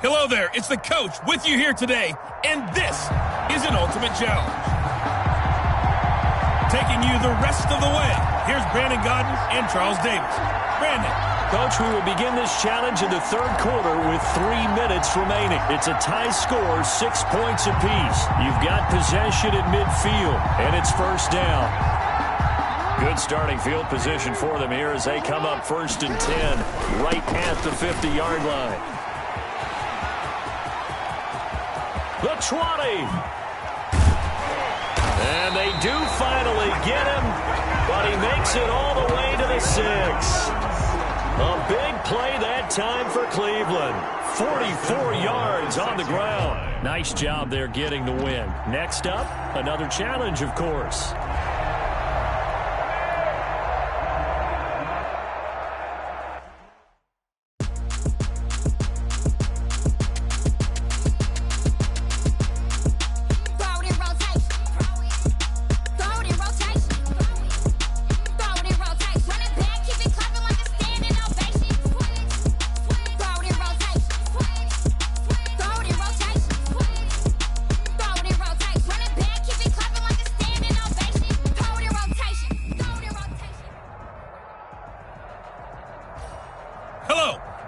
Hello there, it's the coach with you here today, and this is an ultimate challenge. Taking you the rest of the way, here's Brandon Godden and Charles Davis. Brandon. Coach, we will begin this challenge in the third quarter with 3 minutes remaining. It's a tie score, 6 points apiece. You've got possession at midfield, and it's first down. Good starting field position for them here as they come up 1st and 10, right at the 50-yard line. The 20. And they do finally get him, but he makes it all the way to the 6. A big play that time for Cleveland. 44 yards on the ground. Nice job there getting the win. Next up, another challenge, of course.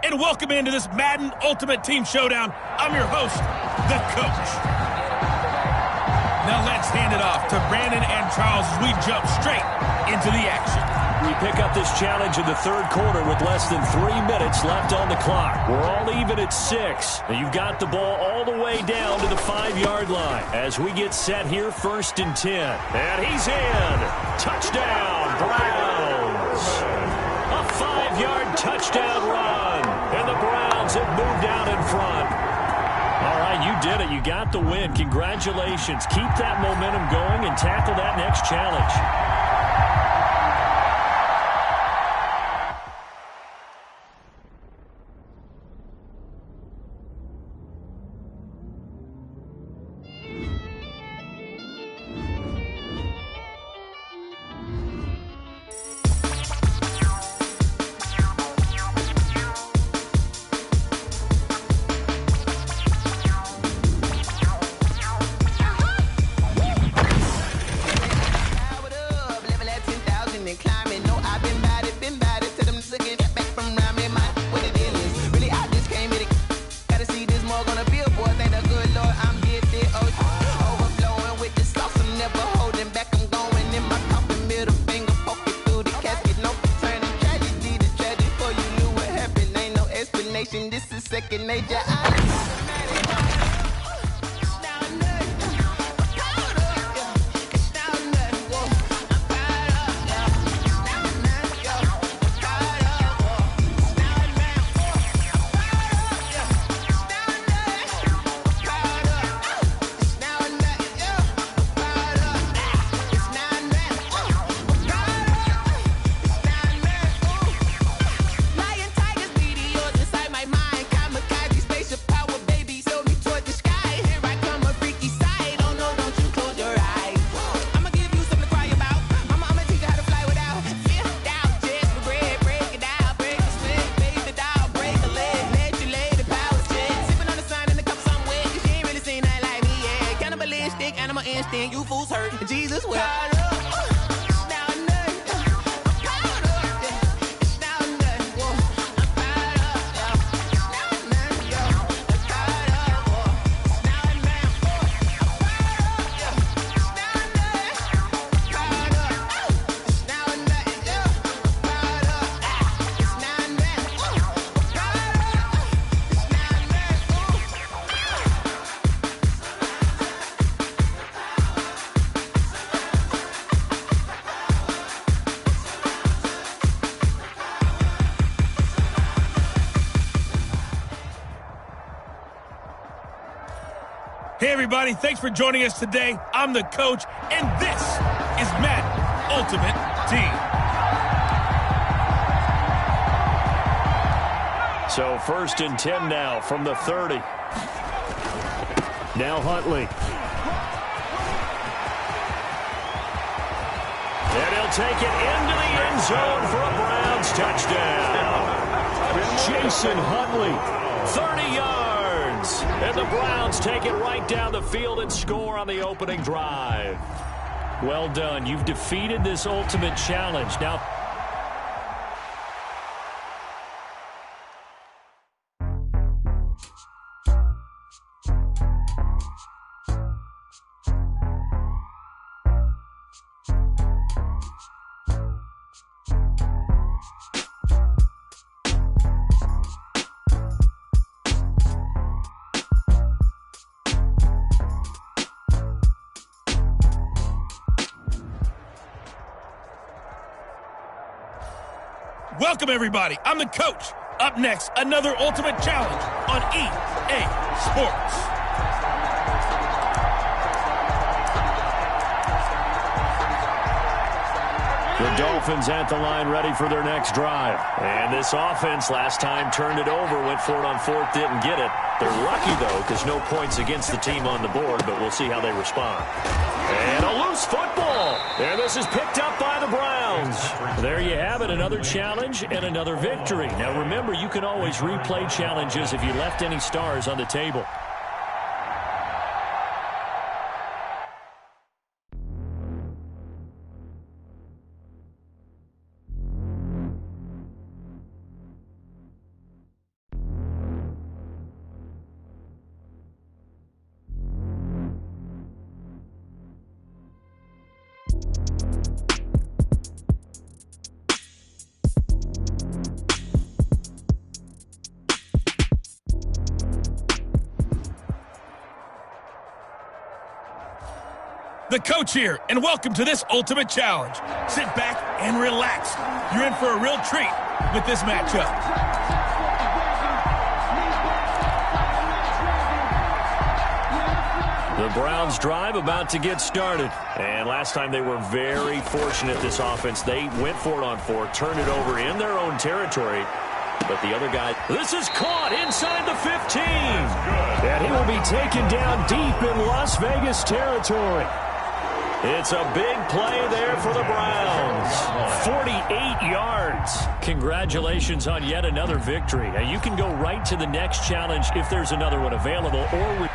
And welcome into this Madden Ultimate Team Showdown. I'm your host, the coach. Now let's hand it off to Brandon and Charles as we jump straight into the action. We pick up this challenge in the third quarter with less than 3 minutes left on the clock. We're all even at 6. Now you've got the ball all the way down to the 5-yard line as we get set here 1st and 10. And he's in. Touchdown, Browns. A 5-yard touchdown run. And the Browns have moved out in front. All right, you did it. You got the win. Congratulations. Keep that momentum going and tackle that next challenge. This is second nature. You fools hurt. Jesus will. Hey everybody, thanks for joining us today. I'm the coach, and this is Madden Ultimate Team. So 1st and 10 now from the 30. Now Huntley. And he'll take it into the end zone for a Browns touchdown. Jason Huntley, 30 yards. yards. And the Browns take it right down the field and score on the opening drive. Well done. You've defeated this ultimate challenge. Now, welcome, everybody. I'm the coach. Up next, another Ultimate Challenge on EA Sports. the Dolphins at the line ready for their next drive. And this offense last time turned it over, went for it on fourth, didn't get it. They're lucky, though, because no points against the team on the board, but we'll see how they respond. And a loose football. And this is picked up by the Browns. There you have it, another challenge and another victory. Now, remember, you can always replay challenges if you left any stars on the table. The coach here, and welcome to this Ultimate Challenge. Sit back and relax. You're in for a real treat with this matchup. The Browns drive about to get started. And last time they were very fortunate, this offense. They went for it on fourth, turned it over in their own territory. But the other guy, this is caught inside the 15. And he will be taken down deep in Las Vegas territory. It's a big play there for the Browns. 48 yards. Congratulations on yet another victory. Now you can go right to the next challenge if there's another one available, or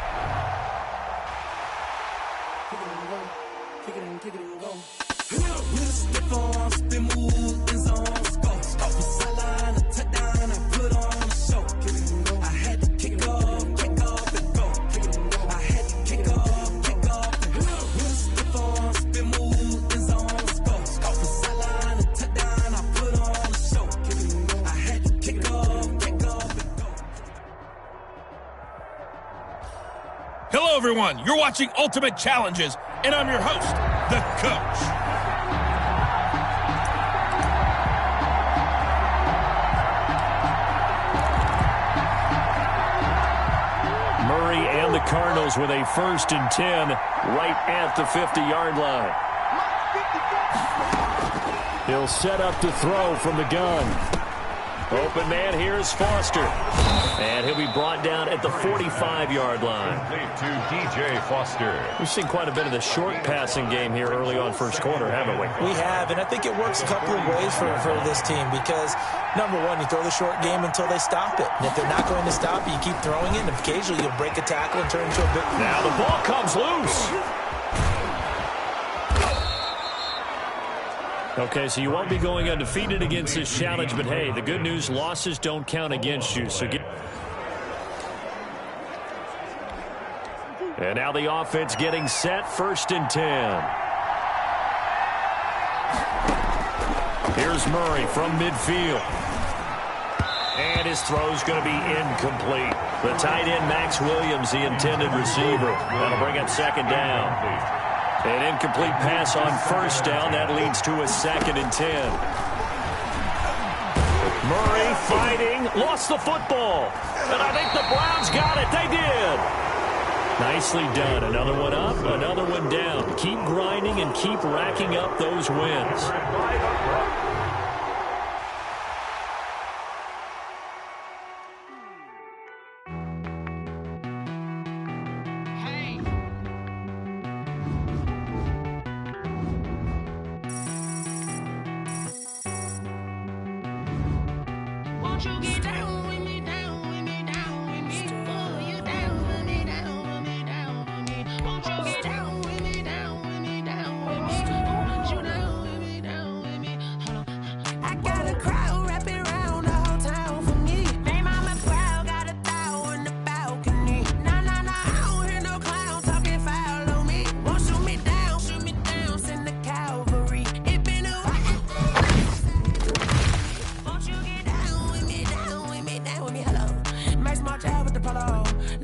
Hello, everyone. You're watching Ultimate Challenges, and I'm your host, the coach. Murray and the Cardinals with a 1st and 10 right at the 50-yard line. He'll set up to throw from the gun. Open man here is Foster. And he'll be brought down at the 45-yard line. To DJ Foster. We've seen quite a bit of the short passing game here early on first quarter, haven't we? We have, and I think it works a couple of ways for this team because, number one, you throw the short game until they stop it. And if they're not going to stop it, you keep throwing it, and occasionally you'll break a tackle and turn into a big... Now the ball comes loose. Okay, so you won't be going undefeated against this challenge, but hey, the good news, losses don't count against you. So and now the offense getting set, 1st and 10. Here's Murray from midfield. And his throw's going to be incomplete. The tight end, Max Williams, the intended receiver. That'll bring up 2nd down. An incomplete pass on 1st down. That leads to a 2nd and 10. Murray fighting. Lost the football. And I think the Browns got it. They did. Nicely done. Another one up, another one down. Keep grinding and keep racking up those wins.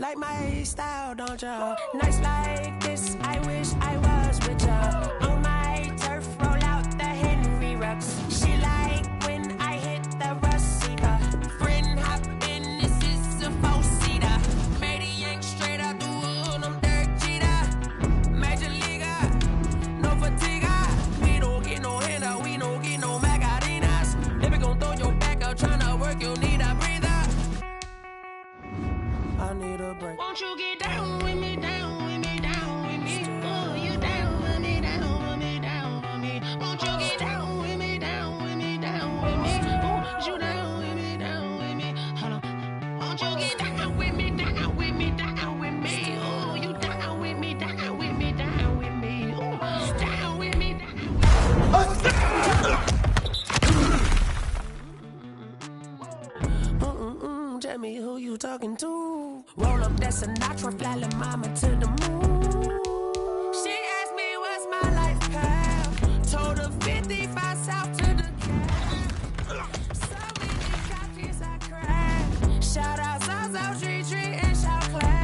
like my style, don't ya? Nights like this, I wish I was with ya. On my turf, roll out the Henry Rux. She like when I hit the receiver. Friend hop in, this is a four-seater. Made a yank straight out the wood, I'm Derek Jeter. Major leaguer, no fatigue. We don't get no handout, we don't get no Macarinas. Never gon' throw your back out, tryna work, you need a breather. I need a break. Won't you get down with me, down with me, down with me? Oh, you down with me, down with me, down with me. Won't you get down with me, down with me, down with me? Oh, you down with me, down with me. Hold on. Won't you get down with me, down with me, down with me? Oh, you down with me, down with me, down with me. Oh, down with me, down with me. Tell me who you talking to. Roll up that Sinatra, fly la mama to the moon. She asked me what's my life path. Told her 55 south to the cap. So many copies I cracked. Shout out South Street and shout class.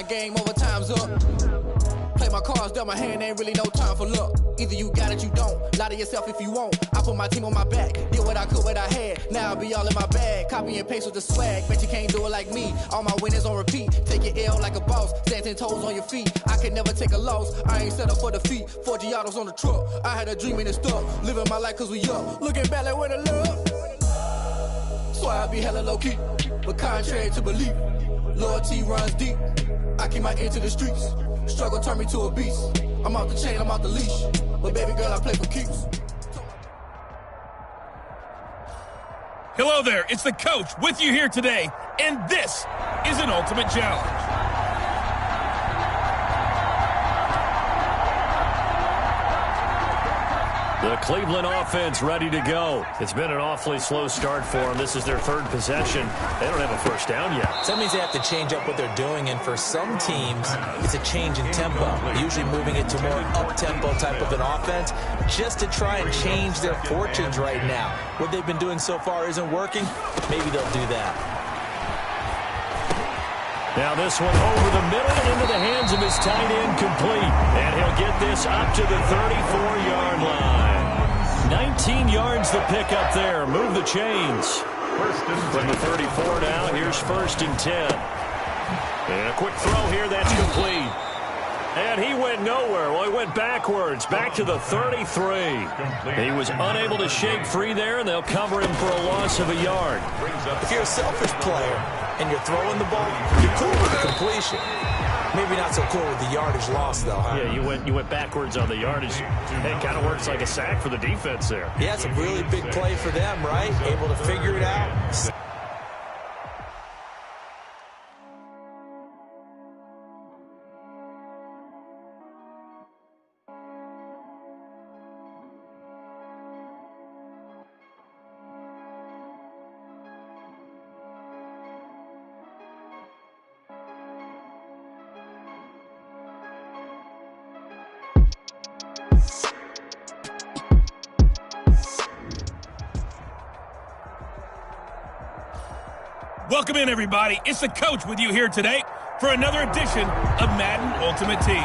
Game over, time's up. Play my cards, dealt my hand, ain't really no time for luck. Either you got it, you don't. Lie to yourself if you won't. I put my team on my back, did what I could, what I had. Now I'll be all in my bag, copy and paste with the swag. Bet you can't do it like me. All my winners on repeat. Take your L like a boss, stand 10 toes on your feet. I can never take a loss, I ain't set up for defeat. 4 Giottos on the truck, I had a dream and it stuck. Living my life cause we up, looking back like where the love. So I be hella low key, but contrary to belief, loyalty runs deep. I keep my ear to the streets. Struggle turned me to a beast. I'm off the chain, I'm off the leash. But baby girl, I play for keeps. Hello there, it's the coach with you here today, and this is an Ultimate Challenge. The Cleveland offense ready to go. It's been an awfully slow start for them. This is their third possession. They don't have a first down yet. So that means they have to change up what they're doing, and for some teams, it's a change in tempo. Usually moving it to more up-tempo type of an offense just to try and change their fortunes right now. What they've been doing so far isn't working. Maybe they'll do that. Now this one over the middle and into the hands of his tight end, complete. And he'll get this up to the 34-yard line. 19 yards the pick up there. Move the chains. From the 34 now, here's 1st and 10. And a quick throw here, that's complete. And he went nowhere. Well, he went backwards, back to the 33. He was unable to shake free there, and they'll cover him for a loss of a yard. If you're a selfish player and you're throwing the ball, you're cool with the completion. Maybe not so cool with the yardage loss, though, huh? Yeah, you went backwards on the yardage. It kind of works like a sack for the defense there. Yeah, it's a really big play for them, right? Able to figure it out. Welcome in, everybody. It's the coach with you here today for another edition of Madden Ultimate Team.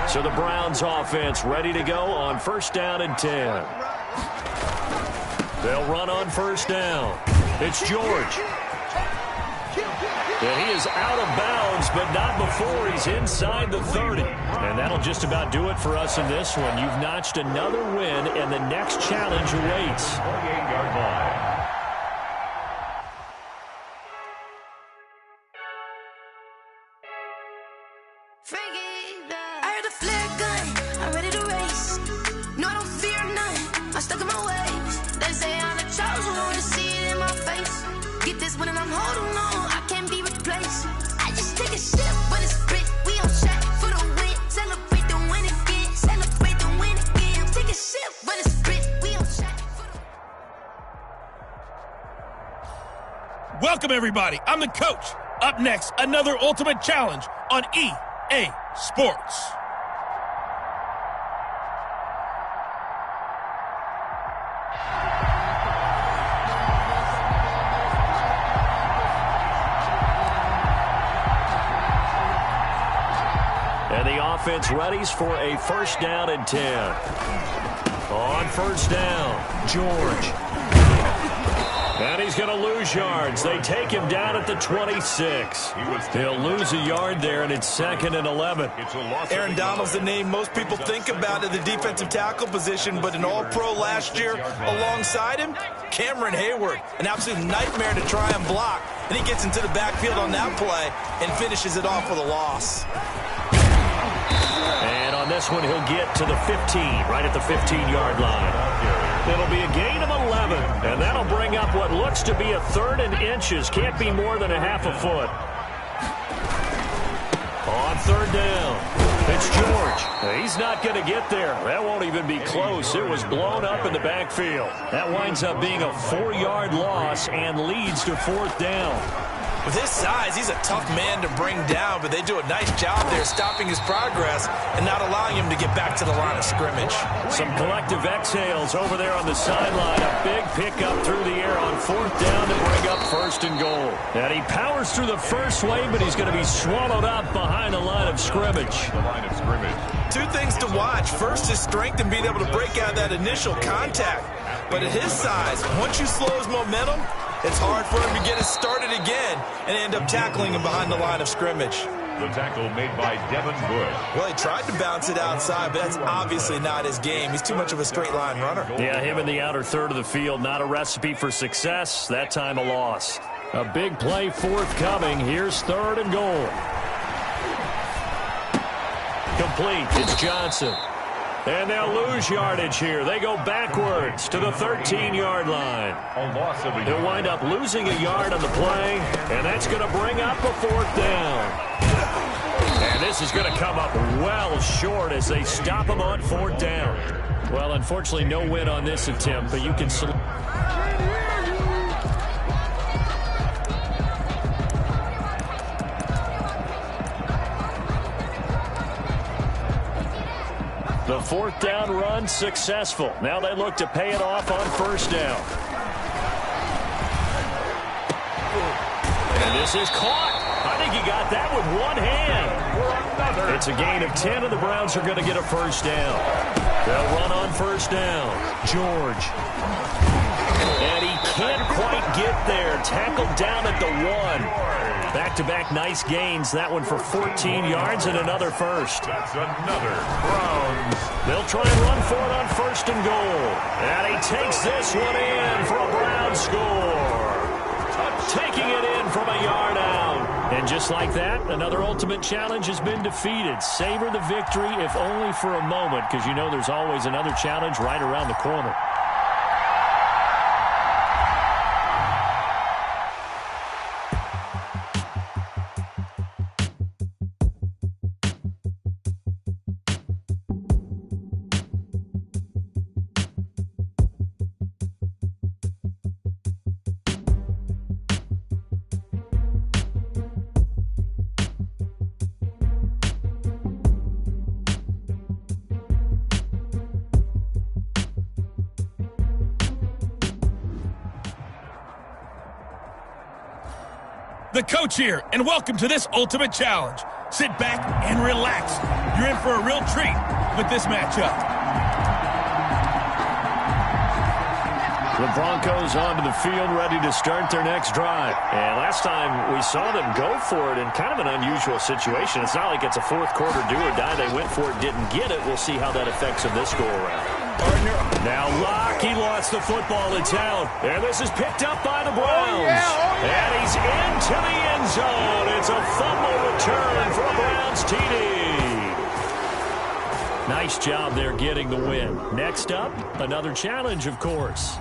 So the Browns offense ready to go on 1st down and 10. They'll run on 1st down. It's George. And he is out of bounds, but not before he's inside the 30. And that'll just about do it for us in this one. You've notched another win, and the next challenge awaits. 48-yard line. I heard a flare gun, I'm ready to race. No, I don't fear none, I'm stuck in my ways. They say I'm the chosen one, to see it in my face. Get this one and I'm holding on, I can't be replaced. I just take a sip when it's split, we on track for the win. Celebrate the win again, celebrate the win again. Take a sip when it's split, we on track for the Welcome, everybody. I'm the coach. Up next, another Ultimate Challenge on EA Sports. And the offense readies for a 1st down and 10. On 1st down, George. And he's going to lose yards. They take him down at the 26. He'll lose a yard there, and it's 2nd and 11. Aaron Donald's the name most people think about at the defensive tackle position, but an All-Pro last year alongside him, Cameron Hayward, an absolute nightmare to try and block. And he gets into the backfield on that play and finishes it off with a loss. And on this one, he'll get to the 15, right at the 15-yard line. It'll be a gain of 11, and that'll bring up what looks to be a 3rd and inches. Can't be more than a half a foot. On 3rd down, it's George. He's not going to get there. That won't even be close. It was blown up in the backfield. That winds up being a 4-yard loss and leads to 4th down. With his size, he's a tough man to bring down, but they do a nice job there stopping his progress and not allowing him to get back to the line of scrimmage. Some collective exhales over there on the sideline. A big pickup through the air on 4th down to bring up 1st and goal. And he powers through the first wave, but he's going to be swallowed up behind the line of scrimmage. Two things to watch. First, his strength and being able to break out that initial contact. But at his size, once you slow his momentum, it's hard for him to get it started again and end up tackling him behind the line of scrimmage. The tackle made by Devin Bush. Well, he tried to bounce it outside, but that's obviously not his game. He's too much of a straight line runner. Yeah, him in the outer third of the field, not a recipe for success. That time a loss. A big play forthcoming. Here's 3rd and goal. Complete. It's Johnson. And they'll lose yardage here. They go backwards to the 13-yard line. They'll wind up losing a yard on the play, and that's going to bring up a 4th down. And this is going to come up well short as they stop him on 4th down. Well, unfortunately, no win on this attempt, but you can select. The 4th down run successful. Now they look to pay it off on 1st down. And this is caught. I think he got that with one hand. It's a gain of 10, and the Browns are going to get a 1st down. They'll run on 1st down. George. And he can't quite get there. Tackled down at the 1. Back-to-back nice gains. That one for 14 yards and another first. That's another Browns. They'll try and run for it on 1st and goal. And he takes this one in for a Brown score. Taking it in from a yard out. And just like that, another ultimate challenge has been defeated. Savor the victory, if only for a moment, because you know there's always another challenge right around the corner. The coach here, and welcome to this ultimate challenge. Sit back and relax. You're in for a real treat with this matchup. The Broncos onto the field, ready to start their next drive. And last time we saw them go for it in kind of an unusual situation. It's not like it's a fourth quarter do or die. They went for it, didn't get it. We'll see how that affects them this go-around. Now Locke, he lost the football in town. And this is picked up by the Browns. And he's into the end zone. It's a fumble return for a Browns TD. Nice job there getting the win. Next up, another challenge, of course.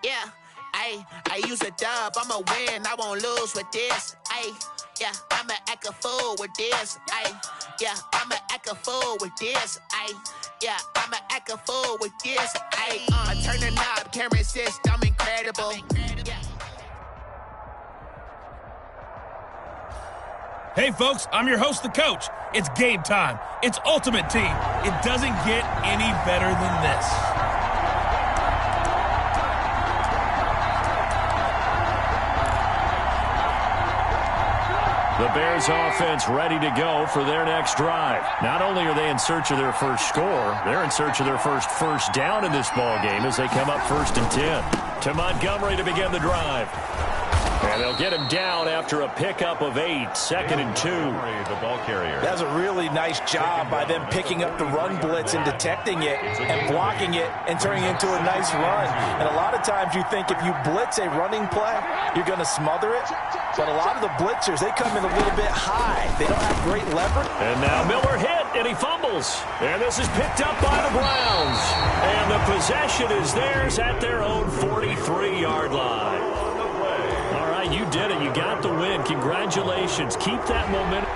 Yeah, I use a dub, I'ma win, I won't lose with this. Yeah, I'ma act a fool with this. Yeah, I'ma act a fool with this. Yeah, I'ma act a fool with this. I turn the knob, camera assist, I'm incredible. Hey, folks, I'm your host, the coach. It's game time. It's Ultimate Team. It doesn't get any better than this. The Bears offense ready to go for their next drive. Not only are they in search of their first score, they're in search of their first down in this ball game as they come up 1st and 10. To Montgomery to begin the drive. And they'll get him down after a pickup of 8, 2nd and 2. The ball carrier. That's a really nice job by them picking up the run blitz and detecting it and blocking it and turning it into a nice run. And a lot of times you think if you blitz a running play, you're going to smother it. But a lot of the blitzers, they come in a little bit high. They don't have great leverage. And now Miller hit, and he fumbles. And this is picked up by the Browns. And the possession is theirs at their own 43-yard line. All right, you did it. You got the win. Congratulations. Keep that momentum.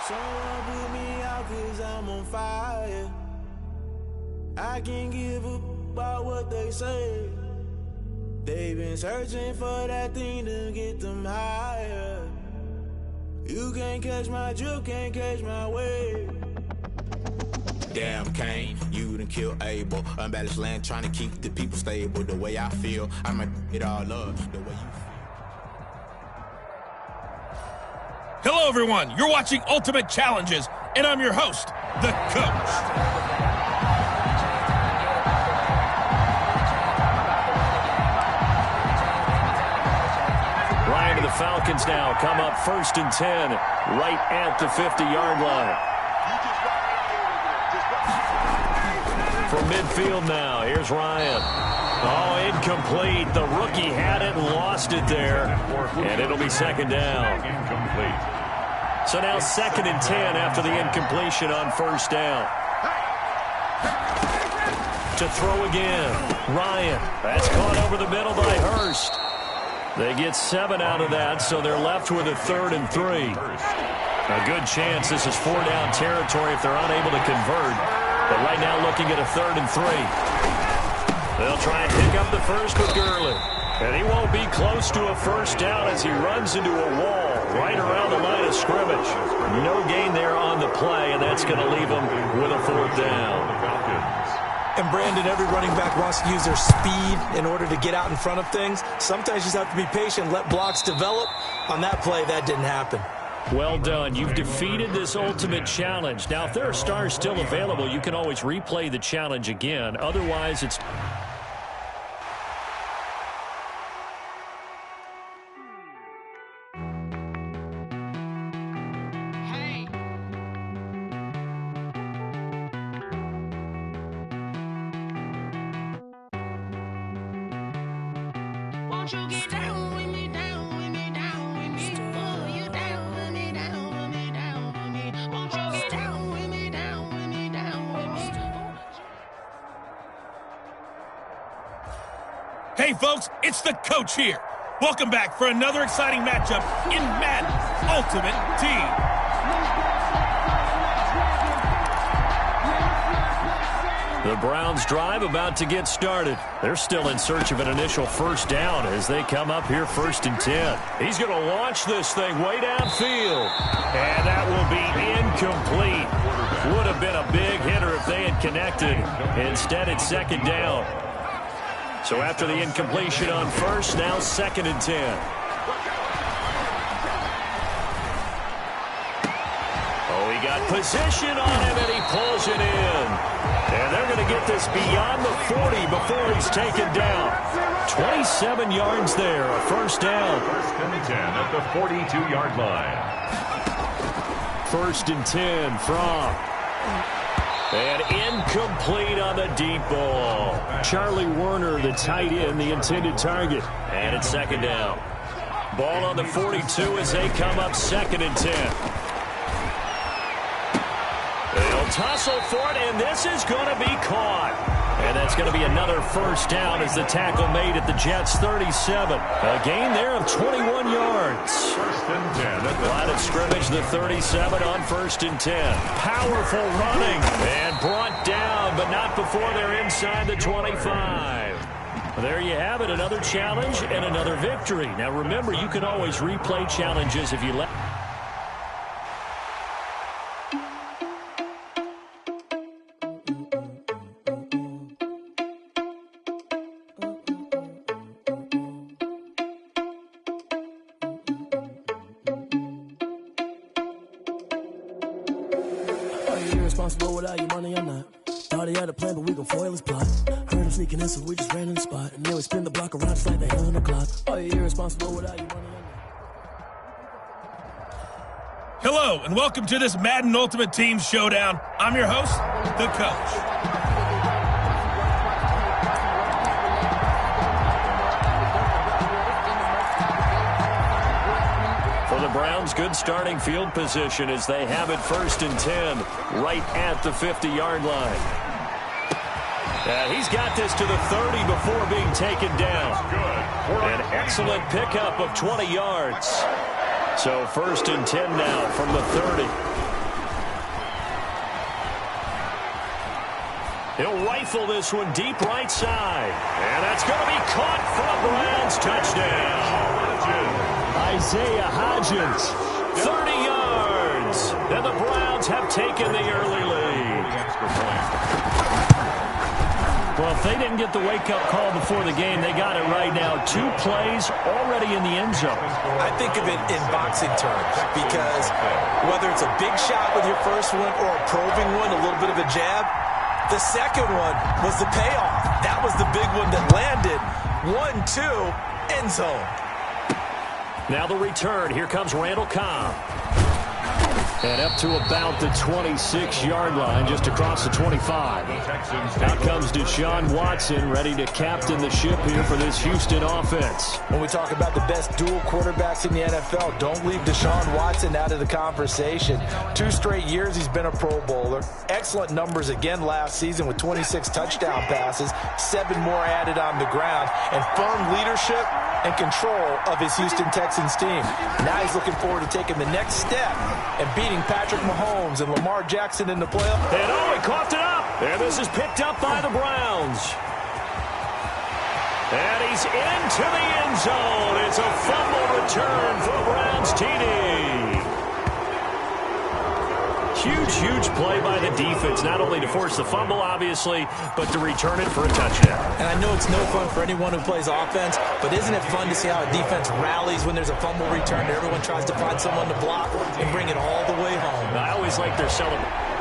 Someone put me out 'cause I'm on fire. I can't give up about what they say. They've been searching for that thing to get them higher. You can't catch my drift, can't catch my wave. Damn, Kane, you done kill Abel. Unbalanced land, trying to keep the people stable. The way I feel, I'ma it all up. The way you feel. Hello, everyone. You're watching Ultimate Challenges, and I'm your host, the coach. The Falcons now come up 1st and 10, right at the 50-yard line. From midfield now, here's Ryan. Oh, incomplete. The rookie had it and lost it there, and it'll be 2nd down. Incomplete. So now 2nd and 10 after the incompletion on 1st down. To throw again, Ryan. That's caught over the middle by Hurst. They get 7 out of that, so they're left with a 3rd and 3. A good chance this is 4-down territory if they're unable to convert. But right now looking at a 3rd and 3. They'll try and pick up the first with Gurley. And he won't be close to a 1st down as he runs into a wall right around the line of scrimmage. No gain there on the play, and that's going to leave him with a 4th down. And Brandon, every running back wants to use their speed in order to get out in front of things. Sometimes you just have to be patient, let blocks develop. On that play, that didn't happen. Well done. You've defeated this ultimate challenge. Now, if there are stars still available, you can always replay the challenge again. Otherwise, it's... Won't you get down with me, down with me, down with me? Oh, you down with me, down with me, down with me. Won't you get down with me, down with me, down with me? Hey, folks, it's the coach here. Welcome back for another exciting matchup in Madden Ultimate Team. The Browns drive about to get started. They're still in search of an initial first down as they come up here 1st and 10. He's going to launch this thing way downfield. And that will be incomplete. Would have been a big hitter if they had connected. Instead, it's 2nd down. So after the incompletion on 1st, now 2nd and 10. Oh, he got position on him, and he pulls it in. And they're going to get this beyond the 40 before he's taken down. 27 yards there, a 1st down. 1st and 10 at the 42-yard line. 1st and 10 from. And incomplete on the deep ball. Charlie Werner, the tight end, the intended target. And it's 2nd down. Ball on the 42 as they come up 2nd and 10. They'll tussle for it, and this is going to be caught. And that's going to be another 1st down as the tackle made at the Jets' 37. A gain there of 21 yards. 1st and 10. Line of scrimmage, the 37 on 1st and 10. Powerful running and brought down, but not before they're inside the 25. There you have it, another challenge and another victory. Now remember, you can always replay challenges if you let. Irresponsible without your money or not. Thought he had a plan, but we gon' foil his plot. Heard him sneaking in, so we just ran in the spot. And then we spin the block around just like the hell on the clock. Are you irresponsible without your money or not? Hello, and welcome to this Madden Ultimate Team Showdown. I'm your host, the coach. For the Browns, good starting field position as they have it 1st and 10, right at the 50-yard line. And he's got this to the 30 before being taken down. An excellent pickup of 20 yards. So 1st and 10 now from the 30. He'll rifle this one deep right side. And that's going to be caught for a Browns touchdown. Isaiah Hodgins, 30 yards. And the Browns have taken the early lead. Well, if they didn't get the wake-up call before the game, they got it right now. 2 plays already in the end zone. I think of it in boxing terms because whether it's a big shot with your first one or a probing one, a little bit of a jab, the second one was the payoff. That was the big one that landed. 1-2, end zone. Now the return. Here comes Randall Cobb. And up to about the 26-yard line, just across the 25. Out comes Deshaun Watson, ready to captain the ship here for this Houston offense. When we talk about the best dual quarterbacks in the NFL, don't leave Deshaun Watson out of the conversation. 2 straight years he's been a Pro Bowler. Excellent numbers again last season with 26 touchdown passes, 7 more added on the ground, and firm leadership and control of his Houston Texans team. Now he's looking forward to taking the next step and beating Patrick Mahomes and Lamar Jackson in the playoff. And oh, he coughed it up. And this is picked up by the Browns. And he's into the end zone. It's a fumble return for a Browns TD. huge play by the defense, not only to force the fumble, obviously, but to return it for a touchdown. And I know it's no fun for anyone who plays offense, but isn't it fun to see how a defense rallies when there's a fumble return and everyone tries to find someone to block and bring it all the way home? I always like their celebration.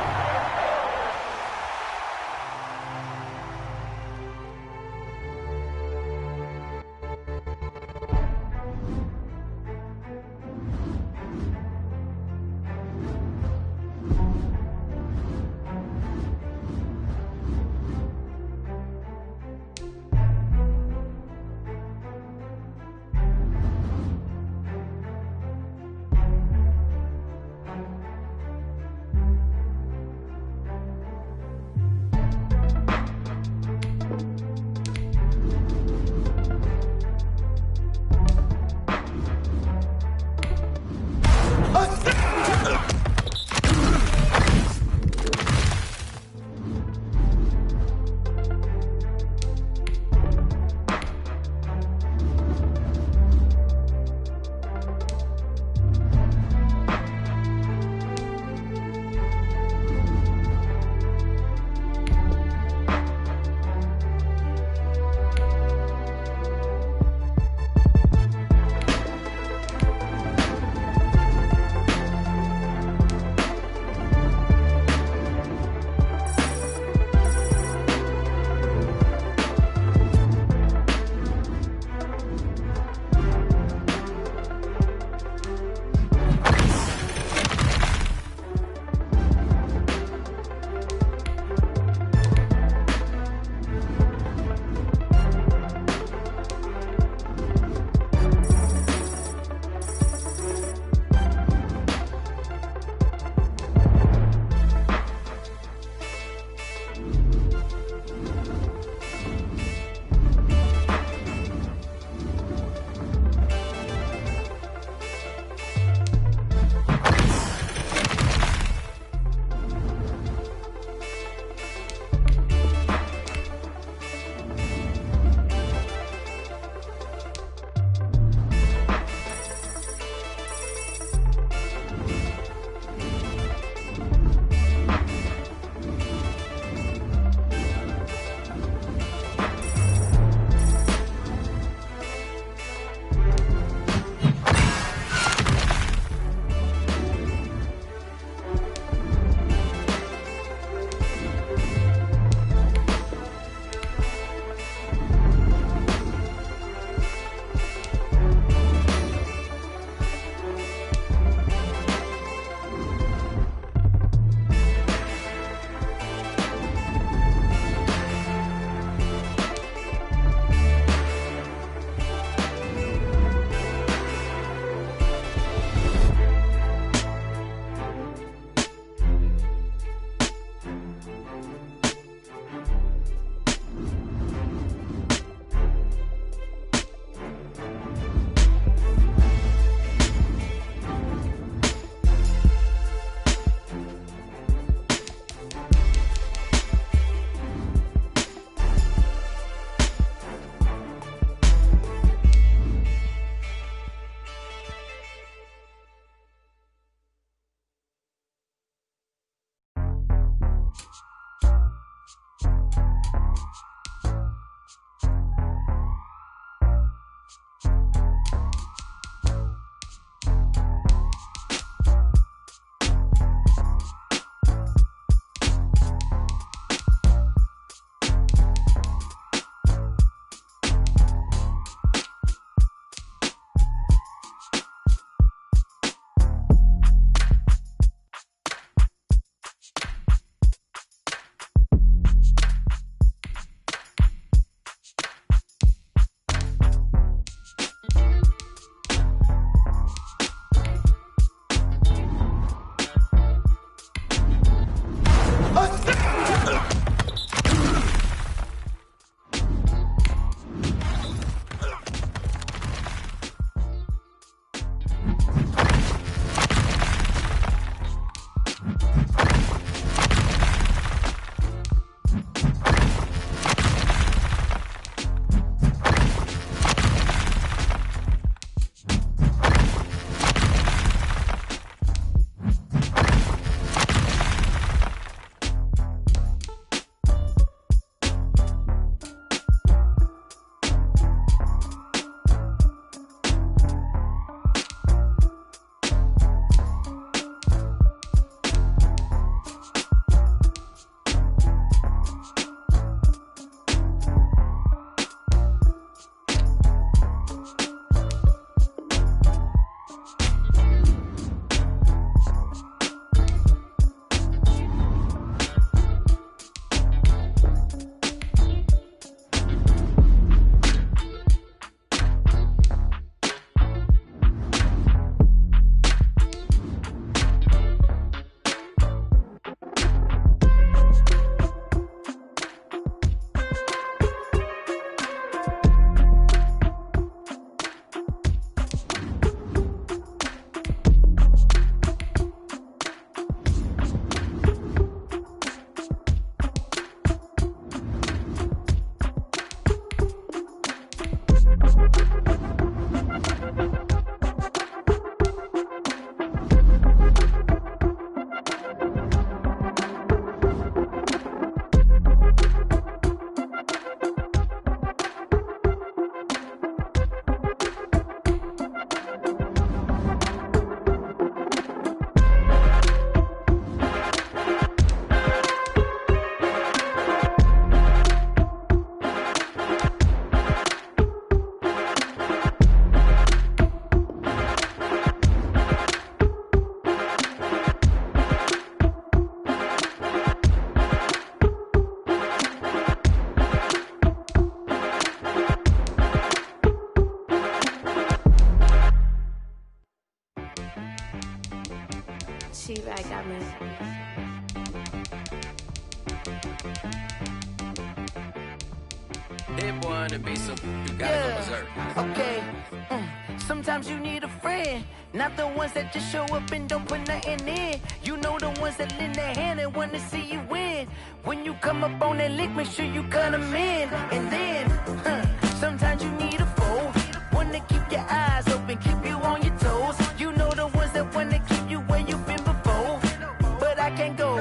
Hit one and be some. You gotta go berserk. Okay. Sometimes you need a friend, not the ones that just show up and don't put nothing in. You know the ones that lend their hand and want to see you win. When you come up on that lick, make sure you cut them in. And then, sometimes you need a foe, one to keep your eyes open, keep you on your toes. You know the ones that want to keep you where you've been before. But I can't go,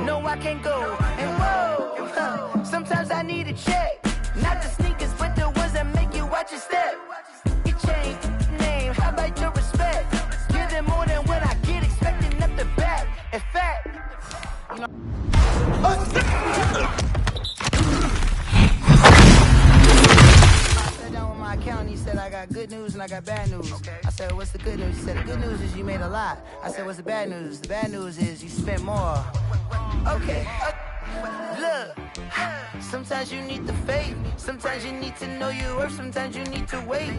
no I can't go. And whoa, sometimes I need a check, not the sneakers, but the ones that make you watch your step. Change name, how about your respect? Give them more than what I get, expecting up the back. In fact, you know. I sat down with my accountant, he said I got good news and I got bad news. I said, what's the good news? He said, the good news is you made a lot. I said, what's the bad news? The bad news is you spent more. Okay. Look, sometimes you need the faith, sometimes you need to know your worth, sometimes you need to wait.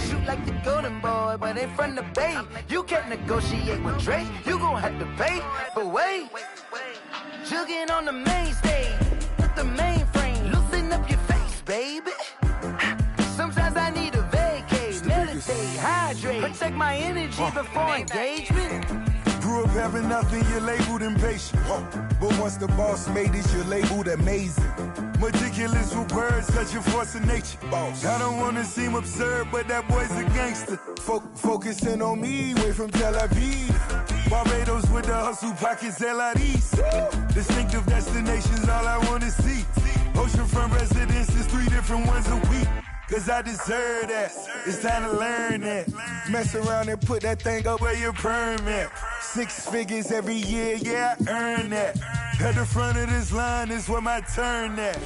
Shoot like the golden boy, but ain't from the bay. You can't negotiate with Drake, you gon' have to pay. But wait, jugging on the main stage, with the mainframe, loosen up your face, baby. Sometimes I need a vacate, meditate, hydrate, protect my energy before engagement. Grew up having nothing, you're labeled impatient. But once the boss made it, you're labeled amazing. Meticulous with words, cause you're force of nature. Boss. I don't wanna seem absurd, but that boy's a gangster. Focusing on me, way from Tel Aviv. Barbados with the hustle pockets, LIDs. Distinctive destinations, all I wanna see. Oceanfront residences, 3 different ones a week. Cause I deserve that, it's time to learn that. Mess around and put that thing up where your permit. 6 figures every year, yeah, I earn that. At the front of this line is where my turn at.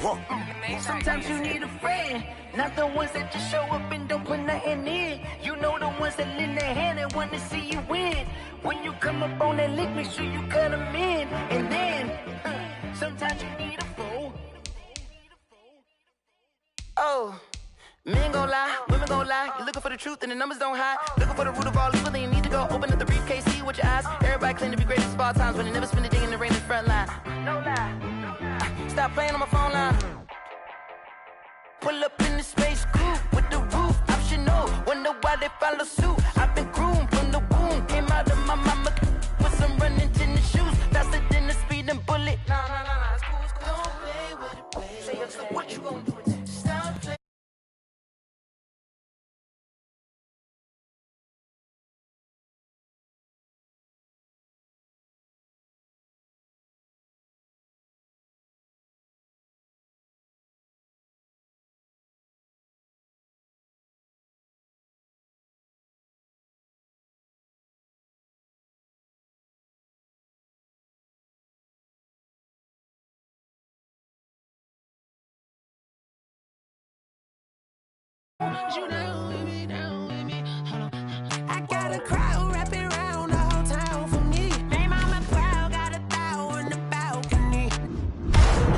Sometimes you need a friend, not the ones that just show up and don't put nothing in. You know the ones that lend their hand and want to see you win. When you come up on that lick, make sure you cut them in. And then, sometimes you need a foe. Oh. Men gon' lie, women gon' lie. You're looking for the truth and the numbers don't hide. Looking for the root of all evil, then you need to go open up the briefcase, see with your eyes. Everybody claim to be greatest of all times, but they never spend a day in the rain in the front line. No lie. Stop playing on my phone line. Pull up in the space coupe with the roof optional. Wonder why they follow suit. I've been groomed from the womb. Came out of my mama with some running tennis shoes. Faster than the speeding bullet. Nah, it's cool. Don't play with it, baby. Say what you gon' do? Stop playing. You down with me, down with me. Hold on. I got a crowd wrapping around the whole town for me. Name on my crowd, got a thou on the balcony.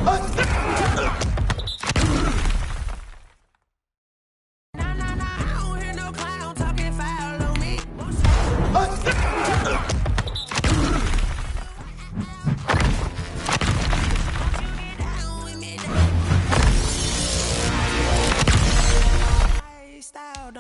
Nah, I don't hear no clown talking foul on me. Style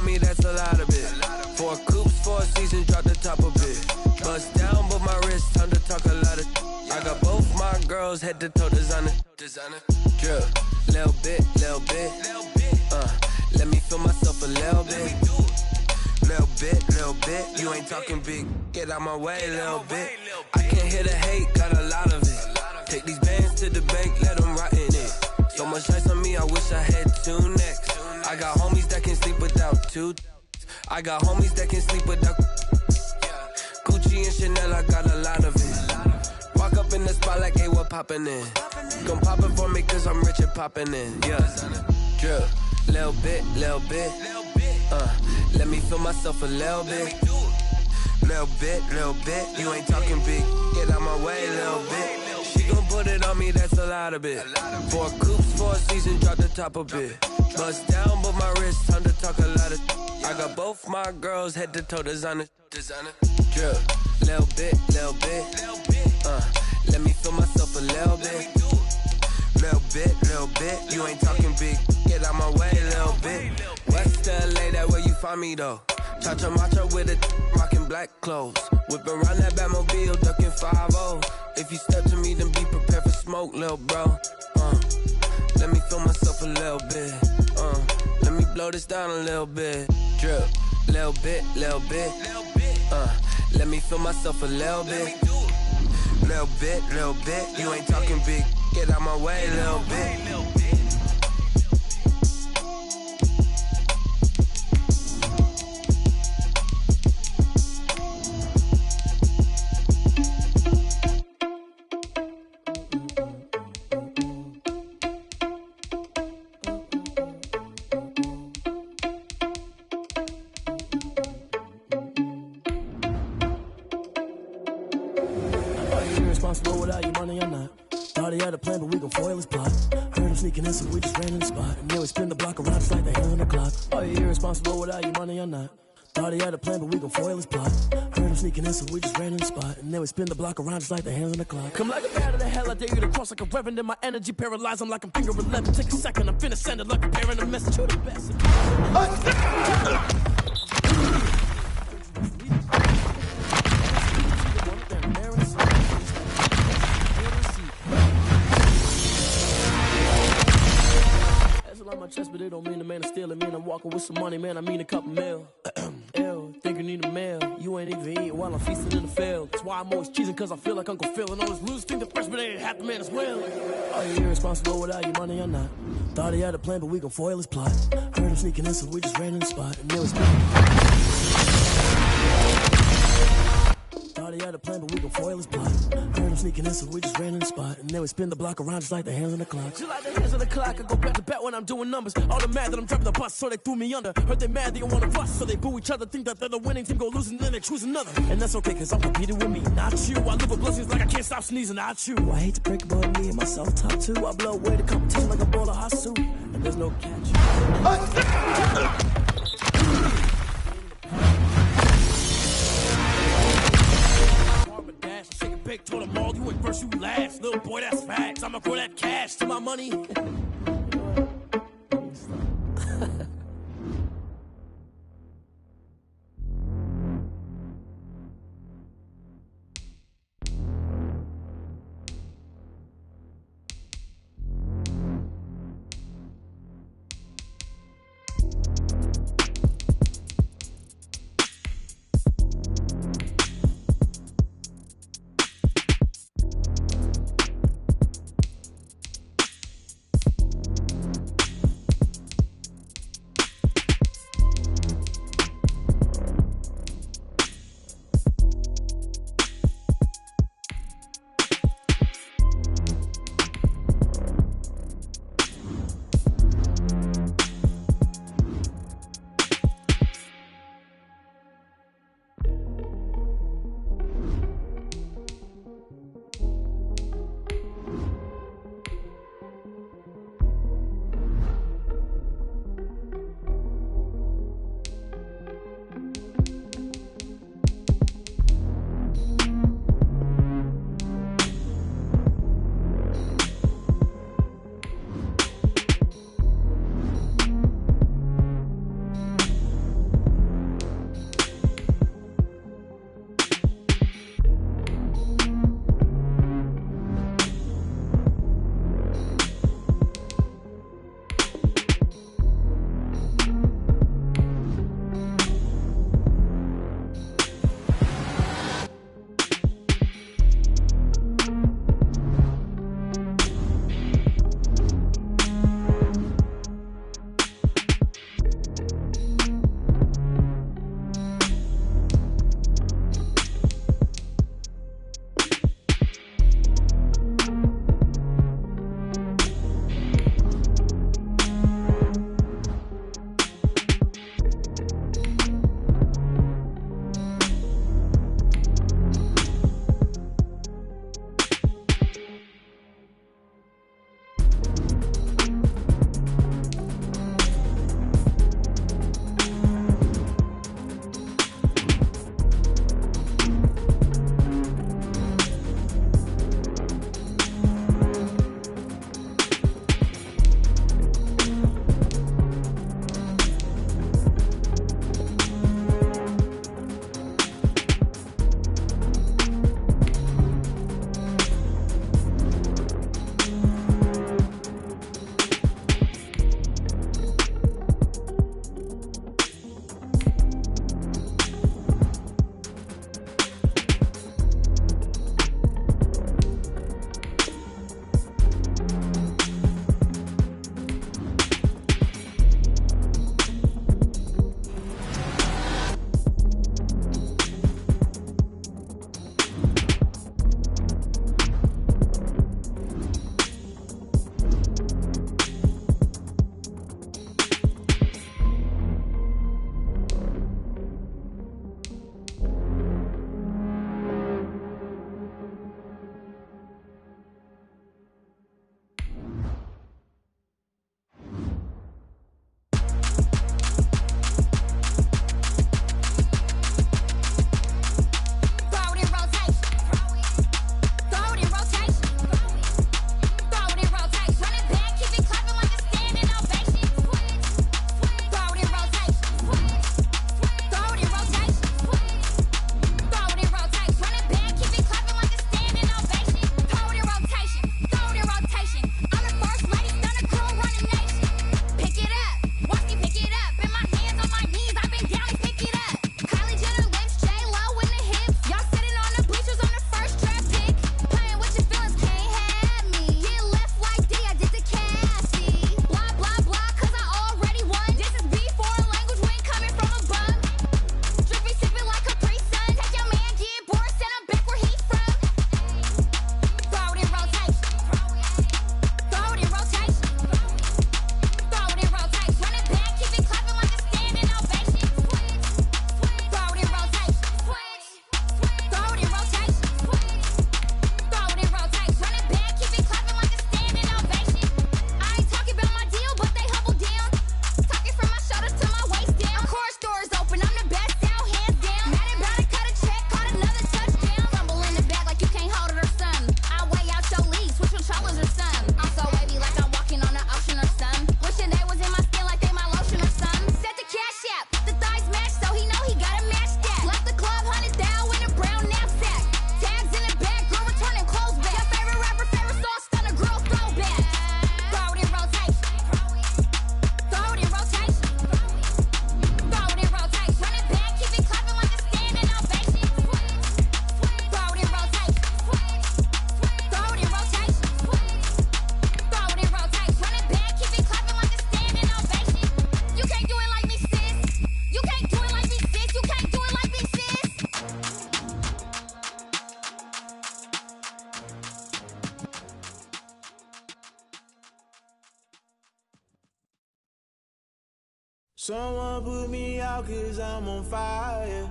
on me, that's a lot of it. 4 coops, 4 seasons, drop the top a bit. Bust down, but my wrist, time to talk a lot of. I got both my girls head to toe designer. Drip, little bit. Let me feel myself a little bit. Little bit. You ain't talking big, get out my way, little bit. I can't hear the hate, got a lot of it. Take these bands to the bank, let them rot in it. So much ice on me, I wish I had 2 necks. I got homies that can sleep without 2. I got homies that can sleep without Gucci and Chanel, I got a lot of it. Walk up in the spot like, hey, what poppin' in? Gon' pop it for me cause I'm rich and poppin' in, yeah. Drip, little bit. Let me feel myself a little bit. Little bit. You ain't talking big, get out my way, little bit. She gon' put it on me, that's a lot of it. 4 coops, 4 seasons, drop the top a bit. Bust down, but my wrist, time to talk a lot of. I got both my girls head to toe designer. Drip, little bit. Let me feel myself a little bit. Little bit. You ain't talking big, get out my way, little bit. West LA, that where you find me though. Cha-cha matcha with a rockin' black clothes. Whippin' around that Batmobile, duckin' 5-0. If you step to me, then be prepared for smoke, lil' bro. Let me feel myself a little bit. Let me blow this down a little bit. Drip, little bit. Let me feel myself a little bit. Little bit. You ain't talking big, get out my way, little bit. Without your money, I'm not. Thought he had a plan, but we gon' foil his plot. Heard him sneaking in, so we just ran in the spot. And then we spin the block around just like the hands on the clock. Are you irresponsible without your money, I'm not. Thought he had a plan, but we gon' foil his plot. Heard him sneaking in, so we just ran in the spot. And then we spin the block around just like the hands on the clock. Come like a bat of the hell, I dare you to cross like a reverend. In my energy paralyzed, I'm like I'm finger 11. Take a second, I'm finna send it like a parent a message. You're the best. My chest, but it don't mean the man is stealing. Mean I'm walking with some money, man. I mean a couple mil. Ew, think you need a meal. You ain't even eating while I'm feasting in the field. That's why I'm always cheesing, cause I feel like Uncle Phil. And all this losers think the freshman ain't half the man as well. Are you irresponsible without your money or not? Thought he had a plan, but we gon' foil his plot. Heard him sneaking in, so we just ran in the spot. And there was Thought he had a plan, but we gon' foil his plot. Heard him sneaking in, so we just ran in the spot. And then we spin the block around just like the hands on the clock. Just like the hands on the clock, I go back to back when I'm doing numbers. All the mad that I'm driving the bus, so they threw me under. Heard they mad, they don't wanna bust, so they boo each other. Think that they're the winning team, go losing, then they choose another. And that's okay, cause I'm competing with me, not you. I live with blessings like I can't stop sneezing, not you. I hate to break it, but me and myself top 2. I blow away the competition like a bowl of hot soup. And there's no catch. Big told them all, you ain't first, you last. Little boy, that's facts. I'ma grow that cash to my money. Someone put me out 'cause I'm on fire.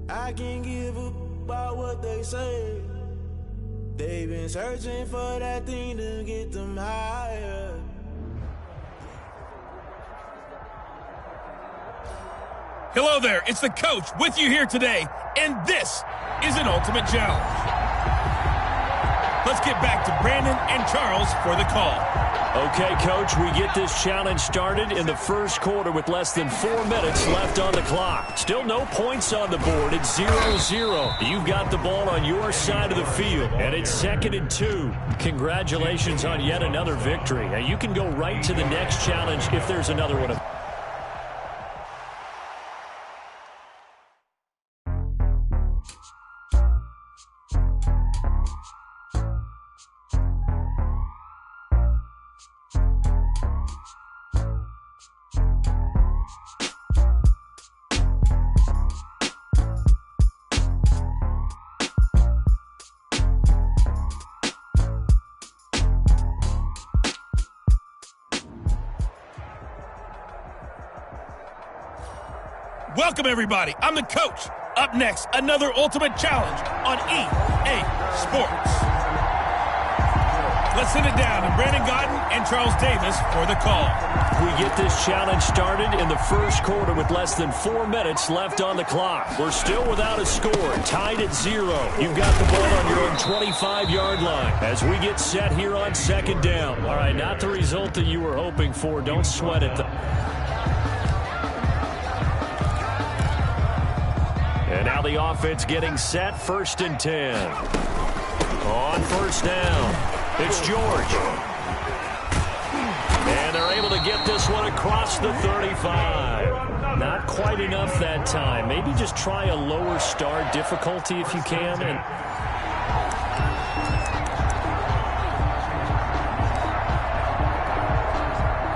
I can't give up about what they say. They've been searching for that thing to get them higher. Hello there, it's the coach with you here today, and this is an Ultimate Challenge. Let's get back to Brandon and Charles for the call. Okay, Coach, we get this challenge started in the first quarter with less than 4 minutes left on the clock. Still no points on the board. It's 0-0. You've got the ball on your side of the field, and it's 2nd and 2. Congratulations on yet another victory. Now, you can go right to the next challenge if there's another one. Welcome, everybody. I'm the coach. Up next, another Ultimate Challenge on EA Sports. Let's send it down to Brandon Godden and Charles Davis for the call. We get this challenge started in the first quarter with less than 4 minutes left on the clock. We're still without a score, tied at 0. You've got the ball on your own 25-yard line as we get set here on 2nd down. All right, not the result that you were hoping for. Don't sweat it. And now the offense getting set, 1st and 10. On 1st down, it's George. And they're able to get this one across the 35. Not quite enough that time. Maybe just try a lower start difficulty if you can.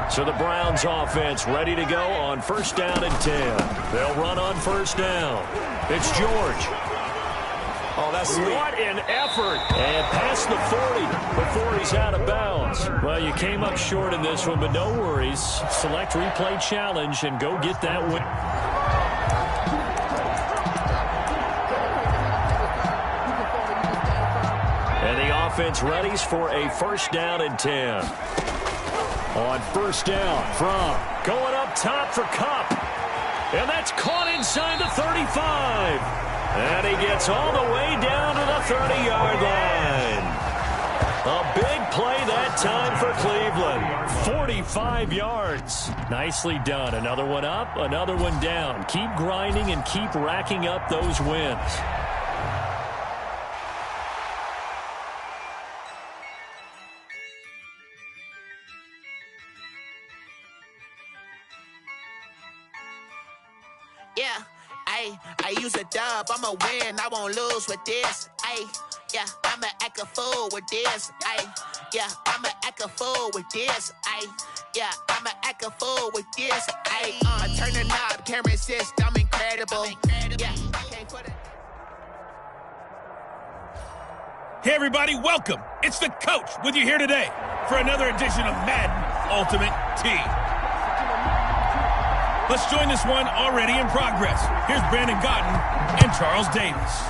So the Browns offense ready to go on 1st down and 10. They'll run on 1st down. It's George. Oh, that's sweet. What an effort. And past the 40 before he's out of bounds. Well, you came up short in this one, but no worries. Select replay challenge and go get that win. And the offense readies for a 1st down and 10. On 1st down from going up top for Kupp. And that's caught inside the 35. And he gets all the way down to the 30-yard line. A big play that time for Cleveland. 45 yards. Nicely done. Another one up, another one down. Keep grinding and keep racking up those wins. Yeah, I use a dub, I'ma win, I won't lose with this. Yeah, I'ma act a fool with this. Yeah, I'ma act a fool with this. Yeah, I'ma act a fool with this. I turn the knob, can't resist, I'm incredible. Yeah, can't put it. Hey, everybody, welcome. It's the coach with you here today for another edition of Madden Ultimate Team. Let's join this one already in progress. Here's Brandon Godden and Charles Davis.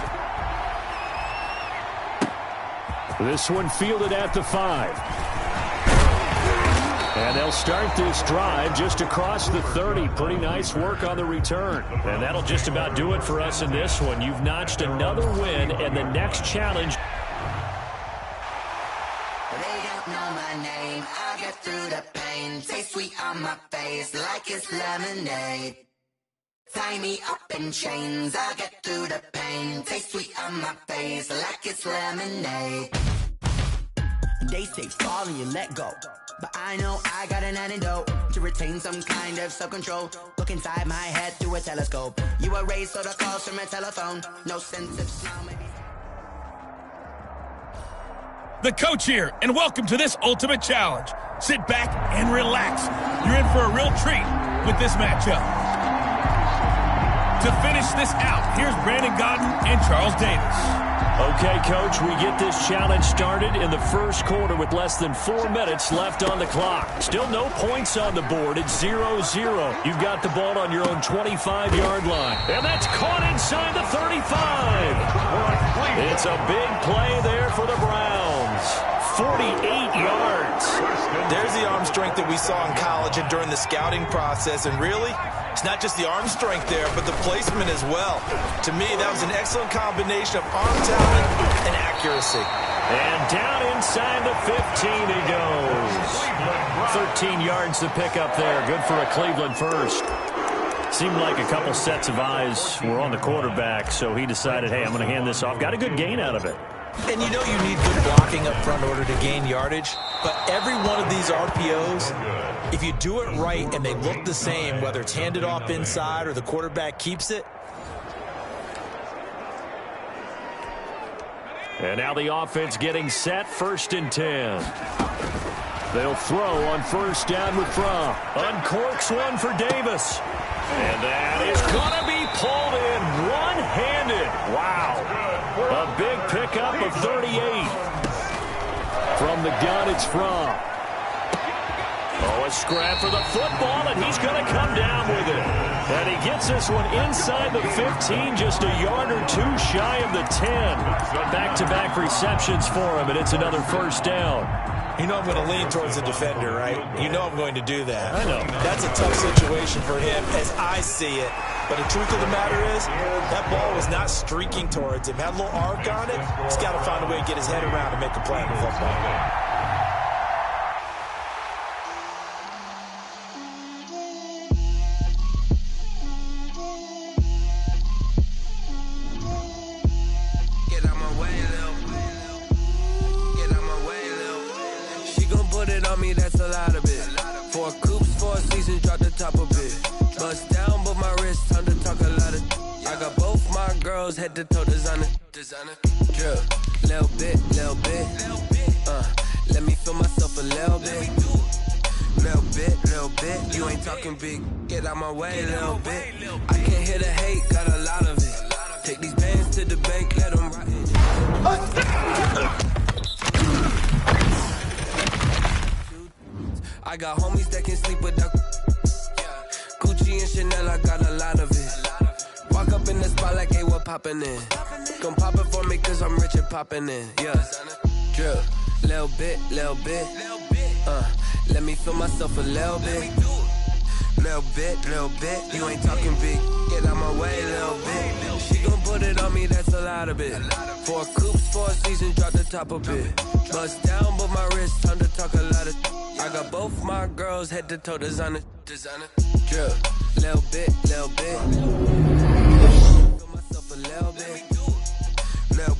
This one fielded at the 5. And they'll start this drive just across the 30. Pretty nice work on the return. And that'll just about do it for us in this one. You've notched another win, and the next challenge. They don't know my name. I get through the pain. Taste sweet on my face like it's lemonade. Tie me up in chains. I get through the pain. Taste sweet on my face like it's lemonade. They say fall and you let go, but I know I got an antidote to retain some kind of self-control. Look inside my head through a telescope. You erase all the calls from a telephone. No sense of sound. The coach here, and welcome to this Ultimate Challenge. Sit back and relax. You're in for a real treat with this matchup. To finish this out, here's Brandon Godden and Charles Davis. Okay, Coach, we get this challenge started in the first quarter with less than 4 minutes left on the clock. Still no points on the board. It's 0-0. You've got the ball on your own 25-yard line. And that's caught inside the 35. It's a big play there for the Browns. 48 yards. There's the arm strength that we saw in college and during the scouting process. And really, it's not just the arm strength there, but the placement as well. To me, that was an excellent combination of arm talent and accuracy. And down inside the 15 he goes. 13 yards to pick up there. Good for a Cleveland first. Seemed like a couple sets of eyes were on the quarterback, so he decided, hey, I'm going to hand this off. Got a good gain out of it. And you know you need good blocking up front in order to gain yardage. But every one of these RPOs, if you do it right and they look the same, whether it's handed off inside or the quarterback keeps it. And now the offense getting set, 1st and 10. They'll throw on 1st down with Fromm. Uncorks one for Davis. And that is going to be pulled in one-handed. Wow. A big pickup of 38. From the gun, it's Fromm. Oh, a scrap for the football, and he's going to come down with it. And he gets this one inside the 15, just a yard or two shy of the 10. Back-to-back receptions for him, and it's another 1st down. You know I'm going to lean towards the defender, right? You know I'm going to do that. I know. That's a tough situation for him as I see it. But the truth of the matter is, that ball was not streaking towards him. Had a little arc on it. He's got to find a way to get his head around and make a play on the football. That's a lot of it. 4 coops, 4 seasons, drop the top of it. Bust down, but my wrist, time to talk a lot of. I got both my girls head to toe designer. Drip, little bit. Let me feel myself a little bit. Little bit. You ain't talking big. Get out my way, little bit. I can't hear the hate, got a lot of it. Take these bands to the bank, let them ride. I got homies that can sleep without Gucci and Chanel, I got a lot of it. Walk up in the spot like, hey, what poppin' in? Come pop it for me, cause I'm rich and poppin' in. Yeah, drip, little bit. Let me feel myself a little bit. Little bit. You ain't talking big. Get out my way, little bit. She gon' put it on me, that's a lot of it. 4 coops, 4 seasons, drop the top of it. Bust down, but my wrist, time to talk a lot of. I got both my girls head to toe designer. Drip, little bit. Feel myself a little bit. Little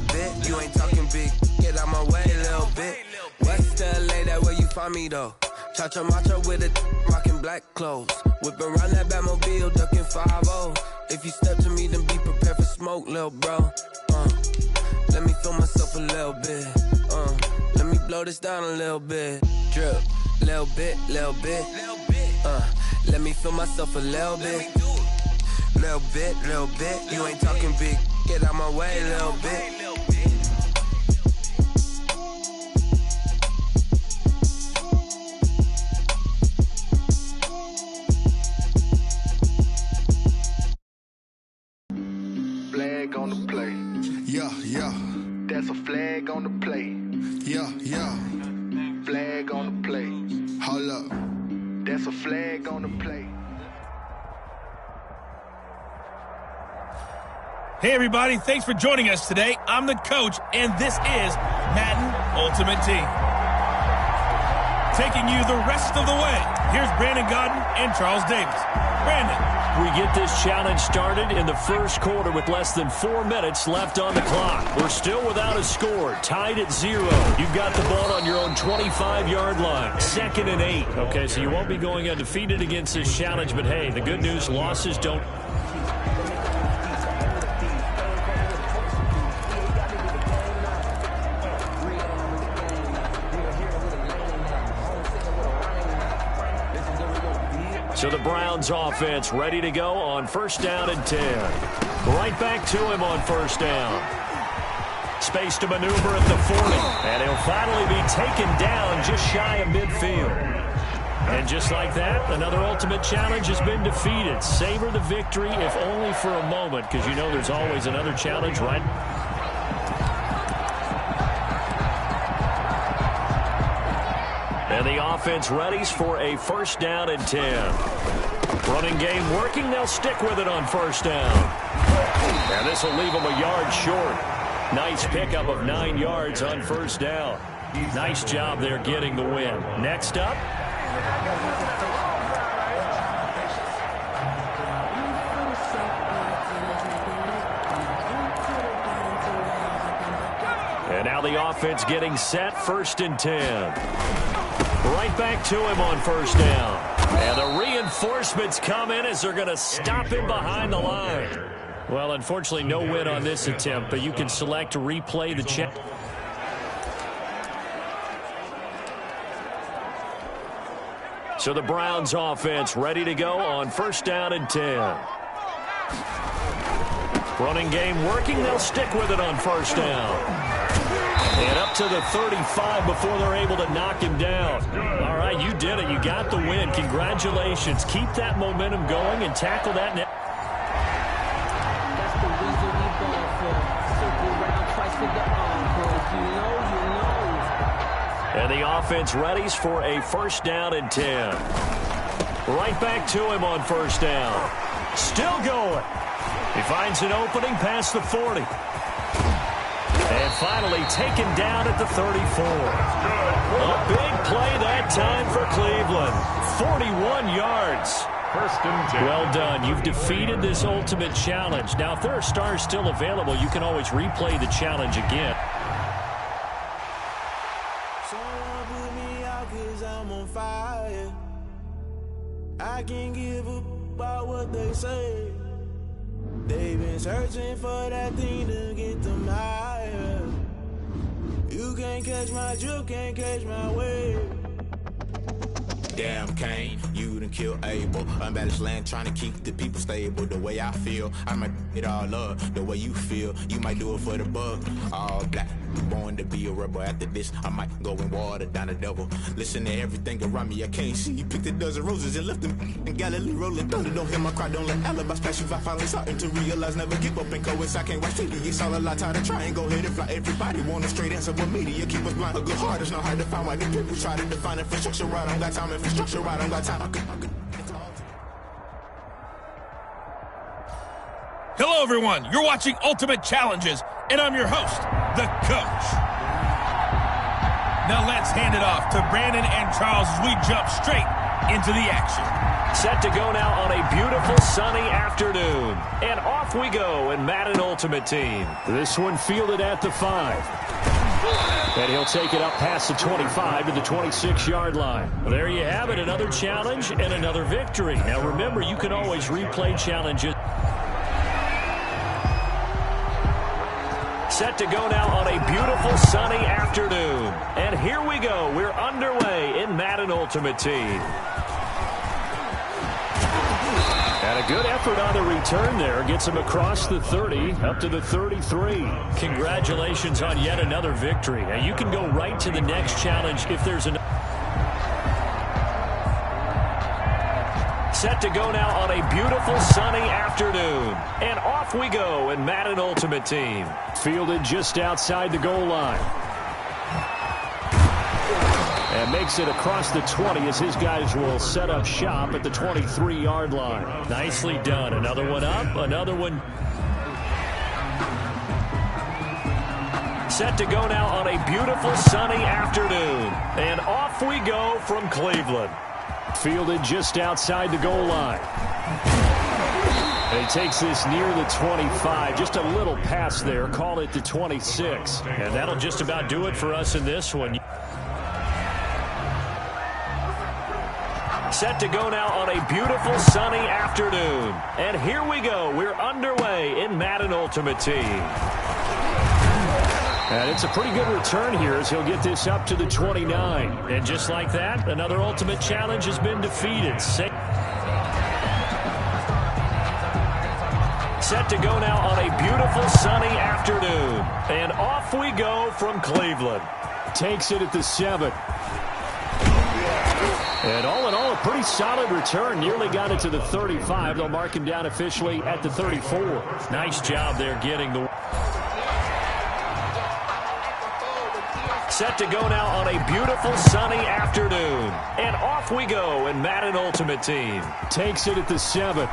bit. You ain't talking big. Get out my way, little bit. West LA, that where you find me though. Cha-cha matcha with it, rocking black clothes. Whip around that Batmobile, ducking 5-0. If you step to me, then be prepared for smoke, little bro. Let me feel myself a little bit. Let me blow this down a little bit. Drip, little bit. Let me feel myself a little bit. Little bit. You ain't talking big. Get out my way, little bit. Flag on the play. Yeah. That's a flag on the play. Yeah. Flag on the play. Hold up. That's a flag on the play. Hey, everybody. Thanks for joining us today. I'm the coach, and this is Madden Ultimate Team. Taking you the rest of the way. Here's Brandon Godden and Charles Davis. Brandon. We get this challenge started in the first quarter with less than 4 minutes left on the clock. We're still without a score, tied at 0. You've got the ball on your own 25-yard line, 2nd and 8. Okay, so you won't be going undefeated against this challenge, but hey, the good news, losses don't. So the Browns offense ready to go on 1st down and 10. Right back to him on 1st down. Space to maneuver at the 40. And he'll finally be taken down just shy of midfield. And just like that, another Ultimate Challenge has been defeated. Savor the victory, if only for a moment, because you know there's always another challenge, right? And the offense readies for a 1st down and 10. Running game working. They'll stick with it on 1st down. And this will leave them a yard short. Nice pickup of 9 yards on 1st down. Nice job there getting the win. Next up. And now the offense getting set. 1st and 10. Right back to him on 1st down. And the reinforcements come in as they're going to stop him behind the line. Well, unfortunately, no win on this attempt, but you can select to replay the check. So the Browns offense ready to go on 1st down and 10. Running game working. They'll stick with it on 1st down. And up to the 35 before they're able to knock him down. All right, you did it. You got the win. Congratulations. Keep that momentum going and tackle that net. That's the reason we ball for. Circle round twice with the encore. You know. And the offense readies for a 1st down and 10. Right back to him on 1st down. Still going. He finds an opening past the 40. And finally taken down at the 34. A big play that time for Cleveland. 41 yards. 1st and 10. Well done. You've defeated this Ultimate Challenge. Now, if there are stars still available, you can always replay the challenge again. Someone put me out 'cause I'm on fire. I can't give up about what they say. They've been searching for that thing to get them higher. You can't catch my drift, can't catch my wave. Damn, Kane, you done killed Abel. Unbalanced land, trying to keep the people stable. The way I feel, I might it all up. The way you feel, you might do it for the bug. All black, born to be a rebel. After this, I might go and water down the devil. Listen to everything around me, I can't see. Picked a dozen roses and left them in Galilee rolling thunder. Don't hear my cry, don't let alibis pass you. I finally starting to realize, never give up and go. I can't watch TV, it's all a lot. Time to try and go ahead and fly. Everybody want a straight answer, but media keep us blind. A good heart is not hard to find. Why the people try to define infrastructure right? I don't got time. Infrastructure right, I don't got time. Hello, everyone. You're watching Ultimate Challenges, and I'm your host, the Coach. Now let's hand it off to Brandon and Charles as we jump straight into the action. Set to go now on a beautiful sunny afternoon. And off we go in Madden Ultimate Team. This one fielded at the 5. And he'll take it up past the 25 to the 26-yard line. Well, there you have it, another challenge and another victory. Now remember, you can always replay challenges. Set to go now on a beautiful sunny afternoon. And here we go. We're underway in Madden Ultimate Team. And a good effort on the return there. Gets him across the 30, up to the 33. Congratulations on yet another victory. Now you can go right to the next challenge if there's an... Set to go now on a beautiful sunny afternoon. And off we go in Madden Ultimate Team. Fielded just outside the goal line. And makes it across the 20 as his guys will set up shop at the 23-yard line. Nicely done. Another one up, another one. Set to go now on a beautiful sunny afternoon. And off we go from Cleveland. Fielded just outside the goal line. And he takes this near the 25. Just a little pass there. Call it the 26. And that'll just about do it for us in this one. Set to go now on a beautiful sunny afternoon. And here we go. We're underway in Madden Ultimate Team. And it's a pretty good return here as he'll get this up to the 29. And just like that, another Ultimate Challenge has been defeated. Set to go now on a beautiful sunny afternoon. And off we go from Cleveland. Takes it at the 7. And all in all, a pretty solid return. Nearly got it to the 35. They'll mark him down officially at the 34. Nice job there getting the... Set to go now on a beautiful sunny afternoon. And off we go in Madden Ultimate Team. Takes it at the 7.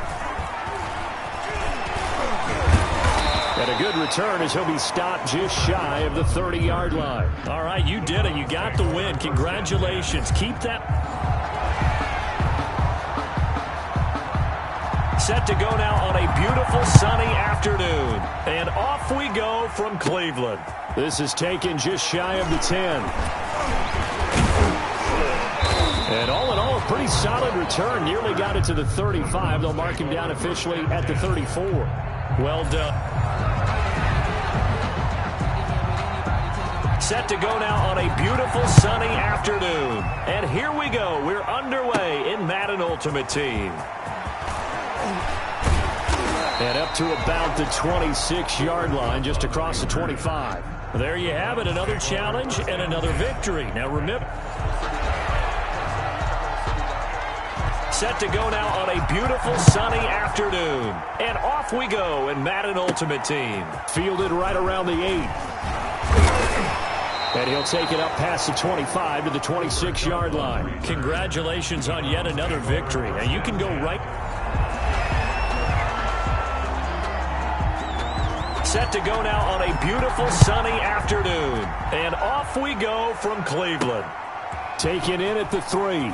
And a good return as he'll be stopped just shy of the 30-yard line. All right, you did it. You got the win. Congratulations. Keep that. Set to go now on a beautiful sunny afternoon. And off we go from Cleveland. This is taken just shy of the 10. And all in all, a pretty solid return. Nearly got it to the 35. They'll mark him down officially at the 34. Well done. Set to go now on a beautiful sunny afternoon. And here we go. We're underway in Madden Ultimate Team. And up to about the 26-yard line, just across the 25. There you have it, another challenge and another victory. Now remember, set to go now on a beautiful sunny afternoon. And off we go in Madden Ultimate Team. Fielded right around the 8. And he'll take it up past the 25 to the 26-yard line. Congratulations on yet another victory. Now you can go right. Set to go now on a beautiful sunny afternoon. And off we go from Cleveland. Taken in at the 3.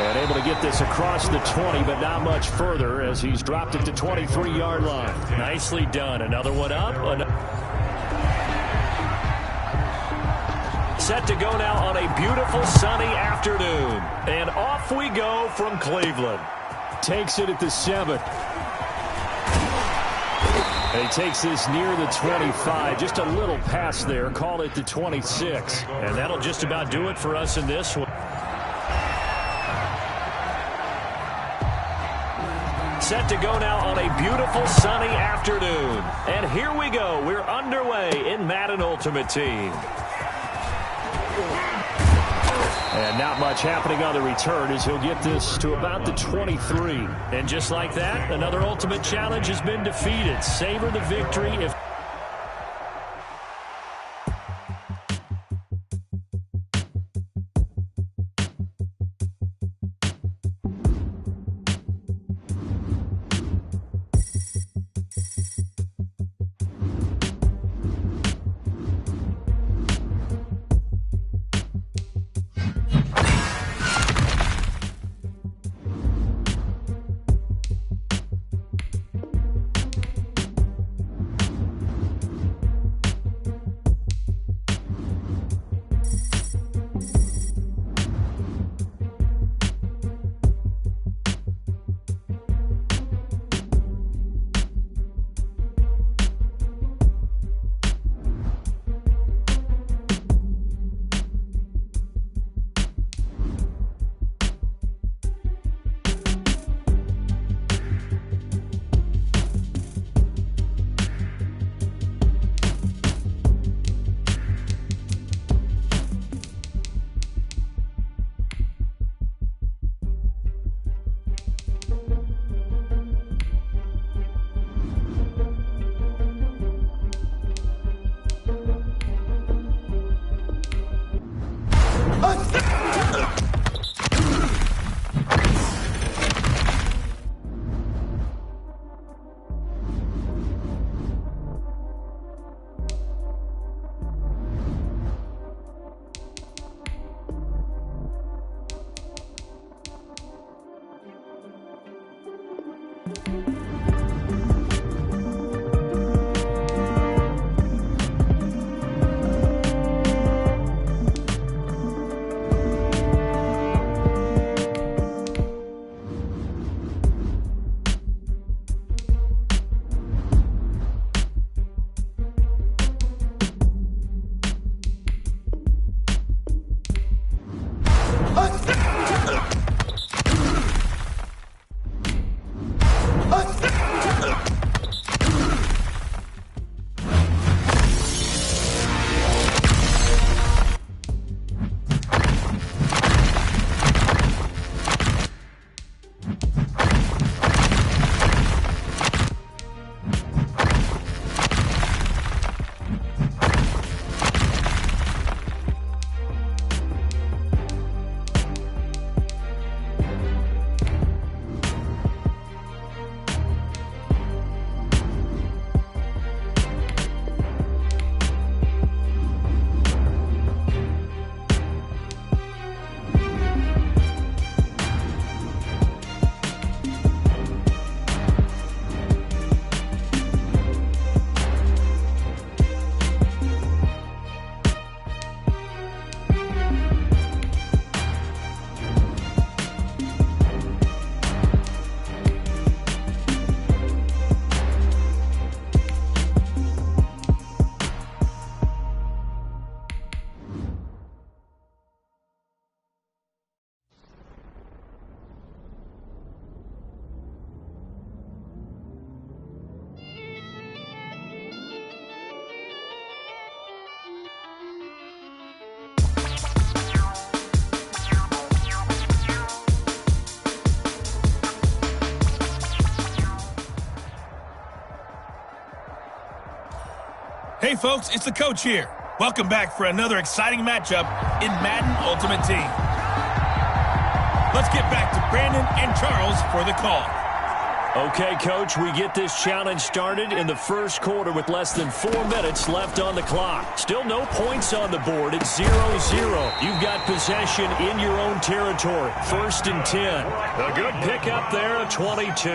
And able to get this across the 20, but not much further as he's dropped it to 23-yard line. Nicely done. Another one up. Set to go now on a beautiful sunny afternoon. And off we go from Cleveland. Takes it at the 7. And he takes this near the 25. Just a little pass there. Call it the 26. And that'll just about do it for us in this one. Set to go now on a beautiful sunny afternoon. And here we go. We're underway in Madden Ultimate Team. And not much happening on the return as he'll get this to about the 23. And just like that, another Ultimate Challenge has been defeated. Savor the victory if... folks, it's the coach here. Welcome back for another exciting matchup in Madden Ultimate Team. Let's get back to Brandon and Charles for the call. Okay, Coach, we get this challenge started in the first quarter with less than 4 minutes left on the clock. Still no points on the board. It's 0-0. You've got possession in your own territory. 1st and 10. A good pickup there at 22.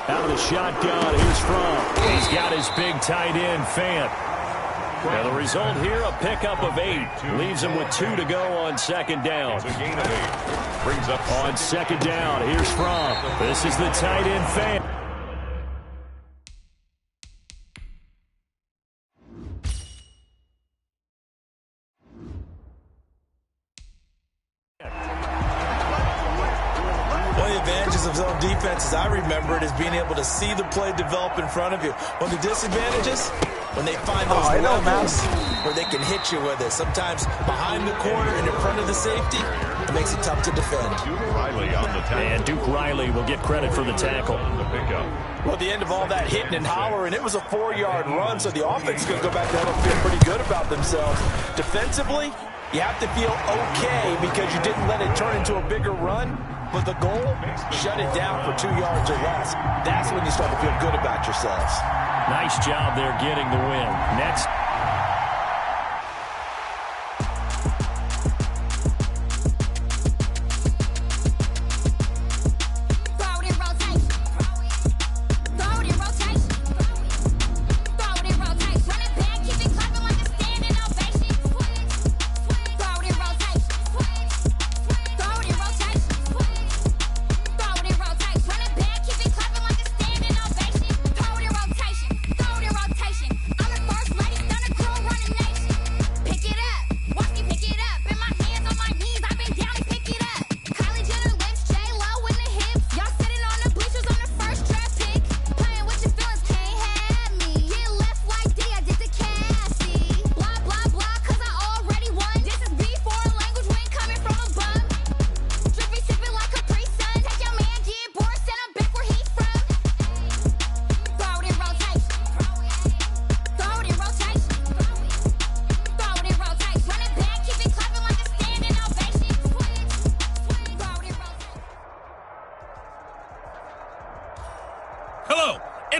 Out of the shotgun, here's From. He's got his big tight end, Fant. Now the result here, a pickup of 8. Leaves him with 2 to go on 2nd down. It's a gain of 8. Brings up on 2nd down. Here's From. This is the tight end, Fant. One of the advantages of zone defense, as I remember it, is being able to see the play develop in front of you. One of the disadvantages, when they find those levels where they can hit you with it. Sometimes behind the corner and in front of the safety, it makes it tough to defend. And Duke Riley will get credit for the tackle. Well, at the end of all that hitting and hollering, it was a 4-yard run, so the offense is going to go back there and feel pretty good about themselves. Defensively, you have to feel okay because you didn't let it turn into a bigger run. But the goal, shut it down for 2 yards or less. That's when you start to feel good about yourselves. Nice job there getting the win. Next.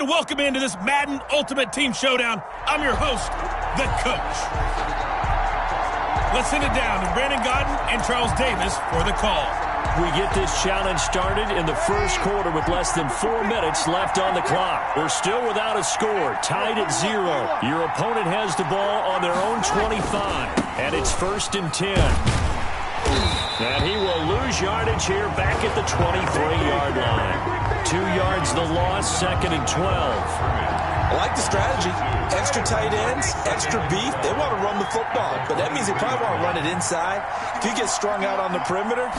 Welcome into this Madden Ultimate Team Showdown. I'm your host, the Coach. Let's send it down to Brandon Godden and Charles Davis for the call. We get this challenge started in the first quarter with less than 4 minutes left on the clock. We're still without a score, tied at 0. Your opponent has the ball on their own 25, and it's 1st and 10. And he will lose yardage here back at the 23-yard line. 2 yards the loss, 2nd and 12. I like the strategy. Extra tight ends, extra beef. They want to run the football, but that means they probably want to run it inside. If you get strung out on the perimeter,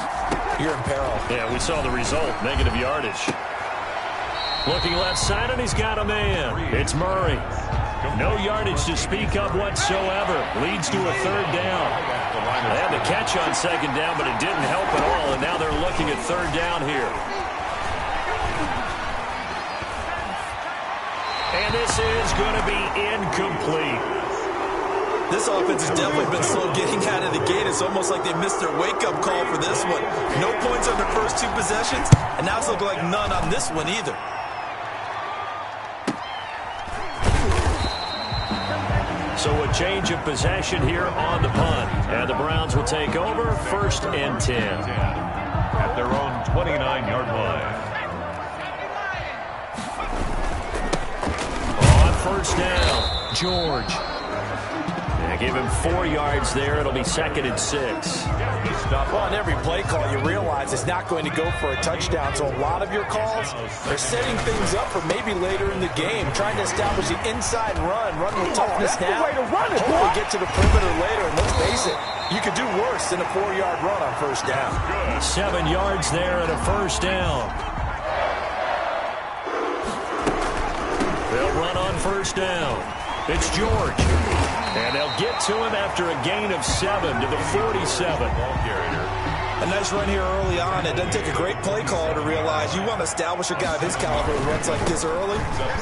you're in peril. Yeah, we saw the result, negative yardage. Looking left side, and he's got a man. It's Murray. No yardage to speak of whatsoever. Leads to a 3rd down. They had the catch on 2nd down, but it didn't help at all, and now they're looking at 3rd down here. And this is going to be incomplete. This offense has definitely been slow getting out of the gate. It's almost like they missed their wake-up call for this one. No points on their first 2 possessions, and now it's looking like none on this one either. So a change of possession here on the punt. And the Browns will take over, 1st and 10. At their own 29-yard line. 1st down, George. And give him 4 yards there. It'll be 2nd and 6. Well, on every play call, you realize it's not going to go for a touchdown. So a lot of your calls are setting things up for maybe later in the game, trying to establish the inside run with toughness now. Hopefully get to the perimeter later. And let's face it, you could do worse than a 4-yard run on 1st down. 7 yards there and a 1st down. They'll run on 1st down. It's George. And they'll get to him after a gain of 7 to the 47. A nice run here early on. It doesn't take a great play caller to realize you want to establish a guy of his caliber who runs like this early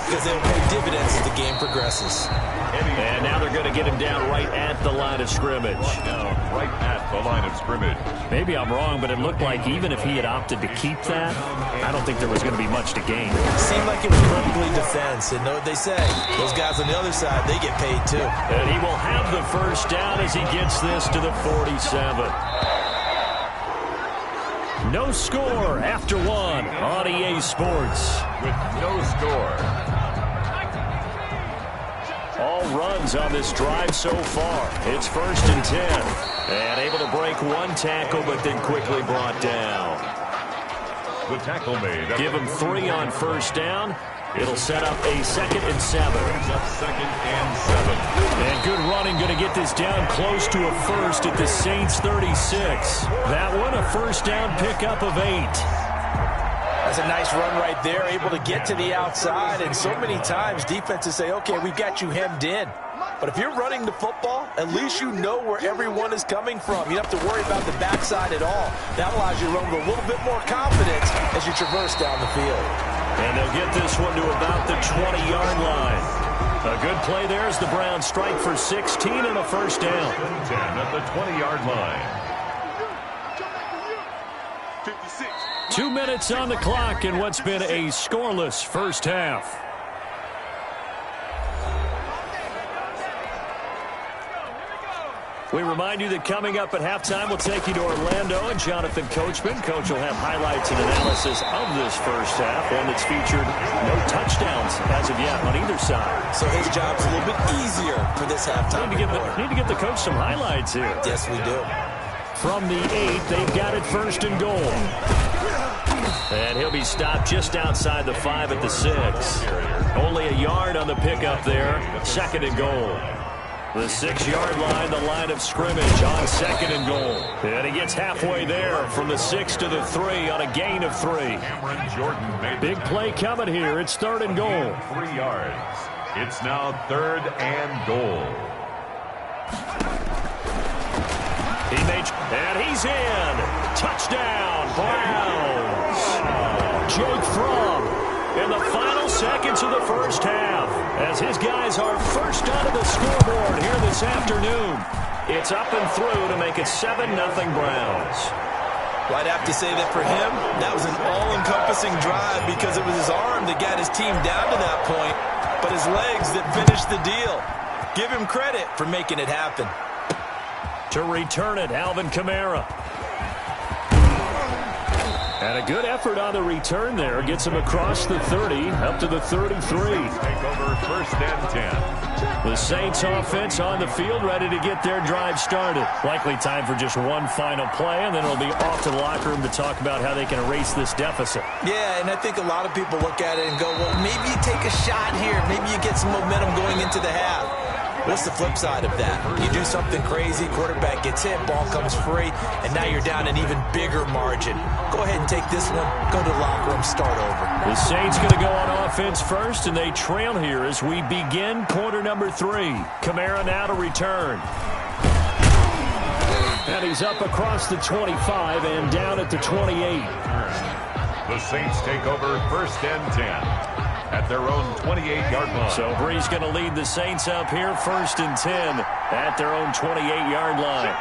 because they'll pay dividends as the game progresses. And now they're going to get him down right at the line of scrimmage. Right at the line of scrimmage. Maybe I'm wrong, but it looked like even if he had opted to keep that, I don't think there was going to be much to gain. It seemed like it was perfectly defense. And know what they say. Those guys on the other side, they get paid too. And he will have the first down as he gets this to the 47. No score after one on EA Sports. With no score. All runs on this drive so far. It's 1st and 10. And able to break one tackle, but then quickly brought down. The tackle made. Give him 3 on first down. It'll set up a 2nd and 7. Second and 7. And good running, going to get this down close to a first at the Saints 36. That one, a first down pickup of 8. That's a nice run right there, able to get to the outside. And so many times defenses say, okay, we've got you hemmed in. But if you're running the football, at least you know where everyone is coming from. You don't have to worry about the backside at all. That allows you to run with a little bit more confidence as you traverse down the field. And they'll get this one to about the 20-yard line. A good play there as the Browns strike for 16 and a first down. 10 at the 20-yard line. 2 minutes on the clock in what's been a scoreless first half. We remind you that coming up at halftime, we'll take you to Orlando and Jonathan Coachman. Coach will have highlights and analysis of this first half, one that's featured no touchdowns as of yet on either side. So his job's a little bit easier for this halftime. Need to get the coach some highlights here. Yes, we do. From the 8, they've got it 1st and goal. And he'll be stopped just outside the 5 at the 6. Only a yard on the pickup there. 2nd and goal. The 6-yard line, the line of scrimmage on 2nd and goal. And he gets halfway there from the 6 to the 3 on a gain of 3. Cameron Jordan made big play coming here. It's 3rd and goal. 3 yards. It's now 3rd and goal. And he's in. Touchdown, Browns. Jake Fromm in the final seconds of the first half as his guys are first onto the scoreboard here this afternoon. It's up and through to make it 7-0 Browns. Well, I'd have to say that for him, that was an all-encompassing drive because it was his arm that got his team down to that point, but his legs that finished the deal. Give him credit for making it happen. To return it, Alvin Kamara. And a good effort on the return there. Gets him across the 30, up to the 33. Take over 1st and 10. The Saints offense on the field, ready to get their drive started. Likely time for just one final play, and then it'll be off to the locker room to talk about how they can erase this deficit. Yeah, and I think a lot of people look at it and go, well, maybe you take a shot here. Maybe you get some momentum going into the half. What's the flip side of that? You do something crazy, quarterback gets hit, ball comes free, and now you're down an even bigger margin. Go ahead and take this one, go to the locker room, start over. The Saints going to go on offense first, and they trail here as we begin quarter number 3. Kamara now to return. And he's up across the 25 and down at the 28. The Saints take over 1st and 10. At their own 28-yard line. So Bree's going to lead the Saints up here 1st and 10 at their own 28-yard line.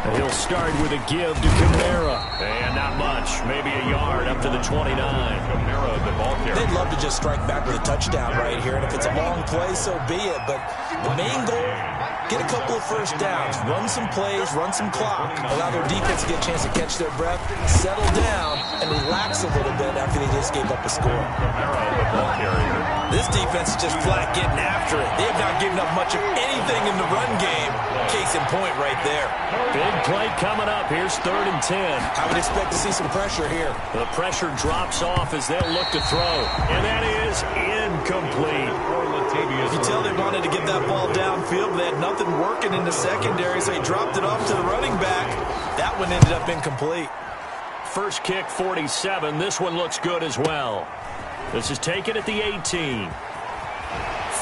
And he'll start with a give to Kamara. And not much, maybe a yard up to the 29. Kamara, the ball carrier. They'd love to just strike back with a touchdown right here, and if it's a long play, so be it. But the main goal, get a couple of first downs, run some plays, run some clock, allow their defense to get a chance to catch their breath, settle down, and relax a little bit after they just gave up a score. Kamara, the ball carrier. This defense is just flat getting after it. They have not given up much of anything in the run game. Case in point right there. Big play coming up. Here's 3rd and 10. I would expect to see some pressure here. The pressure drops off as they'll look to throw. And that is incomplete. You can tell they wanted to get that ball downfield, but they had nothing working in the secondary, so he dropped it off to the running back. That one ended up incomplete. First kick, 47. This one looks good as well. This is taken at the 18.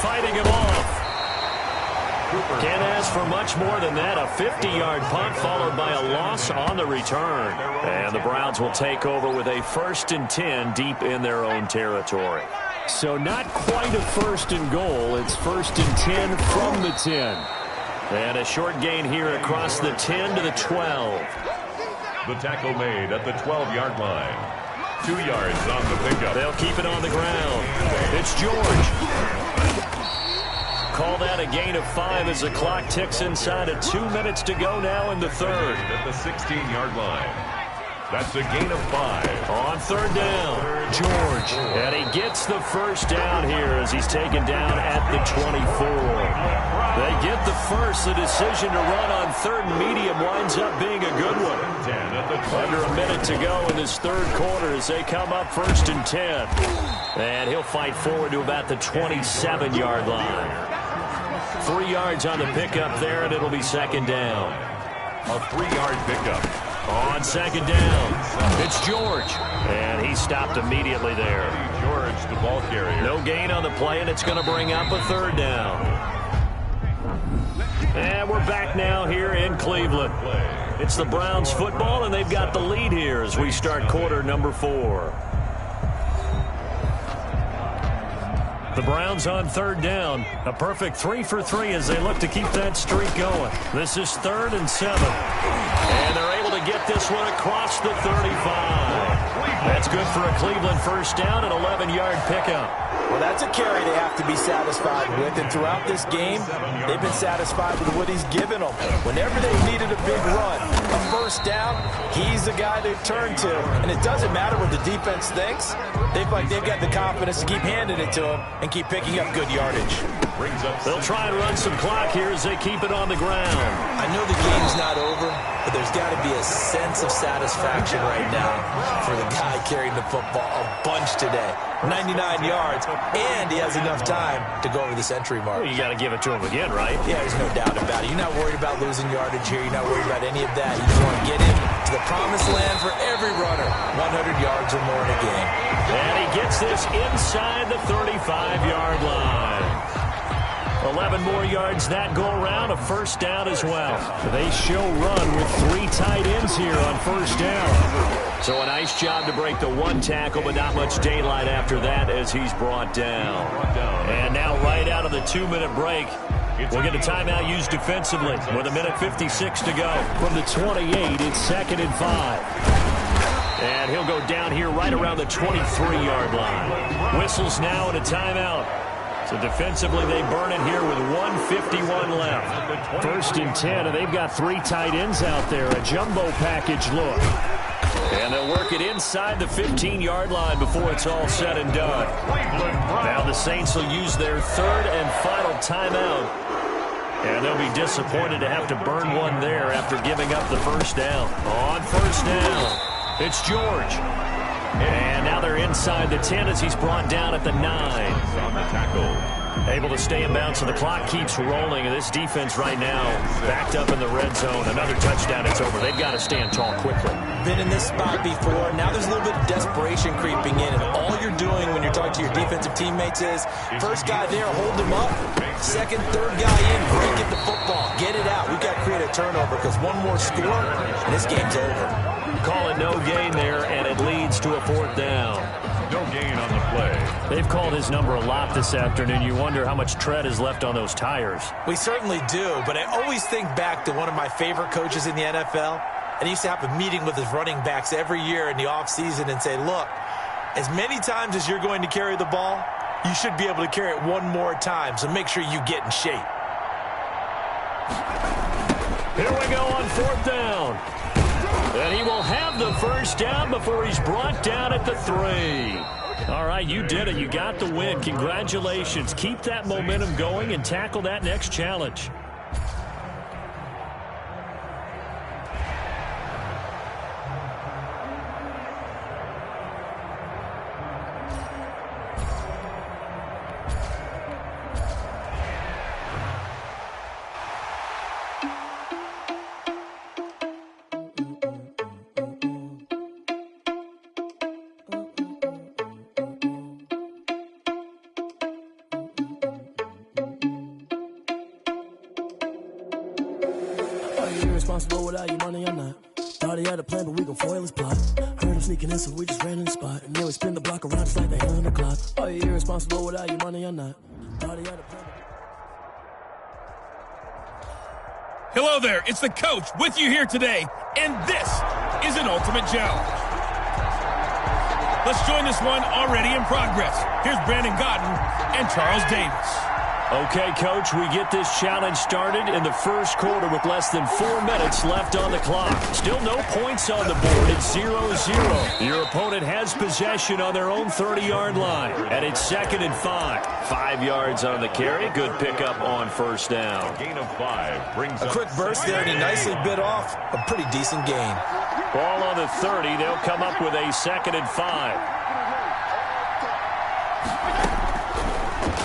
Fighting him off. Can't ask for much more than that. A 50-yard punt followed by a loss on the return. And the Browns will take over with a 1st and 10 deep in their own territory. So not quite a 1st and goal. It's 1st and 10 from the 10. And a short gain here across the 10 to the 12. The tackle made at the 12-yard line. 2 yards on the pickup. They'll keep it on the ground. It's George. Call that a gain of 5 as the clock ticks inside of 2 minutes to go now in the third. At the 16-yard line. That's a gain of 5. On 3rd down, George. And he gets the 1st down here as he's taken down at the 24. They get the 1st. The decision to run on 3rd and medium winds up being a good one. Under a minute to go in this 3rd quarter as they come up 1st and 10. And he'll fight forward to about the 27-yard line. 3 yards on the pickup there, and it'll be 2nd down. A 3-yard pickup. On 2nd down, it's George. And he stopped immediately there. George, the ball carrier. No gain on the play, and it's going to bring up a 3rd down. And we're back now here in Cleveland. It's the Browns football, and they've got the lead here as we start quarter number 4. The Browns on 3rd down. A perfect 3 for 3 as they look to keep that streak going. This is 3rd and 7. And they're able to get this one across the 35. That's good for a Cleveland 1st down, an 11-yard pickup. Well, that's a carry they have to be satisfied with. And throughout this game, they've been satisfied with what he's given them. Whenever they needed a big run, a 1st down, he's the guy they've turned to. And it doesn't matter what the defense thinks. They've got the confidence to keep handing it to him and keep picking up good yardage. They'll try and run some clock here as they keep it on the ground. I know the game's not over, but there's got to be a sense of satisfaction right now for the guy carrying the football a bunch today. 99 yards, and he has enough time to go over the century mark. Well, you got to give it to him again, right? Yeah, there's no doubt about it. You're not worried about losing yardage here. You're not worried about any of that. You just want to get into the promised land for every runner. 100 yards or more in a game. And he gets this inside the 35-yard line. 11 more yards that go around, a 1st down as well. They show run with 3 tight ends here on 1st down. So a nice job to break the 1 tackle, but not much daylight after that as he's brought down. And now right out of the 2-minute break, we'll get a timeout used defensively with 1:56 to go. From the 28, it's 2nd and 5. And he'll go down here right around the 23-yard line. Whistles now and a timeout. So defensively, they burn it here with 1:51 left. 1st and 10, and they've got 3 tight ends out there. A jumbo package look. And they'll work it inside the 15-yard line before it's all said and done. Now the Saints will use their 3rd and final timeout. And they'll be disappointed to have to burn one there after giving up the 1st down. On 1st down, it's George. And now they're inside the 10 as he's brought down at the 9. On the tackle. Able to stay in bounds, so the clock keeps rolling. And this defense right now backed up in the red zone. Another touchdown, it's over. They've got to stand tall quickly. Been in this spot before. Now there's a little bit of desperation creeping in. And all you're doing when you're talking to your defensive teammates is, 1st guy there, hold him up. 2nd, 3rd guy in, break it the football. Get it out. We've got to create a turnover because one more score, and this game's over. Call it no gain there, and it leads to a 4th down. No gain on the play. They've called his number a lot this afternoon. You wonder how much tread is left on those tires. We certainly do, but I always think back to one of my favorite coaches in the NFL, and he used to have a meeting with his running backs every year in the offseason and say, look, as many times as you're going to carry the ball, you should be able to carry it one more time, so make sure you get in shape. Here we go on 4th down. And he will have the 1st down before he's brought down at the 3. All right, you did it. You got the win. Congratulations. Keep that momentum going and tackle that next challenge. irresponsible without your money or not. Thought he had a plan, but we gon' foil his plot. Heard him sneaking in, so we just ran in the spot. And then we spin the block around just like the hands on the clock. Are you irresponsible without your money or not? Thought he had a plan. Hello there, it's the coach with you here today, and this is an Ultimate Challenge. Let's join this one already in progress. Here's Brandon Godden and Charles Davis. Okay, Coach, we get this challenge started in the first quarter with less than 4 minutes left on the clock. Still no points on the board. It's 0-0. Your opponent has possession on their own 30-yard line, and it's 2nd and 5. 5 yards on the carry. Good pickup on first down. Gain of 5 brings a quick burst there, and he nicely bit off a pretty decent gain. Ball on the 30. They'll come up with a 2nd and 5.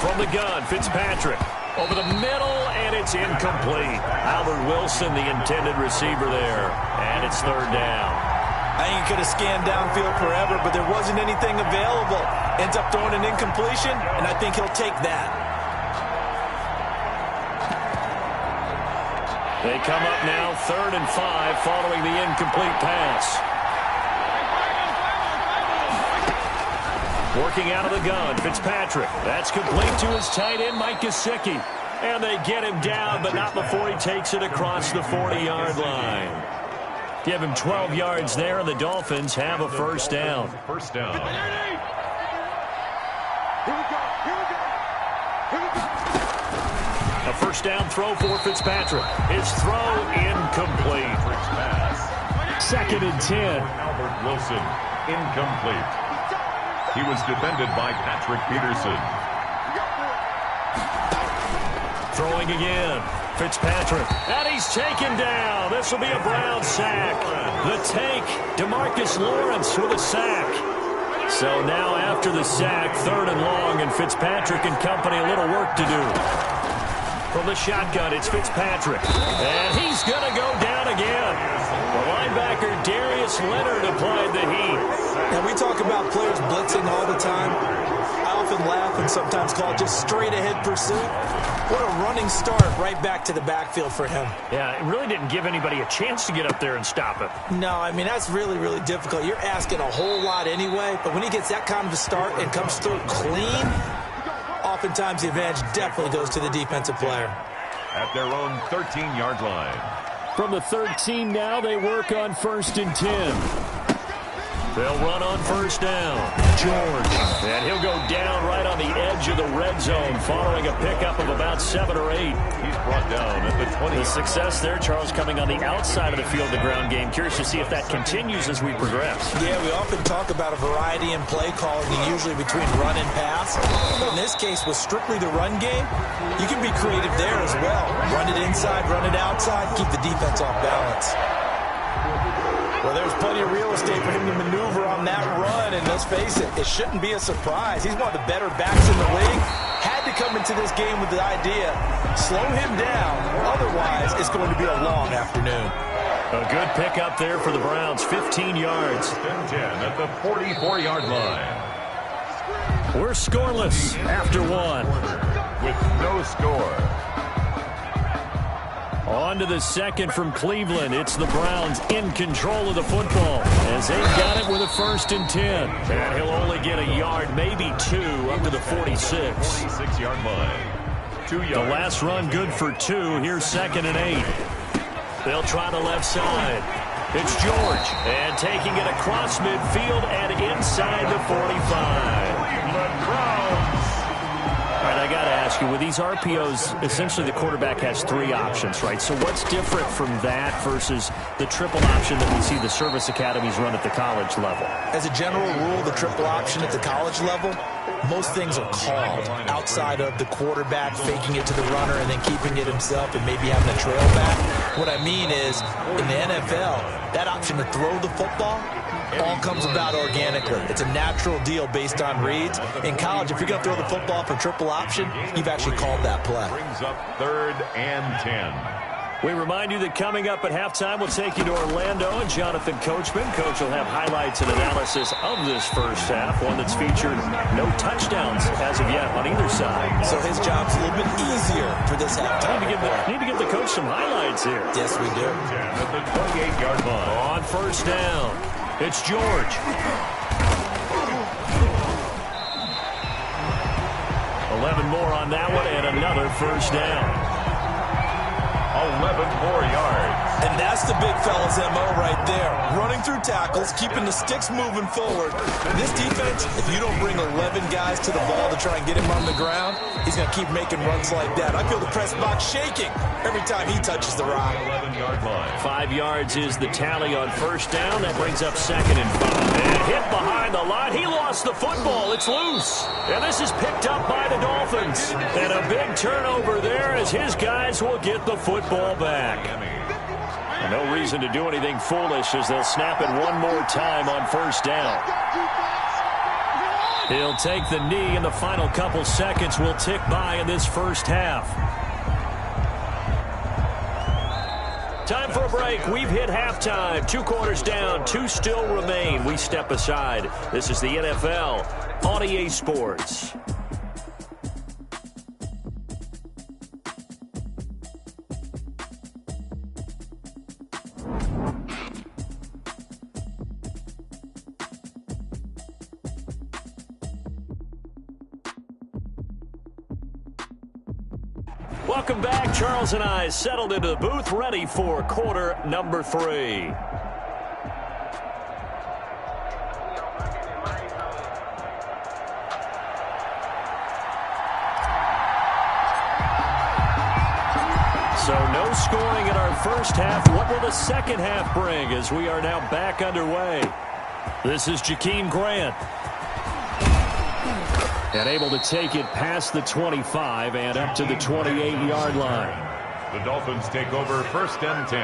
From the gun, Fitzpatrick over the middle, and it's incomplete. Albert Wilson, the intended receiver there, and it's 3rd down. I think he could have scanned downfield forever, but there wasn't anything available. Ends up throwing an incompletion, and I think he'll take that. They come up now 3rd and 5 following the incomplete pass. Working out of the gun, Fitzpatrick. That's complete to his tight end, Mike Gesicki. And they get him down, but not before he takes it across the 40-yard line. Give him 12 yards there, and the Dolphins have a first down. First down. A first down throw for Fitzpatrick. His throw incomplete. 2nd and 10. Albert Wilson, incomplete. He was defended by Patrick Peterson. Throwing again. Fitzpatrick. And he's taken down. This will be a Brown sack. The tank, DeMarcus Lawrence with a sack. So now after the sack, 3rd and long, and Fitzpatrick and company a little work to do. From the shotgun, it's Fitzpatrick. And he's going to go down again. The linebacker, Darius Leonard, applied the heat. And we talk about players blitzing all the time. I often laugh and sometimes call it just straight-ahead pursuit. What a running start right back to the backfield for him. Yeah, it really didn't give anybody a chance to get up there and stop him. No, I mean, that's really, really difficult. You're asking a whole lot anyway, but when he gets that kind of a start and comes through clean, oftentimes the advantage definitely goes to the defensive player. At their own 13-yard line. From the 13 now, they work on 1st and 10. They'll run on first down. George. And he'll go down right on the edge of the red zone following a pickup of about 7 or 8. He's brought down at the 20. The success there, Charles, coming on the outside of the field, the ground game. Curious to see if that continues as we progress. Yeah, we often talk about a variety in play calling, usually between run and pass. But in this case, with strictly the run game, you can be creative there as well. Run it inside, run it outside, keep the defense off balance. Well, there's plenty of real estate for him to maneuver on that run, and let's face it, it shouldn't be a surprise. He's one of the better backs in the league. Had to come into this game with the idea, slow him down, otherwise it's going to be a long afternoon. A good pickup there for the Browns, 15 yards. 10 at the 44-yard line. We're scoreless after 1. With no score. On to the second from Cleveland. It's the Browns in control of the football as they've got it with a 1st and 10. And he'll only get a yard, maybe 2, up to the 46. 46-yard line. 2 yards. The last run good for 2. Here's 2nd and 8. They'll try the left side. It's George. And taking it across midfield and inside the 45. Cleveland Browns. All right, I got to ask you, with these RPOs, essentially the quarterback has 3 options, right? So what's different from that versus the triple option that we see the service academies run at the college level? As a general rule, the triple option at the college level, most things are called outside of the quarterback faking it to the runner and then keeping it himself and maybe having a trail back. What I mean is, in the NFL, that option to throw the football all comes about organically. It's a natural deal based on reads. In college, if you're going to throw the football for triple option, you've actually called that play. Brings up 3rd and 10. We remind you that coming up at halftime, we'll take you to Orlando and Jonathan Coachman. Coach will have highlights and analysis of this first half, one that's featured no touchdowns as of yet on either side. So his job's a little bit easier for this halftime. Need to give the coach some highlights here. Yes, we do. At the 28-yard line. On first down, it's George. 11 more on that one and another first down. 11 more yards. And that's the big fella's MO right there. Running through tackles, keeping the sticks moving forward. This defense, if you don't bring 11 guys to the ball to try and get him on the ground, he's going to keep making runs like that. I feel the press box shaking every time he touches the rock. 11-yard line. 5 yards is the tally on first down. That brings up 2nd and 5. And hit behind the line. He lost the football. It's loose. And this is picked up by the Dolphins. And a big turnover there as his guys will get the football back. No reason to do anything foolish as they'll snap it one more time on first down. He'll take the knee, and the final couple seconds will tick by in this first half. Time for a break. We've hit halftime. 2 quarters down, 2 still remain. We step aside. This is the NFL on EA Sports. Welcome back. Charles and I settled into the booth, ready for quarter number 3. So no scoring in our first half. What will the second half bring as we are now back underway? This is Jakeem Grant. And able to take it past the 25 and up to the 28-yard line. The Dolphins take over 1st and 10.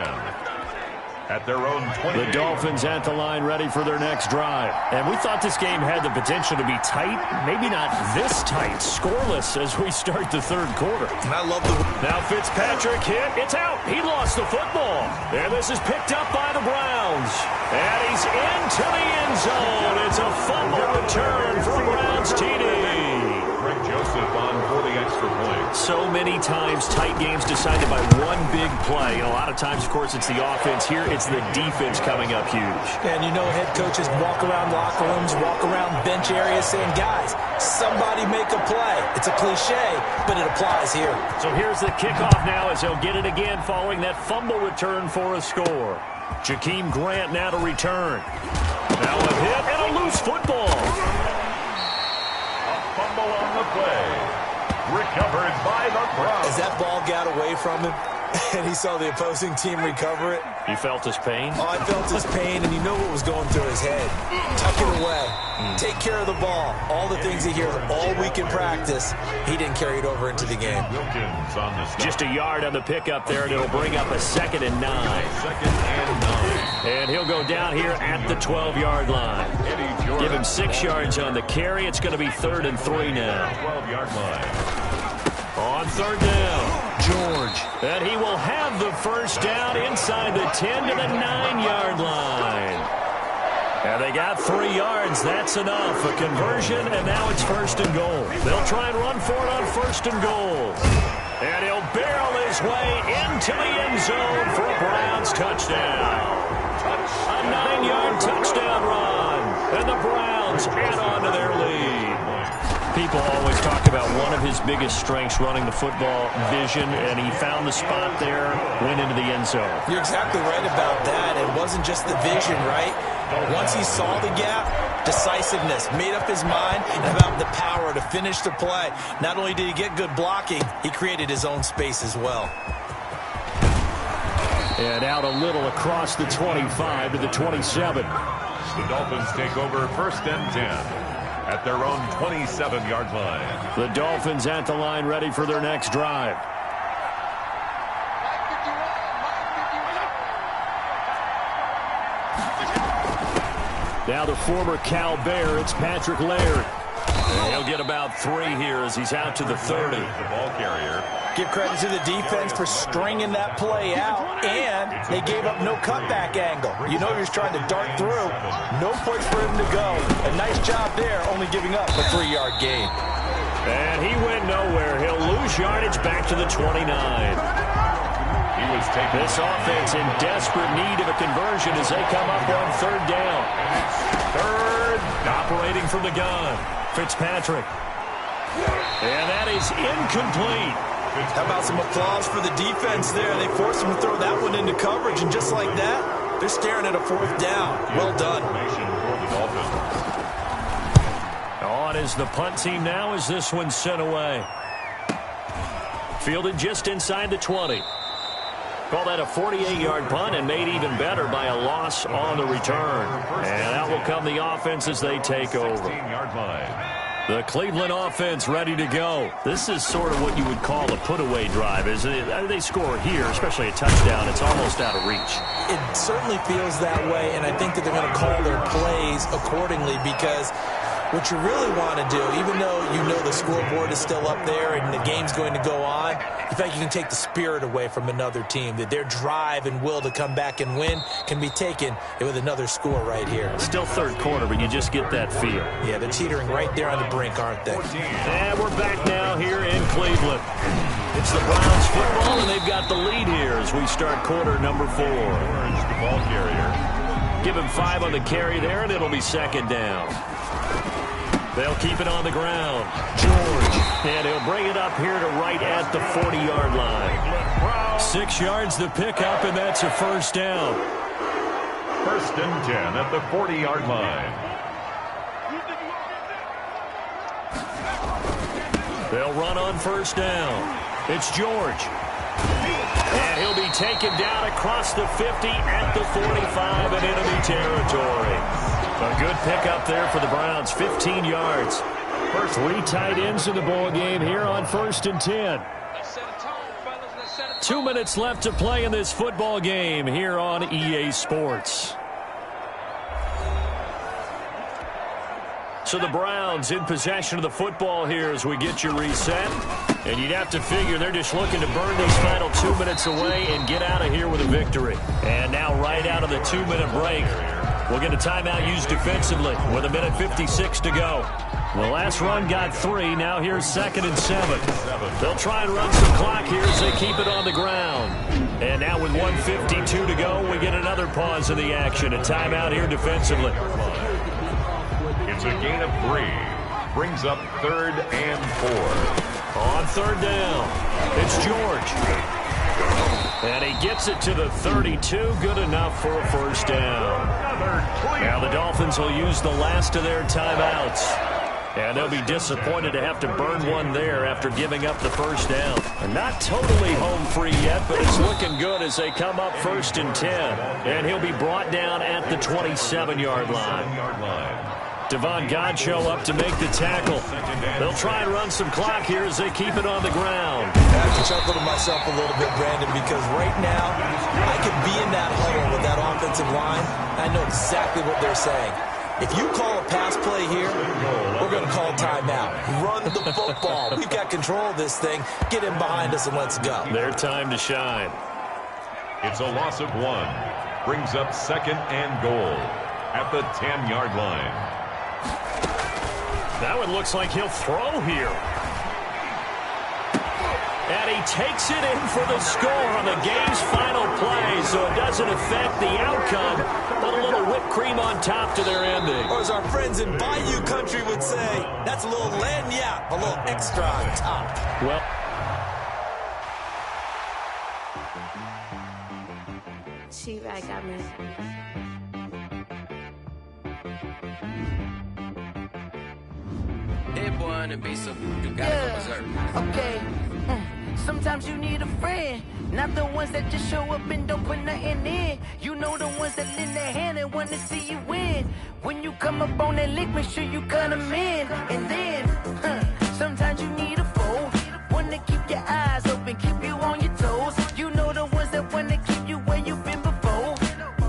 At their own 20. The Dolphins at the line ready for their next drive. And we thought this game had the potential to be tight. Maybe not this tight. Scoreless as we start the third quarter. And I love the... Now Fitzpatrick hit. It's out. He lost the football. And this is picked up by the Browns. And he's into the end zone. It's a fumble return for Browns TD. Joseph on for the extra point. So many times tight games decided by one big play. And a lot of times, of course, it's the offense. Here, it's the defense coming up huge. And you know head coaches walk around locker rooms, walk around bench areas saying, guys, somebody make a play. It's a cliche, but it applies here. So here's the kickoff now as he'll get it again following that fumble return for a score. Jakeem Grant now to return. Now a hit and a loose football. Fumble on the play. Recovered by the Browns. As that ball got away from him and he saw the opposing team recover it. You felt his pain? Oh, I felt his pain, and you know what was going through his head. Tuck it away. Take care of the ball. All the things he hears all week in practice, he didn't carry it over into the game. Just a yard on the pickup there, and it'll bring up a 2nd and 9. 2nd and 9. And he'll go down here at the 12-yard line. Give him 6 yards on the carry. It's going to be 3rd and 3 now. 12-yard line. On 3rd down, George. And he will have the first down inside the 10 to the 9-yard line. And they got 3 yards. That's enough. A conversion, and now it's 1st and goal. They'll try and run for it on 1st and goal. And he'll barrel his way into the end zone for a Browns touchdown. A 9-yard touchdown run. And the Browns add on to their lead. People always talk about one of his biggest strengths running the football, vision, and he found the spot there, went into the end zone. You're exactly right about that. It wasn't just the vision, right? Once he saw the gap, decisiveness, made up his mind, and about the power to finish the play. Not only did he get good blocking, he created his own space as well. And out a little across the 25 to the 27. The Dolphins take over 1st and 10. At their own 27-yard line. The Dolphins at the line ready for their next drive. Now the former Cal Bear, it's Patrick Laird. And he'll get about 3 here as he's out to the 30. The ball carrier. Give credit to the defense for stringing that play out, and they gave up no cutback angle. You know you're trying to dart through. No place for him to go. A nice job there, only giving up a 3-yard gain. And he went nowhere. He'll lose yardage back to the 29. This offense in desperate need of a conversion as they come up on 3rd down. Third, operating from the gun. Fitzpatrick. And that is incomplete. How about some applause for the defense there? They forced him to throw that one into coverage, and just like that, they're staring at a 4th down. Well done. On is the punt team now as this one's sent away. Fielded just inside the 20. Call that a 48-yard punt, and made even better by a loss on the return. And out will come the offense as they take over. The Cleveland offense ready to go. This is sort of what you would call a put-away drive, isn't it? They score here, especially a touchdown. It's almost out of reach. It certainly feels that way, and I think that they're going to call their plays accordingly, because what you really want to do, even though you know the scoreboard is still up there and the game's going to go on, in fact, you can take the spirit away from another team, that their drive and will to come back and win can be taken with another score right here. Still 3rd quarter, but you just get that feel. Yeah, they're teetering right there on the brink, aren't they? And we're back now here in Cleveland. It's the Browns football, and they've got the lead here as we start quarter number 4. The ball carrier. Give him 5 on the carry there, and it'll be 2nd down. They'll keep it on the ground. George. And he'll bring it up here to right at the 40-yard line. 6 yards the pickup, and that's a 1st down. 1st and 10 at the 40-yard line. They'll run on 1st down. It's George. And he'll be taken down across the 50 at the 45 in enemy territory. A good pickup there for the Browns, 15 yards. 3 tight ends in the ball game here on 1st and 10. 2 minutes left to play in this football game here on EA Sports. So the Browns in possession of the football here as we get you reset. And you'd have to figure they're just looking to burn these final 2 minutes away and get out of here with a victory. And now right out of the 2-minute break, we'll get a timeout used defensively with 1:56 to go. The last run got 3. Now here's 2nd and 7. They'll try and run some clock here as they keep it on the ground. And now with 1:52 to go, we get another pause in the action. A timeout here defensively. It's a gain of 3. Brings up 3rd and 4. On 3rd down, it's George. And he gets it to the 32. Good enough for a 1st down. Now the Dolphins will use the last of their timeouts. And they'll be disappointed to have to burn one there after giving up the 1st down. And not totally home free yet, but it's looking good as they come up 1st and 10. And he'll be brought down at the 27-yard line. Devon Godchaux up to make the tackle. They'll try and run some clock here as they keep it on the ground. I have to chuckle to myself a little bit, Brandon, because right now I could be in that huddle with that offensive line. I know exactly what they're saying. If you call a pass play here, we're going to call timeout. Run the football. We've got control of this thing. Get in behind us and let's go. Their time to shine. It's a loss of 1. Brings up 2nd and goal at the 10-yard line. That one looks like he'll throw here. And he takes it in for the score on the game's final play, so it doesn't affect the outcome, but a little whipped cream on top to their ending. Or as our friends in Bayou Country would say, that's a little lagniappe, a little extra on top. Well, She-Rag got me. Head boy on the beat, so you gotta go berserk. Okay. Sometimes you need a friend, not the ones that just show up and don't put nothing in. You know the ones that lend their hand and want to see you win. When you come up on that lick, make sure you cut them in. And then, sometimes you need a foe, one to keep your eyes open, keep you on your toes. You know the ones that want to keep you where you've been before.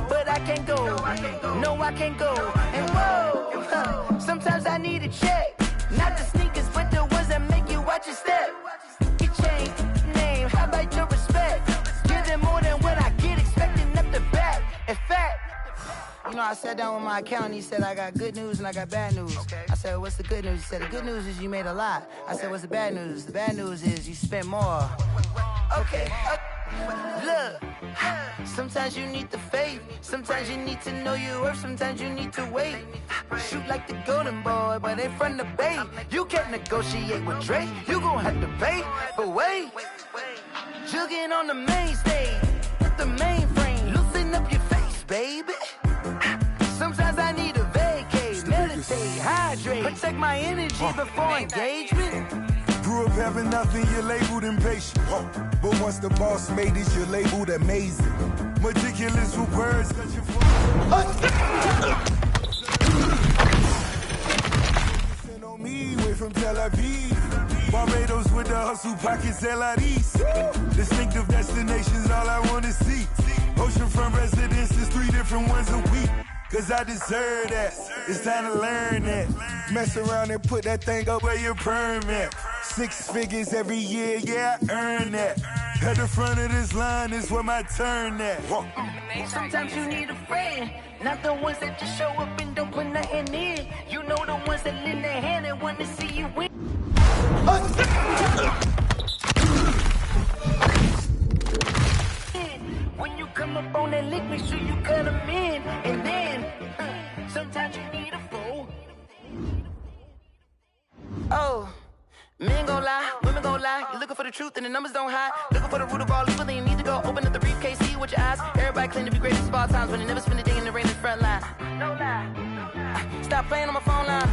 But I can't go, no I can't go. And whoa, sometimes I need a check. Not the sneakers, but the ones that make you watch your step. Get changed, You know, I sat down with my accountant. He said I got good news and I got bad news. Okay. I said, what's the good news? He said, the good news is you made a lot. I said, what's the bad news? The bad news is you spent more. Okay. Look, sometimes you need the faith. Sometimes you need to know your worth. Sometimes you need to wait. Shoot like the golden boy, but in front of the bay. You can't negotiate with Drake. You gon' have to pay. But wait, jugging on the main stage with the mainframe. Loosen up your face, baby. Sometimes I need a vacate, meditate, hydrate, protect my energy before engagement. Grew up having nothing, you're labeled impatient. But once the boss made it, you're labeled amazing. Meticulous with words that you send on me, way from Tel Aviv. Barbados with the hustle pockets, LIDs. Distinctive destinations, all I want to see. Oceanfront residences, 3 different ones a week. Cause I deserve that, it's time to learn that. Mess around and put that thing up where your permit. 6 figures every year, yeah, I earn that. At the front of this line is where my turn at. Sometimes you need a friend, not the ones that just show up and don't put nothing in. You know the ones that lend their hand and want to see you win. When you come up on that lick, make sure you cut them in. And then, sometimes you need a fool. Oh, men gon' lie, women gon' lie. You're looking for the truth and the numbers don't hide. Looking for the root of all evil, then you need to go open up the briefcase, see with your eyes. Everybody claim to be greatest of all times, when they never spend a day in the rain in the front line. No lie. Stop playing on my phone line.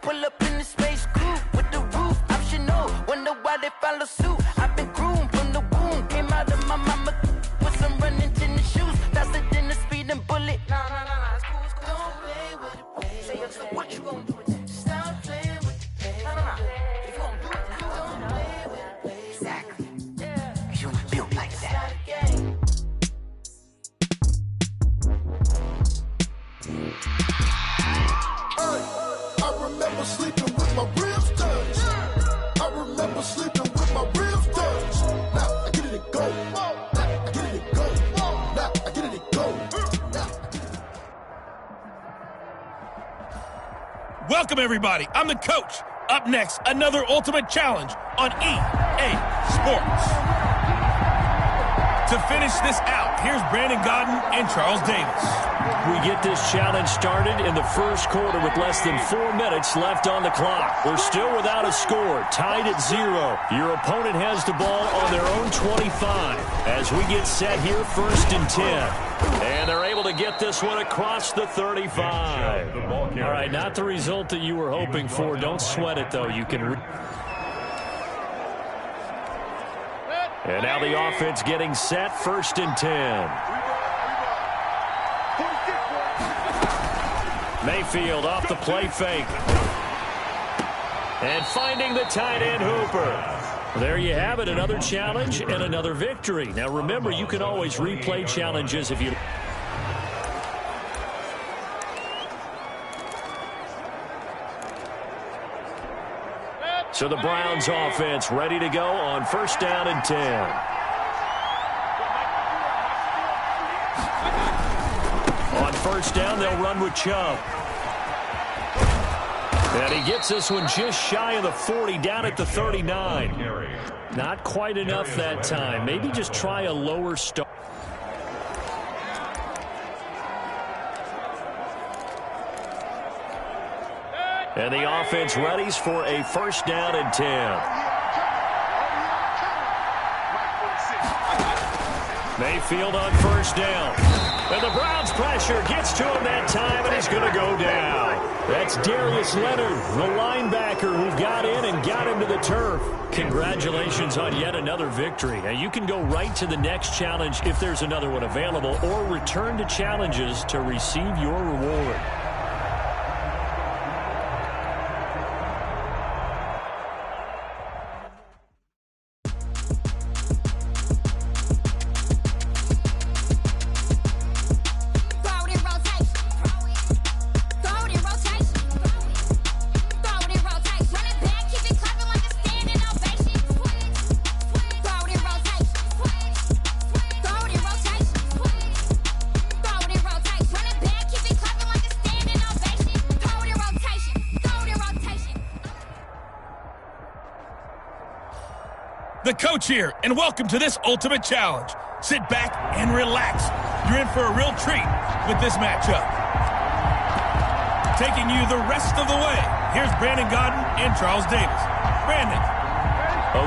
Pull up in the space coupe with the roof optional. Wonder why they follow suit. I've been groomed from the womb. Came out of my mama with some running tennis shoes. Faster than the speeding bullet. No, it's cool, it's cool. Don't play with it, baby. Say, what you gonna do with it? Stop playing with it, baby. No. If you gonna do it, you don't play with it, baby. Exactly. Yeah. Cause you ain't built like that. I remember sleeping with my ribs touched. I remember sleeping with my ribs touched. Now I get it to go. Now I get it to go. Now I get it to go. Welcome, everybody. I'm the coach. Up next, another ultimate challenge on EA Sports. To finish this out, here's Brandon Godden and Charles Davis. We get this challenge started in the first quarter with less than 4 minutes left on the clock. We're still without a score, tied at 0. Your opponent has the ball on their own 25 as we get set here, 1st and 10. And they're able to get this one across the 35. All right, not the result that you were hoping for. Don't sweat it, though. You can... And now the offense getting set, 1st and 10. Mayfield off the play fake. And finding the tight end Hooper. There you have it, another challenge and another victory. Now remember, you can always replay challenges if you... So the Browns offense ready to go on 1st down and 10. On 1st down, they'll run with Chubb. And he gets this one just shy of the 40, down at the 39. Not quite enough that time. Maybe just try a lower start. And the offense readies for a 1st down and 10. Mayfield on 1st down. And the Browns pressure gets to him that time, and he's going to go down. That's Darius Leonard, the linebacker who got in and got him to the turf. Congratulations on yet another victory. Now you can go right to the next challenge if there's another one available, or return to challenges to receive your reward. The coach here, and welcome to this Ultimate Challenge. Sit back and relax. You're in for a real treat with this matchup. Taking you the rest of the way, here's Brandon Godden and Charles Davis. Brandon.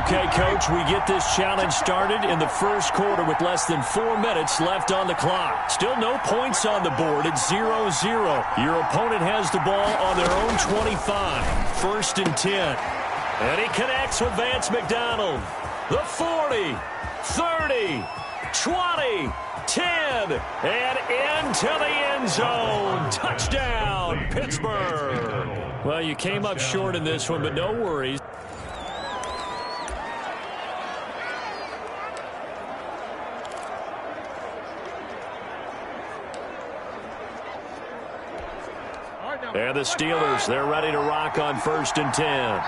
Okay, Coach, we get this challenge started in the first quarter with less than 4 minutes left on the clock. Still no points on the board. It's 0-0. Your opponent has the ball on their own 25. First and 10. And he connects with Vance McDonald. The 40, 30, 20, 10, and into the end zone. Touchdown, Pittsburgh. Well, you came up short in this one, but no worries. And the Steelers, they're ready to rock on first and 10.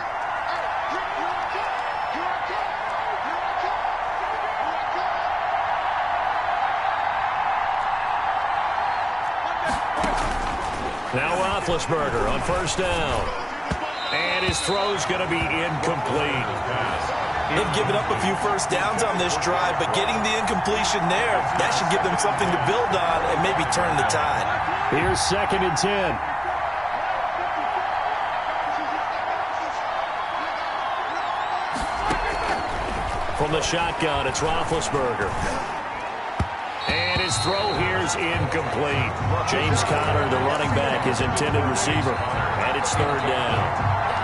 Now Roethlisberger on first down. And his throw's going to be incomplete. They've given up a few first downs on this drive, but getting the incompletion there, that should give them something to build on and maybe turn the tide. Here's second and 10. From the shotgun, it's Roethlisberger. And his throw here is incomplete. James Conner, the running back, his intended receiver. And it's third down.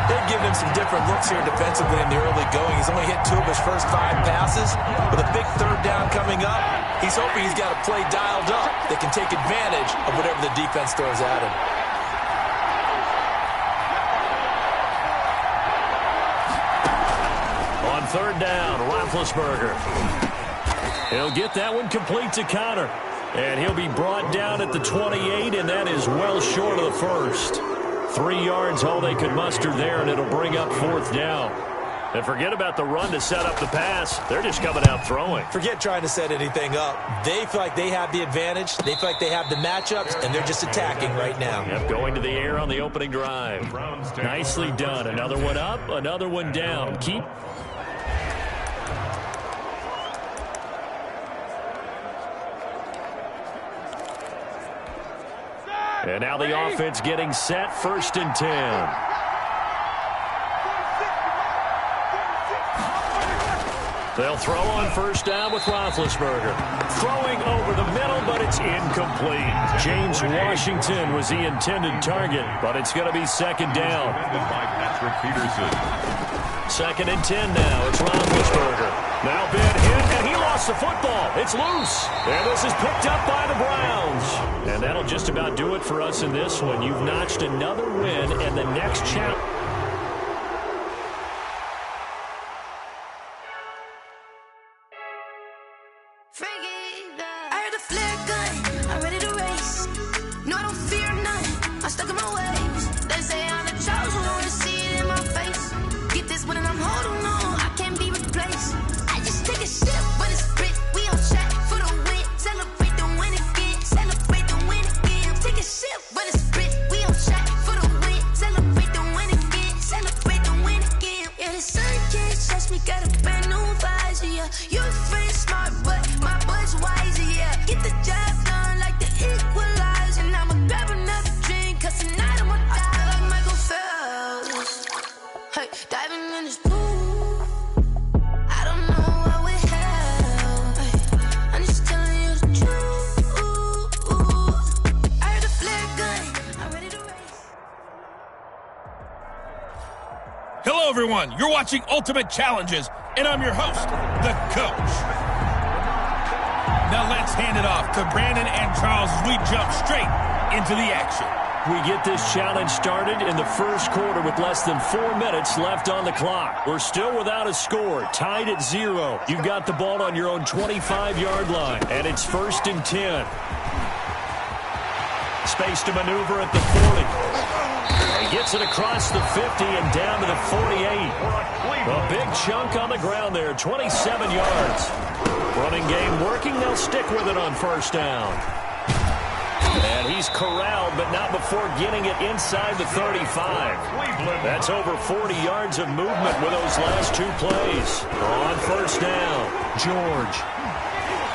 They've given him some different looks here defensively in the early going. He's only hit 2 of his first 5 passes. With a big third down coming up, he's hoping he's got a play dialed up that can take advantage of whatever the defense throws at him. On third down, Roethlisberger. He'll get that one complete to Conner. And he'll be brought down at the 28, and that is well short of the first. 3 yards, all they could muster there, and it'll bring up fourth down. And forget about the run to set up the pass. They're just coming out throwing. Forget trying to set anything up. They feel like they have the advantage. They feel like they have the matchups, and they're just attacking right now. Yep, going to the air on the opening drive. Nicely done. Another one up, another one down. Keep... And now the offense getting set, first and 10. They'll throw on first down with Roethlisberger. Throwing over the middle, but it's incomplete. James Washington was the intended target, but it's going to be second down. Second and 10 now. It's Roethlisberger. Now been hit, and he lost the football. It's loose. And this is picked up by the Browns. And that'll just about do it for us in this one. You've notched another win, and the next challenge. I heard the flare gun, I'm ready to race. No, I don't fear none, I'm stuck in my ways. They say I'm the chosen one, to see it in my face. Get this one and I'm holding on, I can't be replaced. I just take a sip, but it's spit, we on track for the win. Celebrate the win again, celebrate the win again. Take a sip, but it's spit, we on track for the win. Celebrate the win again, celebrate the win again. Yeah, the sun can't touch me, got a brand new visor, yeah. You friend smart, but my bud's wiser, yeah. Get the job done like the equalizer. And I'ma grab another drink, cause tonight I'ma die like Michael Phelps. Hey, diving in this pool, I don't know what would help. Hey, I'm just telling you the truth. I heard a flare gun, I'm ready to race. Hello, everyone. You're watching Ultimate Challenges, and I'm your host, the coach. Now let's hand it off to Brandon and Charles as we jump straight into the action. We get this challenge started in the first quarter with less than 4 minutes left on the clock. We're still without a score, tied at 0. You've got the ball on your own 25-yard line, and it's first and 10. Space to maneuver at the 40. He gets it across the 50 and down to the 48. A big chunk on the ground there, 27 yards. Running game working, they'll stick with it on first down. And he's he's corralled, but not before getting it inside the 35. That's over 40 yards of movement with those last 2 plays. On first down, George.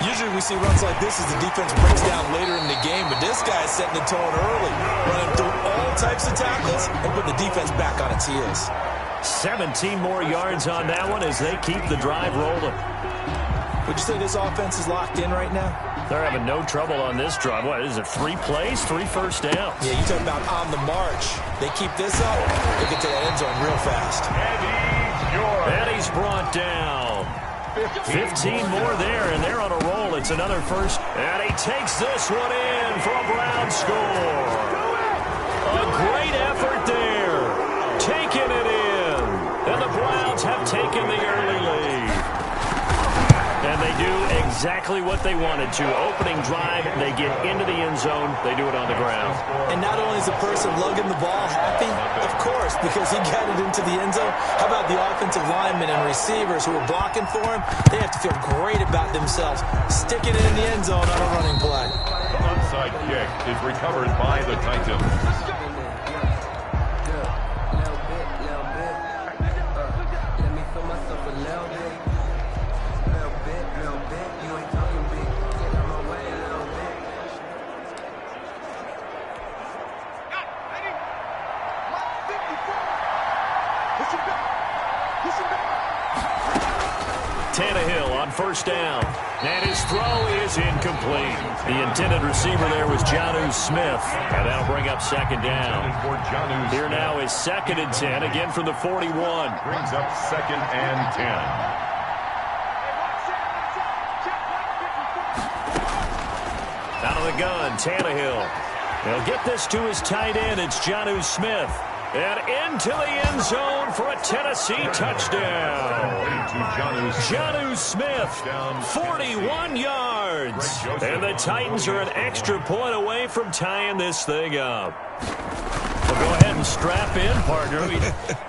Usually we see runs like this as the defense breaks down later in the game, but this guy is setting the tone early, running through all types of tackles and putting the defense back on its heels. 17 more yards on that one as they keep the drive rolling. Would you say this offense is locked in right now? They're having no trouble on this drive. What is it, 3 plays, 3 first downs? Yeah, you talk about on the march. They keep this up, they get to the end zone real fast. Eddie's brought down. 15 more there, and they're on a roll. It's another first. And he takes this one in for a Brown score. A great effort there. Taking it in. And the Browns have taken the early lead. And they do exactly what they wanted to. Opening drive, they get into the end zone. They do it on the ground. And not only is the person lugging the ball happy, of course, because he got it into the end zone. How about the offensive linemen and receivers who are blocking for him? They have to feel great about themselves, sticking it in the end zone on a running play. The onside kick is recovered by the Titans. Tannehill on first down. And his throw is incomplete. The intended receiver there was Jonnu Smith. And that'll bring up second down. Here now is 2nd and 10, again from the 41. Brings up 2nd and 10. Out of the gun, Tannehill. He'll get this to his tight end. It's Jonnu Smith. And into the end zone for a Tennessee touchdown. Jonnu Smith, 41 yards. And the Titans are an extra point away from tying this thing up. Well, go ahead and strap in, partner.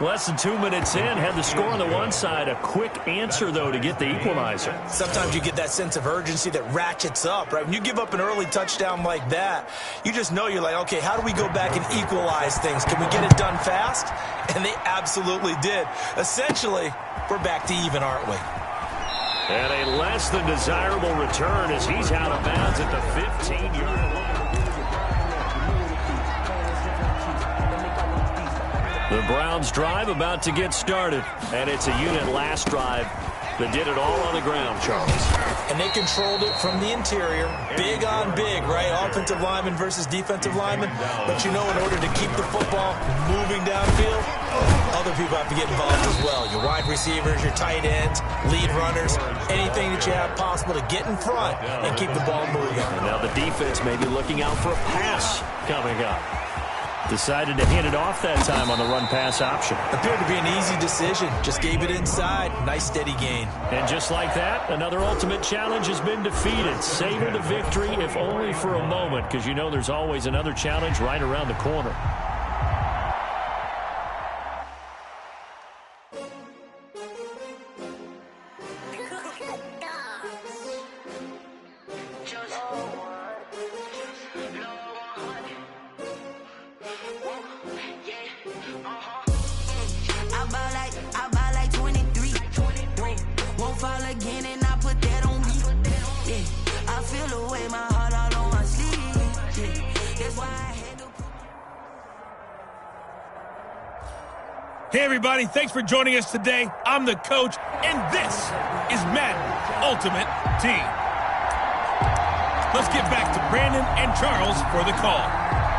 Less than 2 minutes in, had the score on the one side. A quick answer, though, to get the equalizer. Sometimes you get that sense of urgency that ratchets up, right? When you give up an early touchdown like that, you just know you're like, okay, how do we go back and equalize things? Can we get it done fast? And they absolutely did. Essentially, we're back to even, aren't we? And a less than desirable return as he's out of bounds at the 15-yard line. The Browns drive about to get started, and it's a unit last drive that did it all on the ground, Charles. And they controlled it from the interior, big on big, right? Offensive lineman versus defensive lineman. But you know, in order to keep the football moving downfield, other people have to get involved as well. Your wide receivers, your tight ends, lead runners, anything that you have possible to get in front and keep the ball moving. And now the defense may be looking out for a pass coming up. Decided to hand it off that time on the run-pass option. Appeared to be an easy decision. Just gave it inside. Nice steady gain. And just like that, another ultimate challenge has been defeated. Savor the victory, if only for a moment, because you know there's always another challenge right around the corner. Hey, everybody. Thanks for joining us today. I'm the coach, and this is Madden Ultimate Team. Let's get back to Brandon and Charles for the call.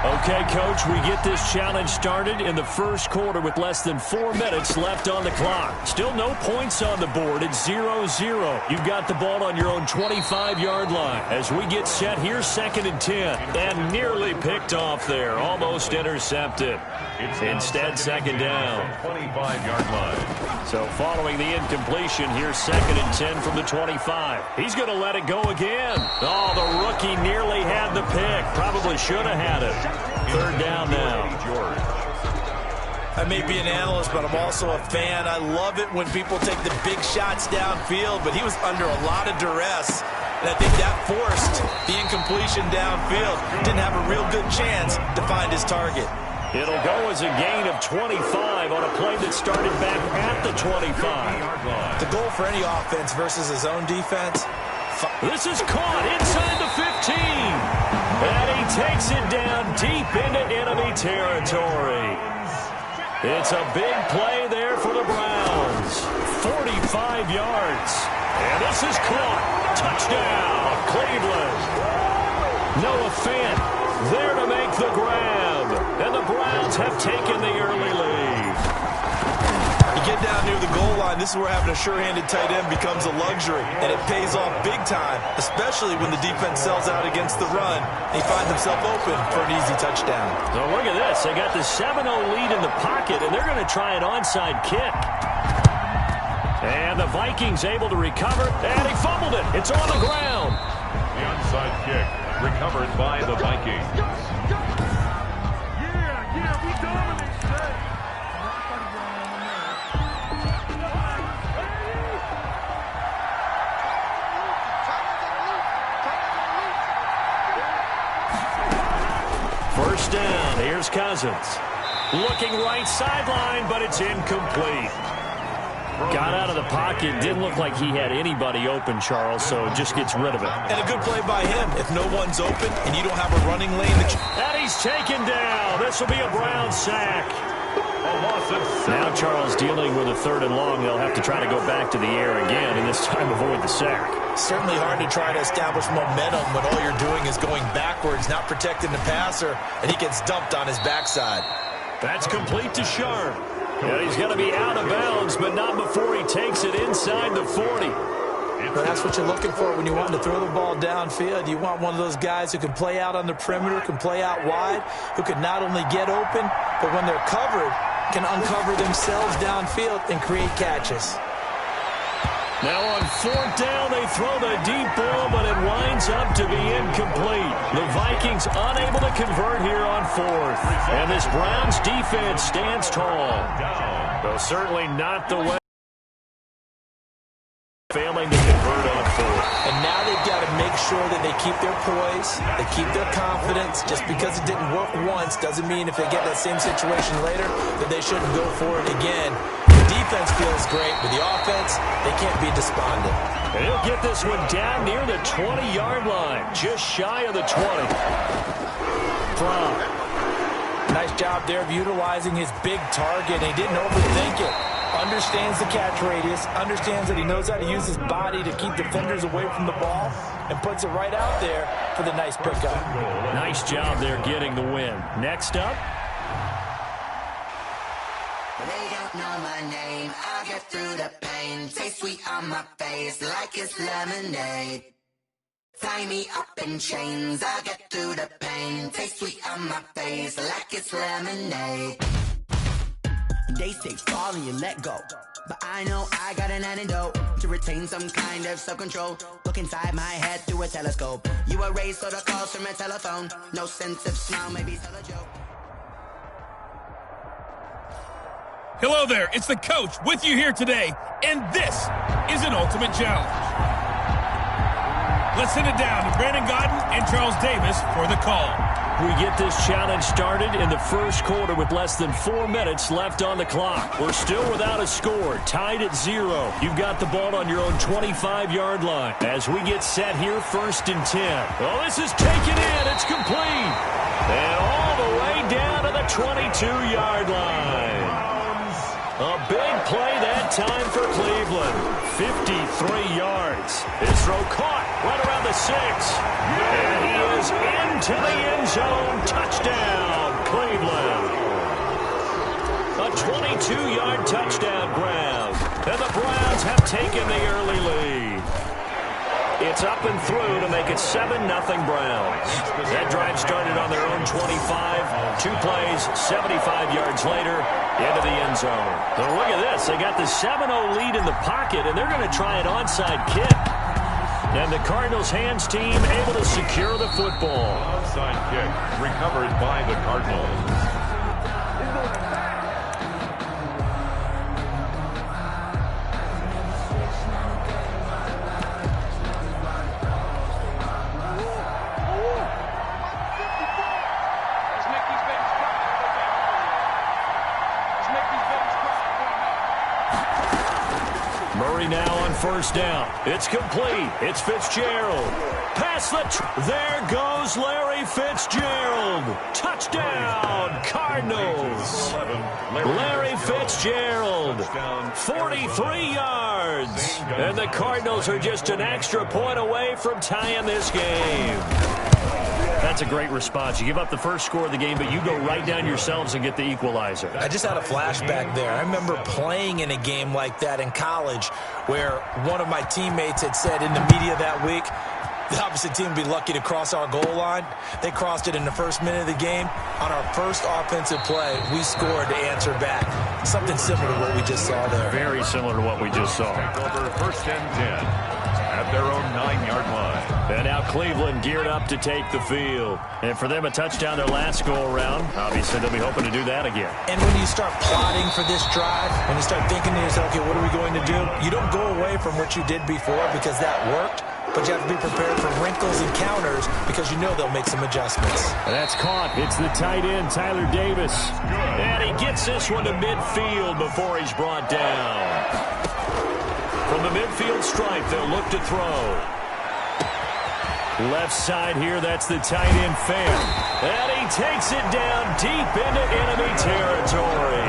Okay, Coach, we get this challenge started in the first quarter with less than 4 minutes left on the clock. Still no points on the board. It's 0-0. You've got the ball on your own 25-yard line. As we get set here, 2nd and 10. And nearly picked off there. Almost intercepted. Instead, 2nd down. 25-yard line. So following the incompletion, here's 2nd and 10 from the 25. He's going to let it go again. Oh, the rookie nearly had the pick. Probably should have had it. 3rd down now. I may be an analyst, but I'm also a fan. I love it when people take the big shots downfield, but he was under a lot of duress. And I think that forced the incompletion downfield. Didn't have a real good chance to find his target. It'll go as a gain of 25 on a play that started back at the 25. The goal for any offense versus his own defense. This is caught inside the 15. And he takes it down deep into enemy territory. It's a big play there for the Browns. 45 yards. And this is caught. Touchdown, Cleveland. Noah Fant there to make the grab. And the Browns have taken the early lead. You get down near the goal line, this is where having a sure-handed tight end becomes a luxury. And it pays off big time, especially when the defense sells out against the run. He finds himself open for an easy touchdown. So look at this. They got the 7-0 lead in the pocket, and they're going to try an onside kick. And the Vikings able to recover, and he fumbled it. It's on the ground. The onside kick recovered by the Vikings. Yeah, we dominate today. First down, here's Cousins. Looking right sideline, but it's incomplete. Got out of the pocket. Didn't look like he had anybody open, Charles, so just gets rid of it. And a good play by him. If no one's open and you don't have a running lane. And he's taken down. This will be a Brown sack. Now Charles dealing with a 3rd and long. They'll have to try to go back to the air again, and this time avoid the sack. Certainly hard to try to establish momentum when all you're doing is going backwards, not protecting the passer, and he gets dumped on his backside. That's complete to Sharp. And he's going to be out of bounds, but not before he takes it inside the 40. But that's what you're looking for when you want to throw the ball downfield. You want one of those guys who can play out on the perimeter, can play out wide, who can not only get open, but when they're covered, can uncover themselves downfield and create catches. Now on 4th down, they throw the deep ball, but it winds up to be incomplete. The Vikings unable to convert here on 4th. And this Browns defense stands tall. Though certainly not the way. Failing to convert on 4th. And now they've got to make sure that they keep their poise, they keep their confidence. Just because it didn't work once doesn't mean if they get that same situation later that they shouldn't go for it again. The defense feels great, but the offense, they can't be despondent. And he'll get this one down near the 20-yard line, just shy of the 20. Nice job there of utilizing his big target. He didn't overthink it. Understands the catch radius, understands that he knows how to use his body to keep defenders away from the ball, and puts it right out there for the nice pickup. Nice job there getting the win. Next up. They don't know my name, I'll get through the pain. Taste sweet on my face like it's lemonade. Tie me up in chains, I'll get through the pain. Taste sweet on my face like it's lemonade. They say fall and you let go, but I know I got an antidote to retain some kind of self-control. Look inside my head through a telescope. You erase all the calls from a telephone. No sense of smile, maybe tell a joke. Hello there, it's the coach with you here today, and this is an Ultimate Challenge. Let's send it down to Brandon Godden and Charles Davis for the call. We get this challenge started in the first quarter with less than 4 minutes left on the clock. We're still without a score, tied at 0. You've got the ball on your own 25-yard line. As we get set here, 1st and 10. Well, this is taken in. It's complete. And all the way down to the 22-yard line. A big play that time for Cleveland. 53 yards. His throw caught right around the 6. And he is into the end zone. Touchdown, Cleveland. A 22-yard touchdown grab. And the Browns have taken the early lead. It's up and through to make it 7-0 Browns. That drive started on their own 25. 2 plays, 75 yards later, into the end zone. So look at this. They got the 7-0 lead in the pocket, and they're going to try an onside kick. And the Cardinals' hands team able to secure the football. Onside kick recovered by the Cardinals. Missouri now on first down. It's complete. It's Fitzgerald. Pass there goes Larry Fitzgerald. Touchdown, Cardinals. Larry Fitzgerald, 43 yards. And the Cardinals are just an extra point away from tying this game. That's a great response. You give up the first score of the game, but you go right down yourselves and get the equalizer. I just had a flashback there. I remember playing in a game like that in college where one of my teammates had said in the media that week, the opposite team would be lucky to cross our goal line. They crossed it in the first minute of the game. On our first offensive play, we scored to answer back. Something similar to what we just saw there. Very similar to what we just saw. Over first and 10 at their own 9-yard line. And now Cleveland geared up to take the field. And for them, a touchdown their last go-around. Obviously, they'll be hoping to do that again. And when you start plotting for this drive, when you start thinking to yourself, okay, what are we going to do? You don't go away from what you did before because that worked. But you have to be prepared for wrinkles and counters because you know they'll make some adjustments. And that's caught. It's the tight end, Tyler Davis. And he gets this one to midfield before he's brought down. From the midfield stripe, they'll look to throw. Left side here, that's the tight end, Fan. And he takes it down deep into enemy territory.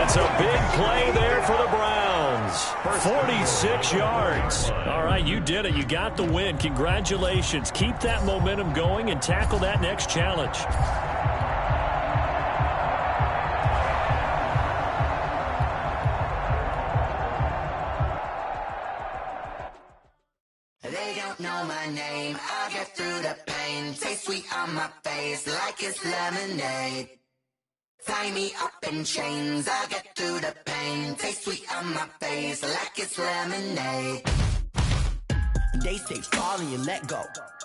It's a big play there for the Browns. 46 yards. All right, you did it. You got the win. Congratulations. Keep that momentum going and tackle that next challenge. They don't know my name. I'll get through the pain. Taste sweet on my face like it's lemonade. Tie me up in chains. I'll get through the pain. Taste sweet on my face like it's lemonade. They say fall and you let go,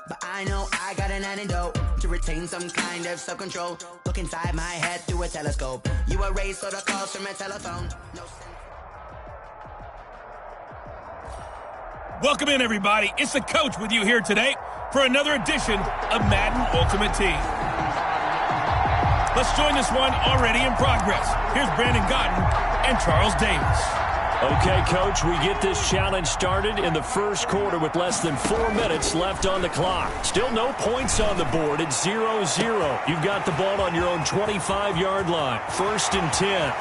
but I know I got an antidote to retain some kind of self-control. Look inside my head through a telescope. You erase all the calls from a telephone. No sense. Welcome in, everybody. It's the coach with you here today for another edition of Madden Ultimate Team. Let's join this one already in progress. Here's Brandon Godden and Charles Davis. Okay, Coach, we get this challenge started in the first quarter with less than 4 minutes left on the clock. Still no points on the board. It's 0-0. You've got the ball on your own 25-yard line. First and 10.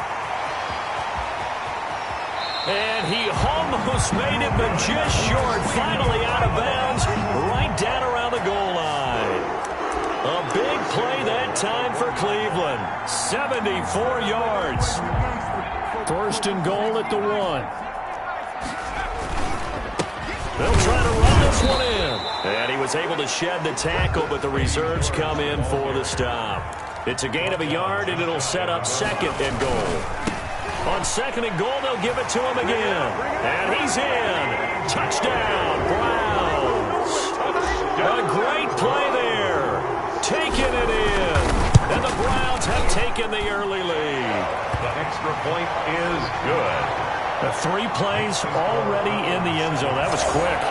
And he almost made it, but just short. Finally out of bounds, right down around the goal line. A big play that time for Cleveland. 74 yards. First and goal at the 1. They'll try to run this one in. And he was able to shed the tackle, but the reserves come in for the stop. It's a gain of a yard, and it'll set up second and goal. On second and goal, they'll give it to him again. And he's in. Touchdown, Browns. A great play there. Taking it in. And the Browns have taken the early lead. The extra point is good. The 3 plays already in the end zone. That was quick.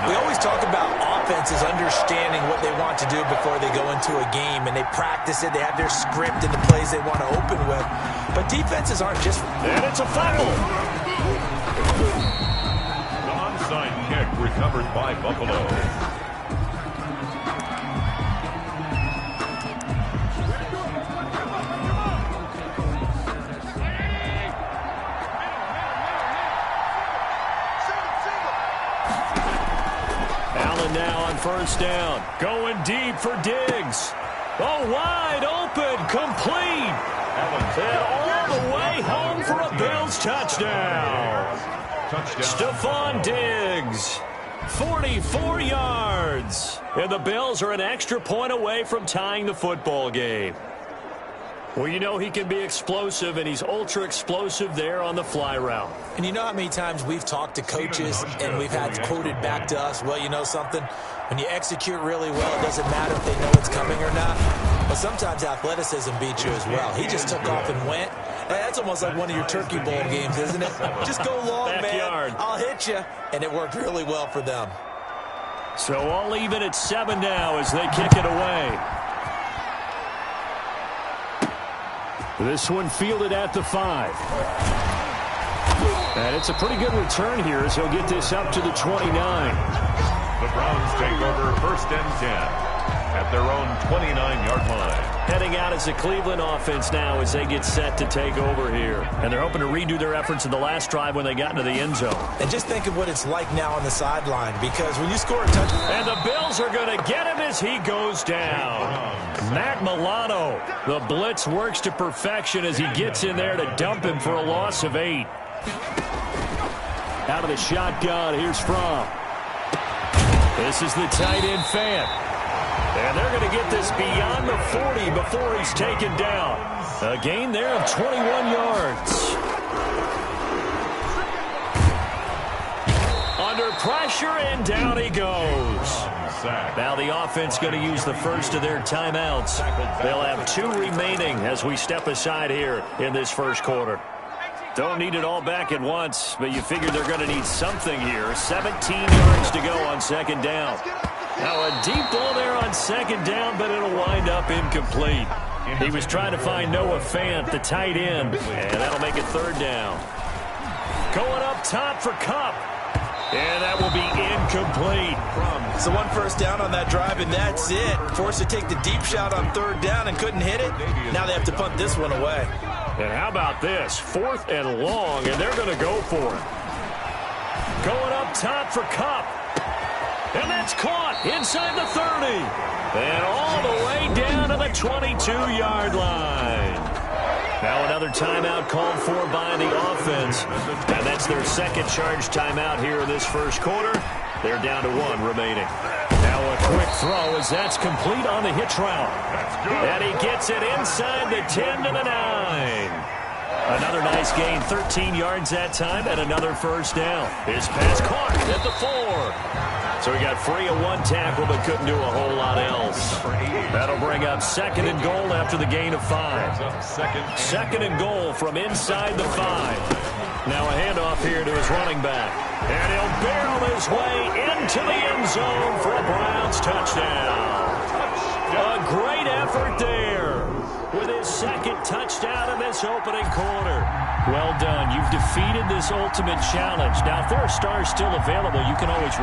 We always talk about offenses understanding what they want to do before they go into a game, and they practice it. They have their script and the plays they want to open with. But defenses aren't just... And it's a fumble. The onside kick recovered by Buffalo. Now on first down, going deep for Diggs. Oh, wide open, complete. And all the way home for a Bills touchdown. Stephon Diggs, 44 yards. And the Bills are an extra point away from tying the football game. Well, you know he can be explosive, and he's ultra-explosive there on the fly route. And you know how many times we've talked to coaches and we've had quoted back to us, well, you know something? When you execute really well, it doesn't matter if they know it's coming or not. But sometimes athleticism beats you as well. He just took off and went. That's almost like one of your Turkey Bowl games, isn't it? Just go long, Backyard. man. I'll hit you. And it worked really well for them. So all even at 7 now as they kick it away. This one fielded at the 5. And it's a pretty good return here as he'll get this up to the 29. The Browns take over 1st and 10 at their own 29-yard line. Heading out as the Cleveland offense now as they get set to take over here. And they're hoping to redo their efforts in the last drive when they got into the end zone. And just think of what it's like now on the sideline, because when you score a touchdown... And the Bills are going to get him as he goes down. Matt Milano, the blitz works to perfection as he gets in there to dump him for a loss of 8. Out of the shotgun, here's Fromm. This is the tight end fan. And they're going to get this beyond the 40 before he's taken down. A gain there of 21 yards. Under pressure, and down he goes. Now the offense going to use the first of their timeouts. They'll have 2 remaining as we step aside here in this first quarter. Don't need it all back at once, but you figure they're going to need something here. 17 yards to go on 2nd down. Now a deep ball there on 2nd down, but it'll wind up incomplete. He was trying to find Noah Fant, the tight end, and that'll make it 3rd down. Going up top for Kupp, and that will be incomplete. So 1 first down on that drive, and that's it. Forced to take the deep shot on 3rd down and couldn't hit it. Now they have to punt this one away. And how about this? 4th and long, and they're going to go for it. Going up top for Kupp. And that's caught inside the 30. And all the way down to the 22-yard line. Now another timeout called for by the offense. And that's their 2nd charge timeout here in this first quarter. They're down to 1 remaining. Now a quick throw as that's complete on the hitch route. And he gets it inside the 10 to the 9. Another nice gain, 13 yards that time, and another first down. His pass caught at the 4. So he got free of 1 tackle, but couldn't do a whole lot else. That'll bring up 2nd and goal after the gain of 5. 2nd and goal from inside the 5. Now a handoff here to his running back. And he'll barrel his way into the end zone for a Browns touchdown. A great effort there with his 2nd touchdown in this opening quarter. Well done. You've defeated this ultimate challenge. Now, if there are stars still available, you can always...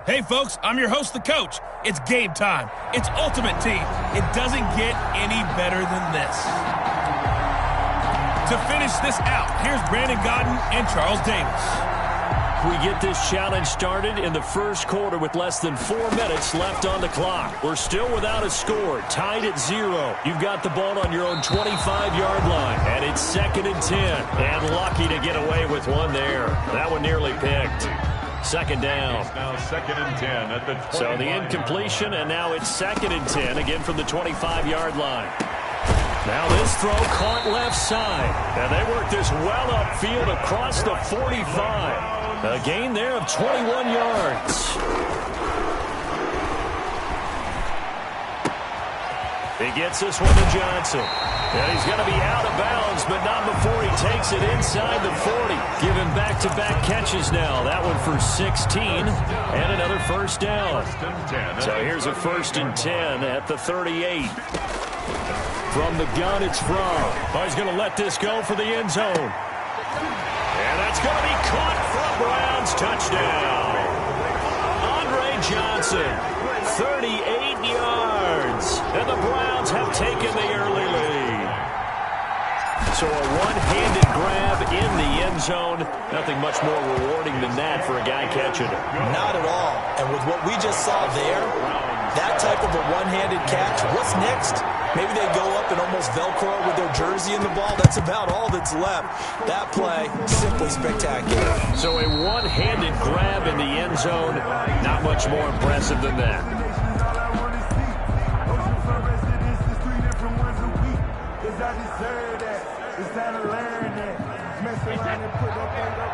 Hey, folks, I'm your host, the coach. It's game time. It's Ultimate Team. It doesn't get any better than this. To finish this out, here's Brandon Godden and Charles Davis. We get this challenge started in the first quarter with less than 4 minutes left on the clock. We're still without a score, tied at 0. You've got the ball on your own 25-yard line, and it's 2nd and 10. And lucky to get away with one there. That one nearly picked. 2nd down. It's now 2nd and 10 at the 25. So the incompletion, and now it's 2nd and 10, again from the 25-yard line. Now this throw caught left side. And they work this well upfield across the 45. A gain there of 21 yards. He gets this one to Johnson. And he's going to be out of bounds, but not before he takes it inside the 40. Giving back-to-back catches now. That one for 16 and another first down. So here's a 1st and 10 at the 38. From the gun, it's Fromm. Oh, he's going to let this go for the end zone. And that's going to be caught for a Browns touchdown. Andre Johnson, 38 yards. And the Browns have taken the early lead. So a one-handed grab in the end zone. Nothing much more rewarding than that for a guy catching it. Not at all. And with what we just saw there, that type of a one-handed catch, what's next? Maybe they go up and almost Velcro with their jersey in the ball. That's about all that's left. That play, simply spectacular. So a one-handed grab in the end zone, not much more impressive than that. It's time to learn that. Mess around and put that thing up.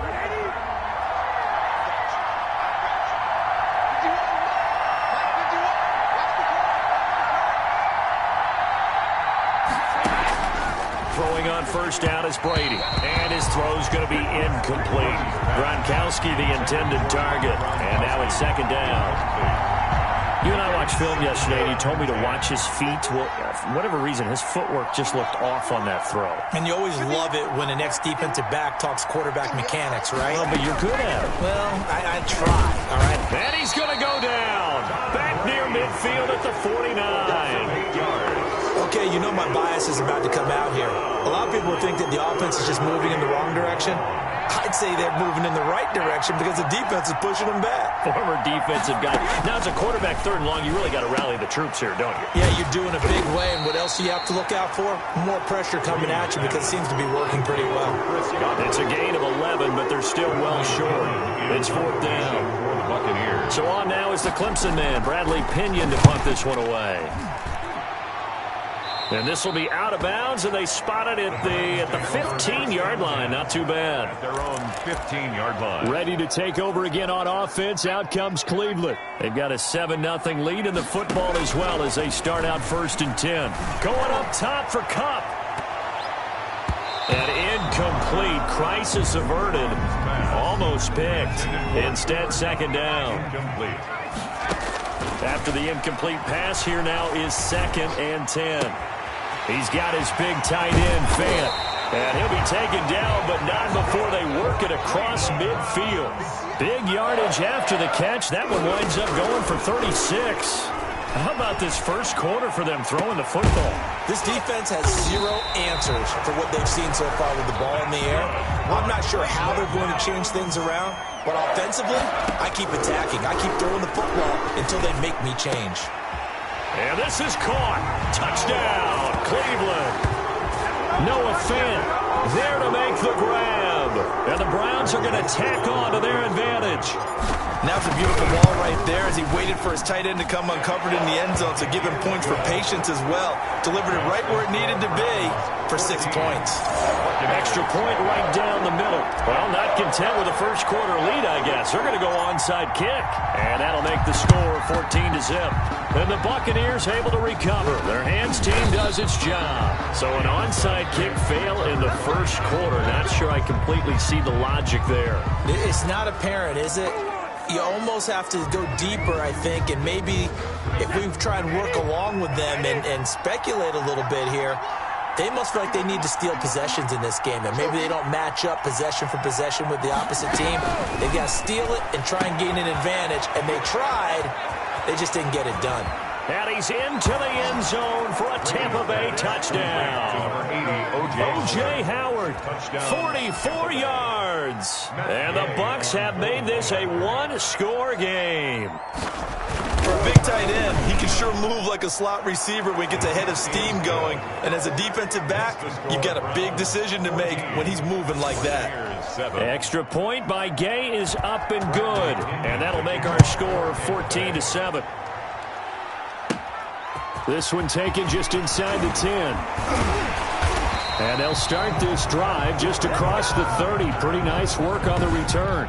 Throwing on first down is Brady. And his throw's going to be incomplete. Gronkowski, the intended target. And now it's second down. You and I watched film yesterday, and you told me to watch his feet. Well, for whatever reason, his footwork just looked off on that throw. And you always love it when the next defensive back talks quarterback mechanics, right? Well, but you're good at it. Well, I try, all right? And he's going to go down. Back near midfield at the 49. Okay, you know my bias is about to come out here. A lot of people would think that the offense is just moving in the wrong direction. I'd say they're moving in the right direction because the defense is pushing them back. Former defensive guy. Now, as a quarterback, third and long, you really got to rally the troops here, don't you? Yeah, you're doing a big way, and what else do you have to look out for? More pressure coming at you because it seems to be working pretty well. It's a gain of 11, but they're still well short. It's fourth down. So on now is the Clemson man, Bradley Pinion, to punt this one away. And this will be out of bounds, and they spot it at the 15-yard line. Not too bad. At their own 15-yard line. Ready to take over again on offense. Out comes Cleveland. They've got a 7-0 lead in the football as well as they start out 1st and 10. Going up top for Kupp. And incomplete. Crisis averted. Almost picked. Instead, second down. After the incomplete pass, here now is 2nd and 10. He's got his big tight end, Fant. And he'll be taken down, but not before they work it across midfield. Big yardage after the catch. That one winds up going for 36. How about this first quarter for them throwing the football? This defense has zero answers for what they've seen so far with the ball in the air. I'm not sure how they're going to change things around, but offensively, I keep attacking. I keep throwing the football until they make me change. And this is caught. Touchdown, Cleveland. Noah Fant there to make the grab. And the Browns are going to tack on to their advantage. Now it's a beautiful ball right there as he waited for his tight end to come uncovered in the end zone to give him points for patience as well. Delivered it right where it needed to be for 6 points. An extra point right down the middle. Well, not content with a first quarter lead, I guess. They're going to go onside kick. And that'll make the score 14-0. And the Buccaneers able to recover. Their hands team does its job. So an onside kick fail in the first quarter. Not sure I completely see the logic there. It's not apparent, is it? You almost have to go deeper, I think, and maybe if we try and work along with them and speculate a little bit here, they must feel like they need to steal possessions in this game, and maybe they don't match up possession for possession with the opposite team. They've got to steal it and try and gain an advantage, and they tried. They just didn't get it done. And he's into the end zone for a Tampa Bay touchdown. O.J. Howard, 44 yards. And the Bucs have made this a one-score game. For a big tight end, he can sure move like a slot receiver when he gets a head of steam going. And as a defensive back, you've got a big decision to make when he's moving like that. Extra point by Gay is up and good. And that'll make our score 14-7. This one taken just inside the 10. And they'll start this drive just across the 30. Pretty nice work on the return.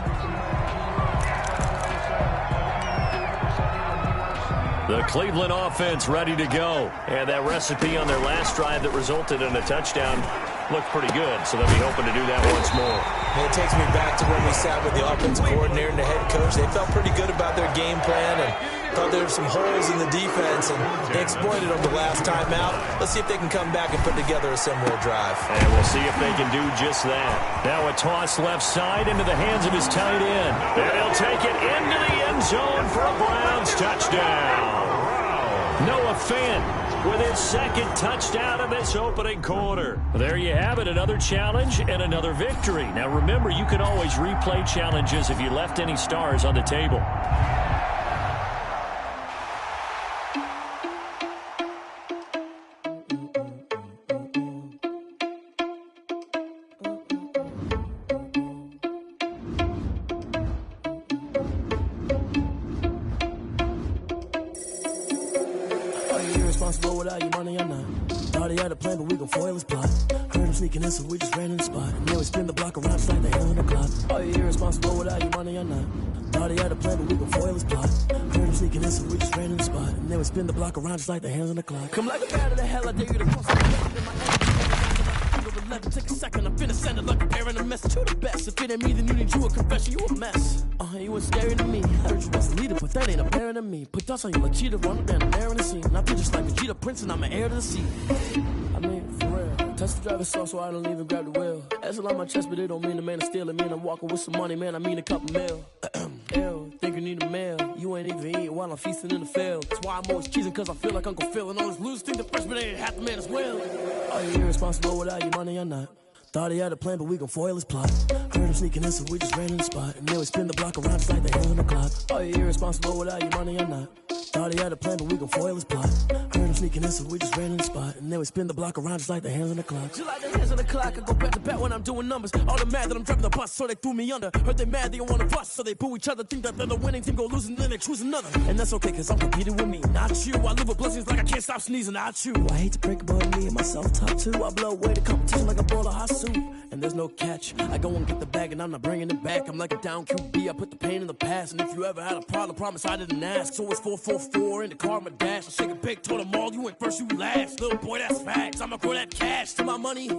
The Cleveland offense ready to go. And that recipe on their last drive that resulted in a touchdown looked pretty good, so they'll be hoping to do that once more. And it takes me back to when we sat with the offensive coordinator and the head coach. They felt pretty good about their game plan and thought there were some holes in the defense, and they exploited them the last time out. Let's see if they can come back and put together a similar drive. And we'll see if they can do just that. Now a toss left side into the hands of his tight end. And he'll take it into the end zone for a Browns touchdown. Noah Fant with his second touchdown in this opening quarter. There you have it, another challenge and another victory. Now remember, you can always replay challenges if you left any stars on the table. irresponsible without your money or not. Thought he had a plan, but we gon' foil his plot. Heard him sneaking in, so we just ran in the spot. And then we spin the block around just like the hands on the clock. Are you irresponsible without your money or not? Thought he had a plan, but we gon' foil his plot. Heard him sneaking in, so we just ran in the spot. And then we spin the block around just like the hands on the clock. Come like a bat of the hell, I dare you to cross the line in my head. Take a second, I'm finna send a lucky pair and a message to the best. If it ain't me, then you need you a confession, you a mess. You was scary to me. I heard you was a leader, but that ain't apparent to me. Put dust on you like cheetah, run down the air in the scene. I feel just like a cheetah prince and I'm an heir to the sea. I mean, for real. Touch the driver's sauce so I don't even grab the wheel. That's on my chest, but it don't mean the man is stealing. Mean I'm walking with some money, man, I mean a couple mil. Ew, think you need a meal. You ain't even eating while I'm feasting in the field. That's why I'm always cheesing, cause I feel like Uncle Phil. And all this losers think the freshman ain't half the man as well. Are you irresponsible without your money or not? Thought he had a plan, but we gon' foil his plot. Heard him sneaking in, so we just ran in the spot. And then we spin the block around just like the hands on the clock. Are you irresponsible without your money or not? Thought he had a plan, but we gon' foil his plot. Heard him sneaking in, so we just ran in the spot. And then we spin the block around just like the hands on the clock. Just like the hands on the clock, I go back to back when I'm doing numbers. All the mad that I'm driving the bus, so they threw me under. Heard they mad, they don't wanna bust, so they boo each other. Think that they're the winning team, go losing, then they choose another. And that's okay, cause I'm competing with me, not you. I live with blessings like I can't stop sneezing, not you. I hate to break it, but me and myself top two. I blow away the competition like a bowl of hot soup. And there's no catch. I go and get the bag and I'm not bringing it back. I'm like a down QB, I put the pain in the past. And if you ever had a problem, promise I didn't ask. So it's 444 in the car, my dash. I shake a big, told them all, you went first, you last. Little boy, that's facts. I'ma grow that cash to my money. You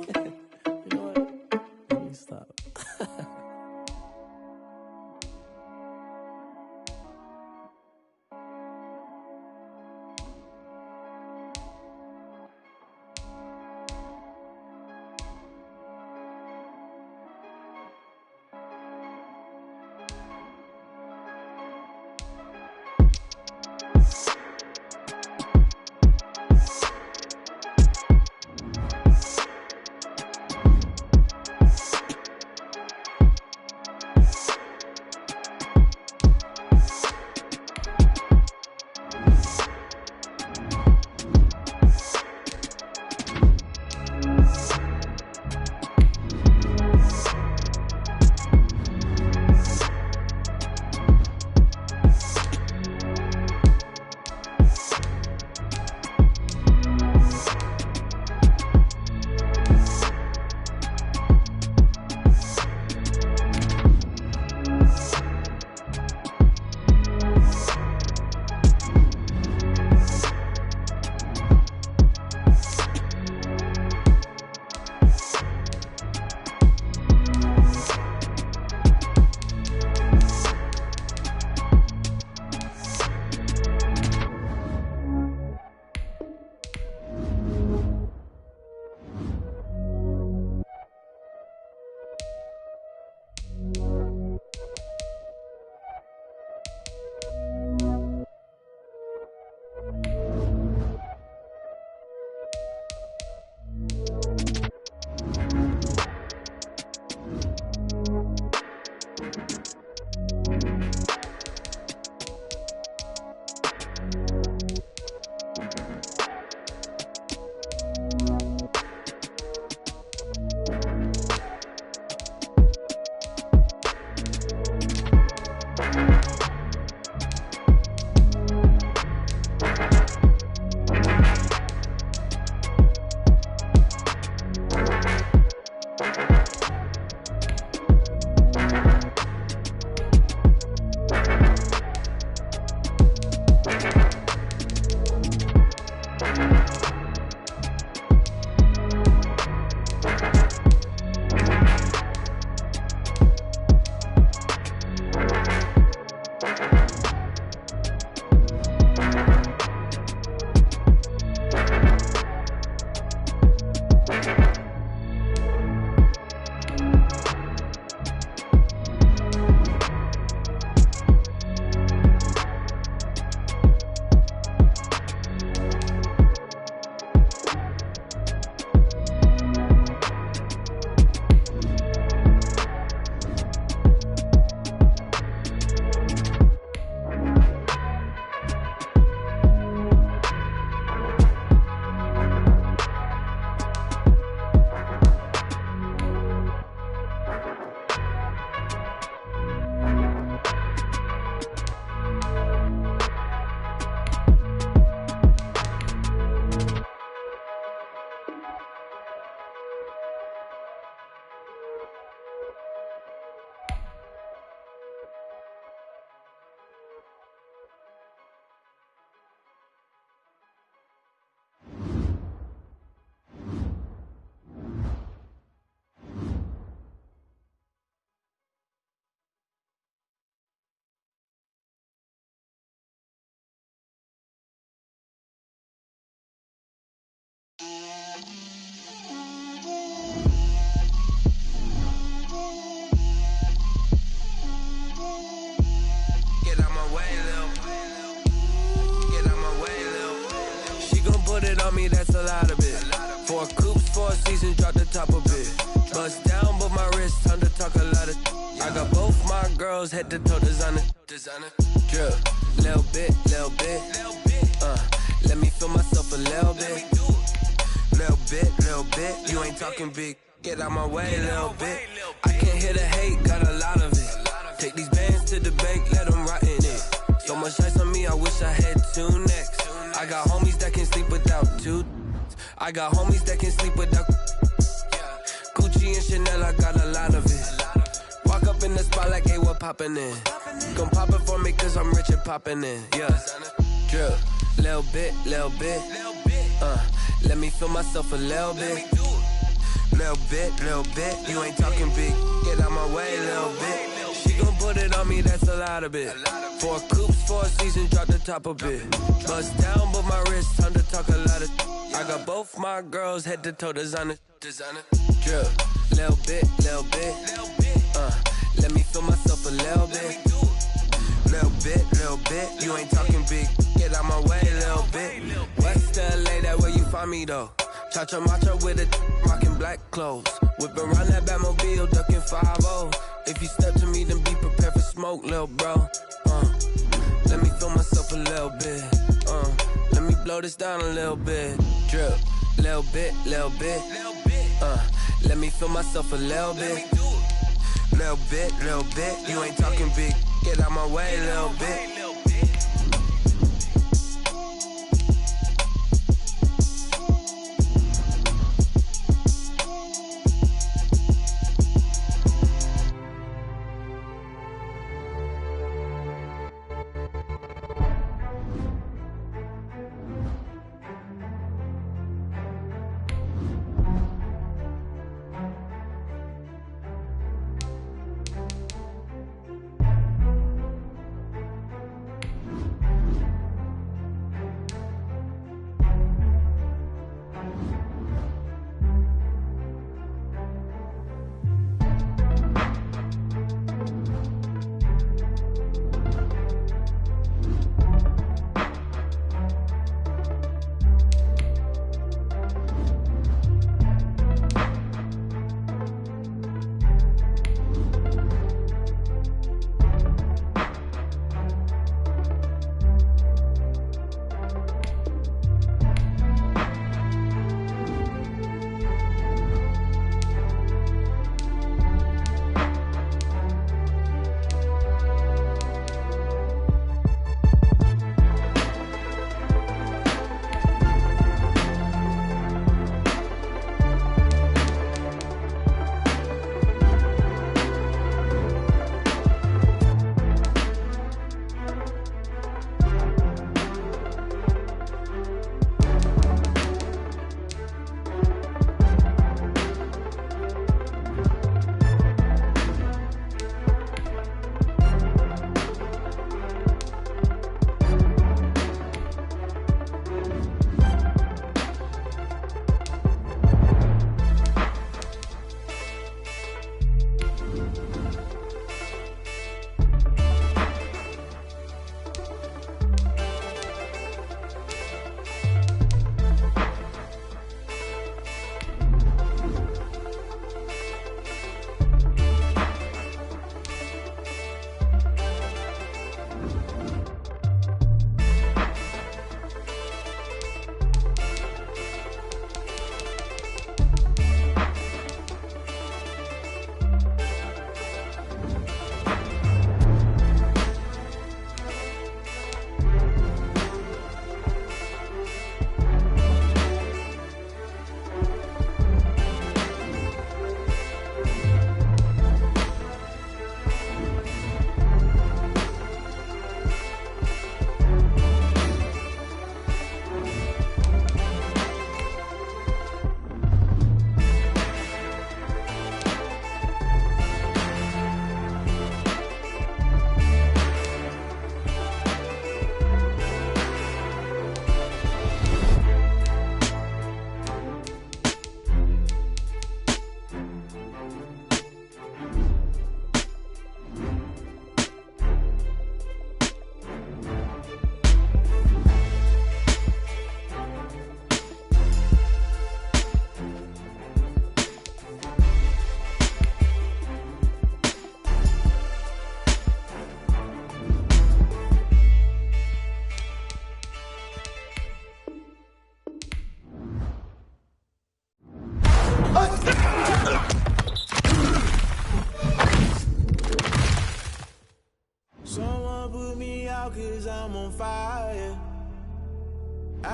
know what? Let me stop. put it on me, that's a lot of it. 4 coops, 4 seasons, drop the top of it. Bust down, but my wrist, time to talk a lot of. I got both my girls head to toe designer. Drip, little bit. Let me feel myself a little bit. Little bit. You ain't talking big. Get out my way, little bit. I can't hear the hate, got a lot of it. Take these bands to the bank, let them rot in it. So much ice on me, I wish I had 2 necks. I got homies that can sleep without 2. I got homies that can sleep without. Gucci and Chanel, I got a lot of it. Walk up in the spot like, hey, what poppin' in? Gon' pop it for me, cause I'm rich and poppin' in. Yeah. Drip, little bit. Let me feel myself a little bit. Little bit. You ain't talking big. Get out my way, little bit. She gon' put it on me, that's a lot of it. 4 coops, 4 seasons, drop the top of it. Bust down, but my wrist, time to talk a lot of. I got both my girls head to toe designer. Drip, little bit. Let me feel myself a little bit. Little bit. You ain't talking big. Get out my way, little bit. West LA, that where you find me though. Cha-cha matcha with it, rockin' black clothes. Whippin' around that Batmobile, duckin' 5-0. If you step to me, then be prepared for smoke, lil' bro. Let me feel myself a little bit. Let me blow this down a little bit. Drip, little bit. Let me feel myself a little bit. Little bit. You ain't talking big. Get out my way, little bit.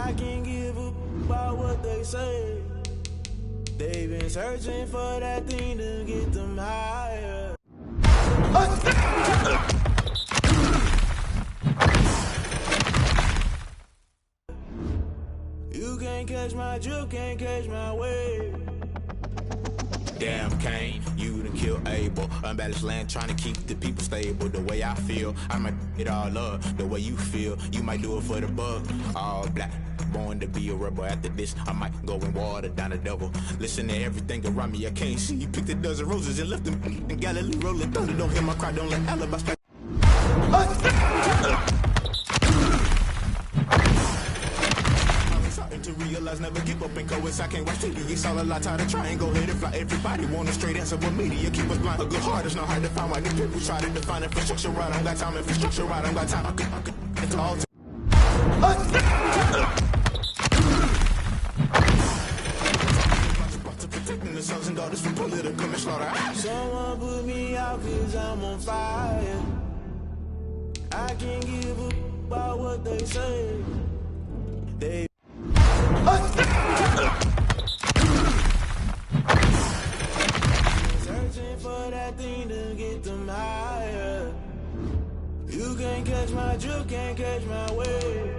I can't give a about what they say. They've been searching for that thing to get them higher. You can't catch my drift, can't catch my wave. Damn, Kane, you done killed Abel. Unbalanced land, trying to keep the people stable. The way I feel, I might it all up. The way you feel, you might do it for the buck. All black, born to be a rebel. After this, I might go and water down the devil. Listen to everything around me, I can't see. You picked a dozen roses and left them in Galilee rolling thunder. Don't hear my cry, don't let alibis strike. To realize, never give up and coincide. I can't watch TV, it's all a lot. Tired of trying, go ahead and fly. Everybody want a straight answer, but media keep us blind. A good heart is not hard to find. Why these people try to define infrastructure right? I don't got time, infrastructure right? I don't got time. I could it's all time. Protecting the sons and daughters from political slaughter. Someone put me out cause I'm on fire. I can't give a about what they say. They searching for that thing to get them higher. You can't catch my drift, can't catch my wave.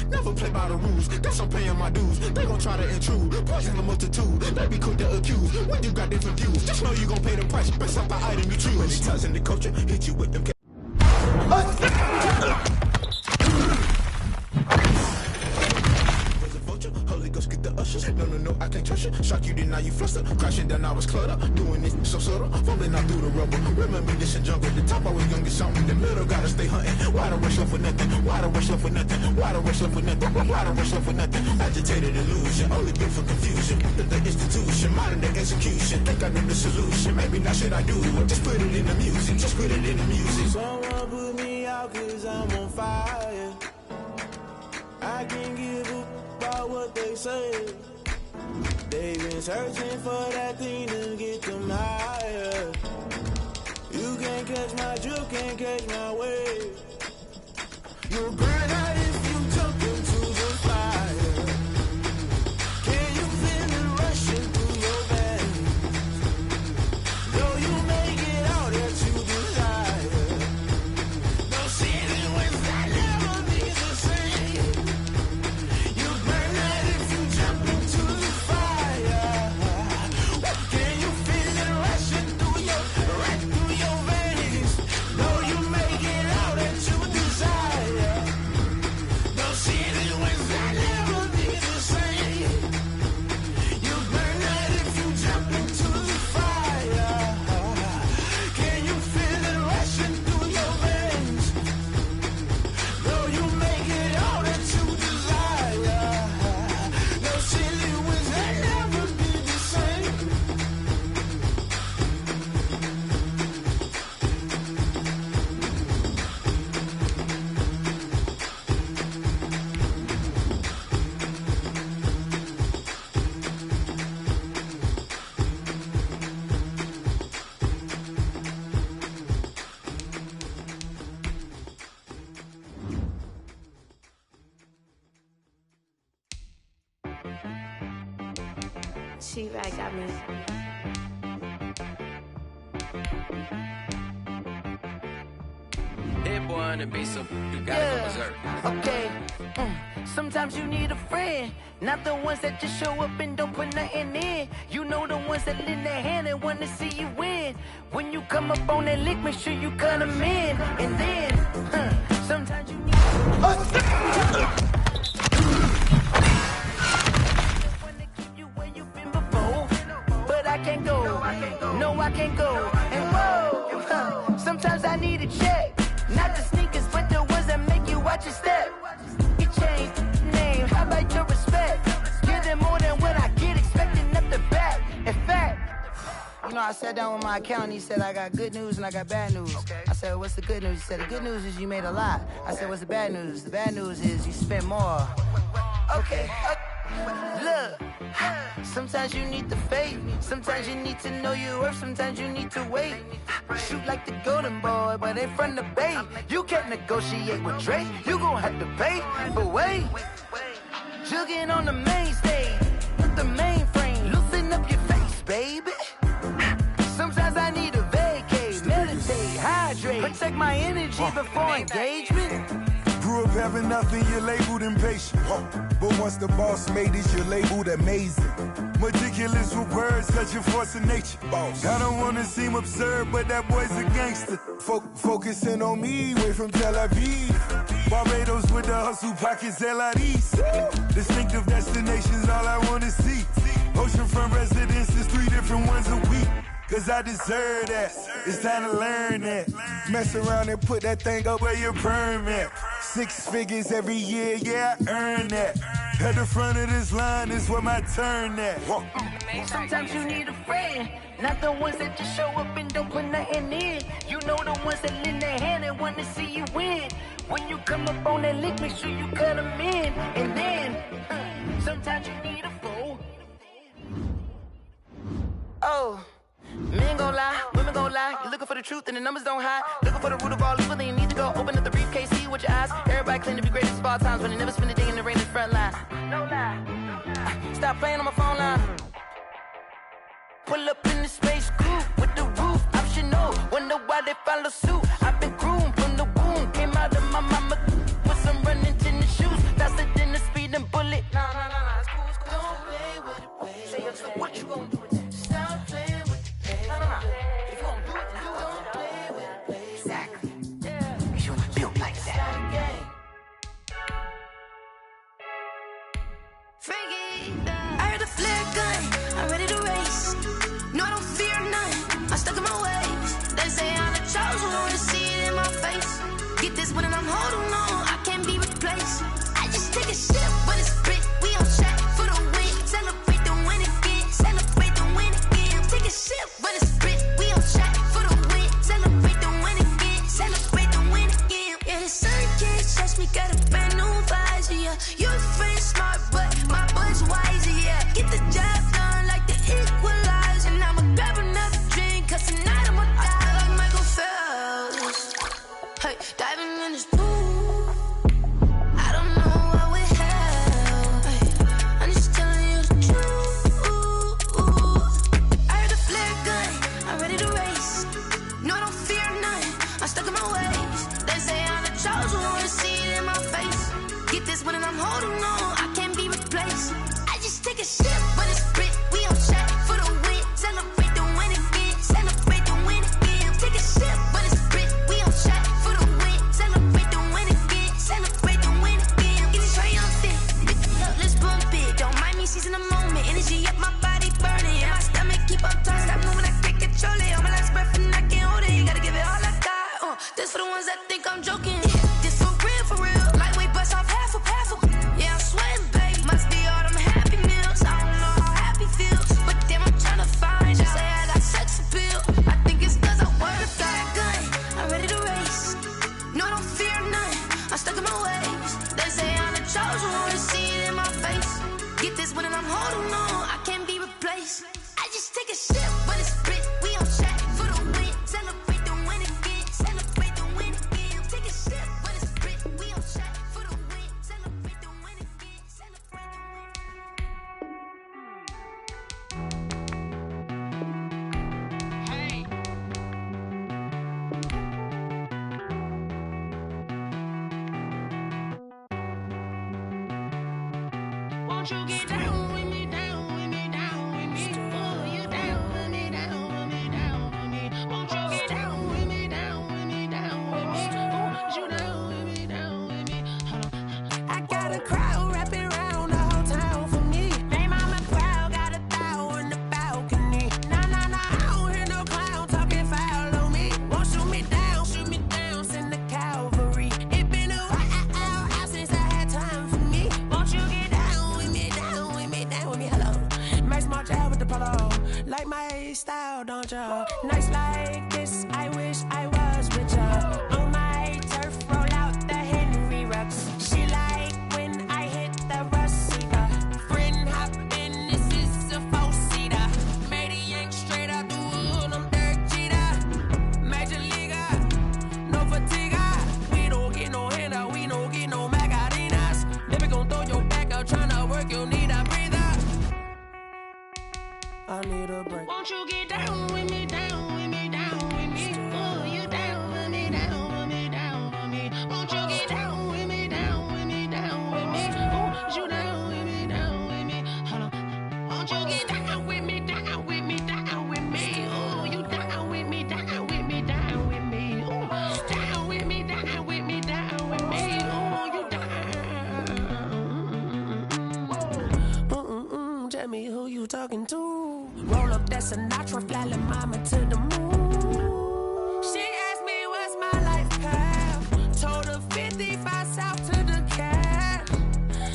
Never play by the rules, that's I'm paying my dues. They gon' try to intrude, poison the multitude. They be quick to accuse, when you got different views. Just know you gon' pay the price, based off the item you choose. Many times in the culture, hit you with them. Holy Ghost get the ushers. No, I can't trust you. Shock you, then now you fluster. Crashing down, I was clutter. Doing this so subtle, fumbling out through the rubble. Remember this in jungle. The top, I was young and something. The middle, gotta stay hunting. Why the rush love for nothing? Why the rush love for nothing? Why the rush love for nothing? Why the rush love for nothing? Agitated illusion, only built for confusion. The institution, modern day execution. Think I know the solution. Maybe not should I do it? Just put it in the music. Just put it in the music. Someone put me out cause I'm on fire. I can't give a about what they say. They've been searching for that thing to get them higher. You can't catch my drift, can't catch my wave. You'll burn out if you jump into the fire. Can you feel it rushing through your veins? Though you make it out that you desire. No ceiling was that never be the same. You burn out if you jump into the fire. Can you feel it rushing through your veins? Though you make it out that you desire. No ceiling was that never be the same. You burn out if you jump into the fire. Can you feel it rushing through your veins? Though you make it all that you desire. No ceiling was that never be the same. T-Rag got me. That boy on the beat, so you gotta go berserk. Okay. Sometimes you need a friend, not the ones that just show up and don't put nothing in. You know the ones that lend their hand and want to see you win. When you come up on that lick, make sure you cut them in. And then, sometimes you need but I can't go. No, I can't go. And whoa, sometimes I need a check. Not the sneakers, but the ones that make you watch your step. You change name, how about your respect? Give them more than what I get, expecting nothing back. In fact, you know, I sat down with my accountant. He said, I got good news and I got bad news. I said, what's the good news? He said, the good news is you made a lot. I said, what's the bad news? The bad news is you spent more. Okay. Look, sometimes you need the faith. Sometimes you need to know your worth. Sometimes you need to wait. Shoot like the golden boy, but ain't from the bay. You can't negotiate with Drake. You gon' have to pay. But wait, jugging on the main stage with the mainframe. Loosen up your face, baby. Sometimes I need a vacate, meditate, hydrate, protect my energy before engagement. Grew up having nothing, you're labeled impatient. But once the boss made it, you're labeled amazing. Meticulous with words, such a force of nature. I don't wanna seem absurd, but that boy's a gangster. Focusing on me, way from Tel Aviv. Barbados with the hustle, pockets LIDs. Distinctive destinations, all I wanna see. Oceanfront residences, 3 different ones a week. Cause I deserve that, it's time to learn that. Mess around and put that thing up where your permit. 6 figures every year, yeah, I earn that. At the front of this line is where my turn at. Sometimes you need a friend, not the ones that just show up and don't put nothing in. You know the ones that lend their hand and want to see you win. When you come up on that lick, make sure you cut them in. And then, sometimes you need a fool. Oh. Men gon' lie, women gon' lie. You're looking for the truth and the numbers don't hide. Looking for the root of all evil, then you need to go open up the briefcase, see with your eyes. Everybody claim to be greatest of all times, but they never spend a day in the rain in the front line. No lie. Stop playing on my phone line. Pull up in the space coupe with the roof optional. Wonder why they follow suit. I've been groomed from the womb, came out of my mama with some running tennis shoes, faster than the speeding bullet. Nah, it's cool, it's cool. Don't play with it, baby. Say yes, what you gon' do with it? Stop playing with it. If you gon' do it, then don't play with it, baby. Exactly. Yeah. Cause you ain't built like that. Freaky, I heard the flare gun, I'm ready to race. No, I don't fear none, I'm stuck in my ways. They say I'm the chosen one, to see it in my face. Get this one and I'm holding on, I can't be replaced. I just take a sip, but it's spit, we on track for the win. Celebrate the win again, celebrate the win again. Take a sip, but it's spit, we on track for the win. Celebrate the win again, celebrate the win again. Yeah, the sun can't touch me, got a brand new visor, yeah. Your friend's smart, but my boy's wiser, yeah. Get the job done like the equalizer. And I'ma grab another drink, cause tonight I'ma die like Michael Phelps. Hey, diving in this pool, I don't know what we have. Hey, I'm just telling you the truth. I heard the flare gun, I'm ready to race. No, I don't fear none, I'm stuck in my ways. They say I'm the chosen one, to see it in my face. Get this one and I'm holding on, I can't be replaced. I just take a sip, but it's spit, we on track for the win. Celebrate the win again, celebrate the win again. Take a sip, but it's spit, we on track for the win. Celebrate the win again, celebrate the win again. Get this triumphant, let's bump it. Don't mind me seizing the moment, energy up my body burning. Yeah, my stomach keep on turning, stop moving, I can't control it. On my last breath and I can't hold it. You gotta give it all I got. This for the ones that think I'm joking. This for real. Lightweight bust off half a. Yeah, I'm sweating, babe. Must be all them happy meals. I don't know how happy feels, but damn, I'm tryna find you. Say I got sex appeal. I think it's cause I work. Got a gun, I'm ready to race. No, I don't fear none, I'm stuck in my ways. They say I'm the chosen one, to see it in my face. Get this one and I'm holding on, I can't be replaced. I just take a sip, but it's spit, we on track for the win. Celebrate the win again, celebrate the win again. Take a sip, but it's spit, we on track for the win. Celebrate the win again, celebrate the win. Hey. Won't you get down with me, down with me, down with me? Oh, you down with me, down with me, down with me. Won't you get down with me, down with me, down with me? Oh, you down with me, down with me? Hold on. I got a crowd wrapping around the whole town for me. Name on my crowd, got a thou on the balcony. Nah, I don't hear no clown talking foul on me. Won't shoot me down, send the cavalry. It been a while since I had time for me. Won't you get down with me, down with me, down with me? Hello. Max my job with the polo. Like my style, don't you? Nights like this, I wish I was with ya. On my turf, roll out the Henry Rux. She like when I hit the receiver. Friend kingbryk. Won't you get down with me, down with me, down with me? Oh, you down with me, down with me, down with me. Won't you get down with me, down with me, down with me? Oh, you down with me, down with me. Hold on. Won't you get down with me, down with me, down with me? Oh, you down with me, down with me, down with me. Oh, down with me, down with me, down with me. Oh, you down. Tell me who you talking to. Roll up that Sinatra, fly la mama to the moon. She asked me what's my life path. Told her 55 south to the cab.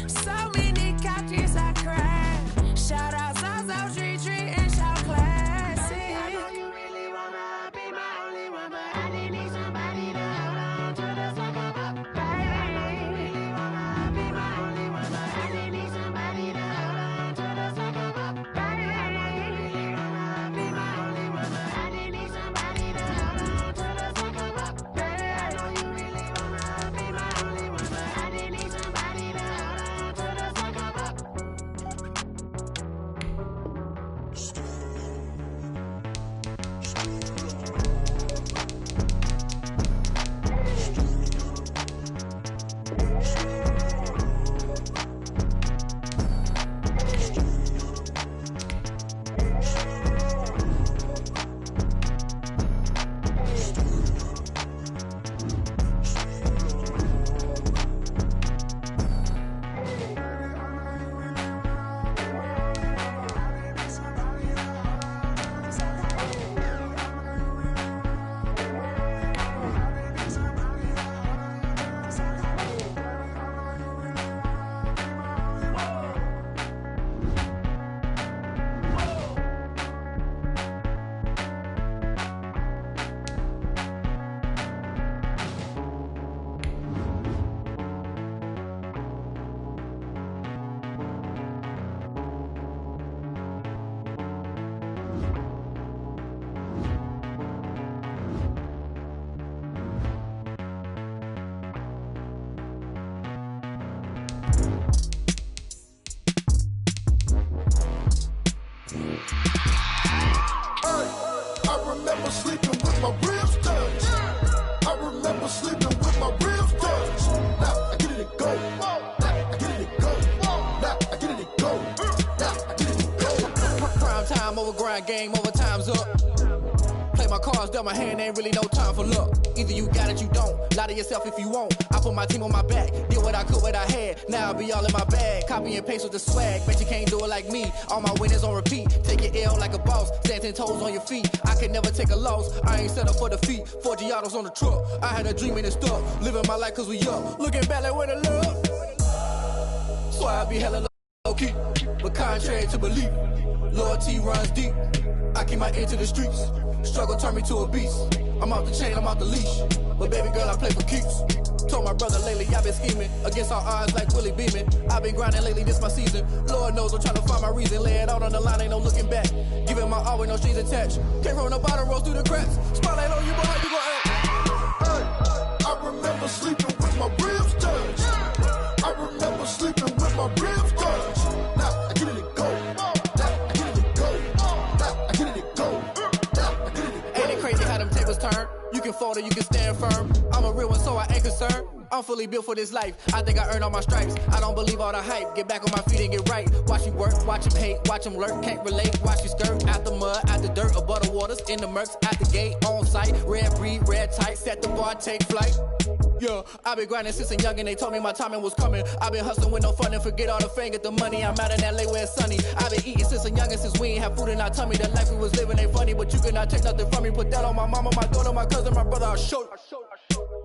So many couches I cried. Shout out Zazo, Tree, and shout classic. I know you really wanna be my only one, but I didn't need somebody to hold on to the sucker up, baby. I know you really wanna be my only one, but I didn't need somebody to hold on to the sucker up, baby. I know you really wanna be my only one, but I didn't need somebody to hold on to the sucker up, baby. I know you really wanna be my only one, but I didn't need somebody to hold on to the sucker up. I remember sleeping with my ribs touched. I remember sleeping with my ribs touched. Now I get it to go. Now I get it to go. Now I get it to go. Now I get it to go. Prime time over grind game, over time's up. Play my cards, dealt my hand, ain't really no time for luck. Either you got it, you don't. Lie to yourself if you won't. I put my team on my back, did what I could, what I had. Now I be all in my bag, copy and paste with the swag. Bet you can't do it like me. All my winners on repeat. Take your L like a boss, stand 10 toes on your feet. I can never take a loss. I ain't set up for defeat. 4 Giottos on the truck. I had a dream and it's stuck. Living my life cause we up. Looking back like where the love. So I be hella low key, but contrary to belief, loyalty runs deep. I keep my ear to the streets. Struggle turned me to a beast. I'm off the chain, I'm off the leash. But baby girl, I play for keeps. Told my brother lately, I've been scheming against all odds like Willie Beeman. I've been grinding lately, this my season. Lord knows I'm trying to find my reason. Lay it out on the line, ain't no looking back. Giving my all with no strings attached. Came from the bottom, rose through the cracks. Spotlight on you, boy, how you gon' act? I remember sleeping with my ribs touched. I remember sleeping with my ribs touched. Now I get it to go. Now I get it to go. Now I get it to go. Now I get it to go. Ain't it crazy how them tables turn? You can fold or you can stand firm. I'm a real one, so I ain't concerned. I'm fully built for this life. I think I earned all my stripes. I don't believe all the hype. Get back on my feet and get right. Watch you work, watch him hate, watch him lurk. Can't relate, watch you skirt. Out the mud, out the dirt, above the waters, in the murks, at the gate, on site. Red breed, red tight, set the bar, take flight. Yeah, I been grinding since a young and they told me my timing was coming. I been hustling with no fun and forget all the fame, get the money. I'm out in LA where it's sunny. I been eating since a young and since we ain't have food in our tummy. The life we was living ain't funny, but you cannot take nothing from me. Put that on my mama, my daughter, my cousin, my brother, I'll show you.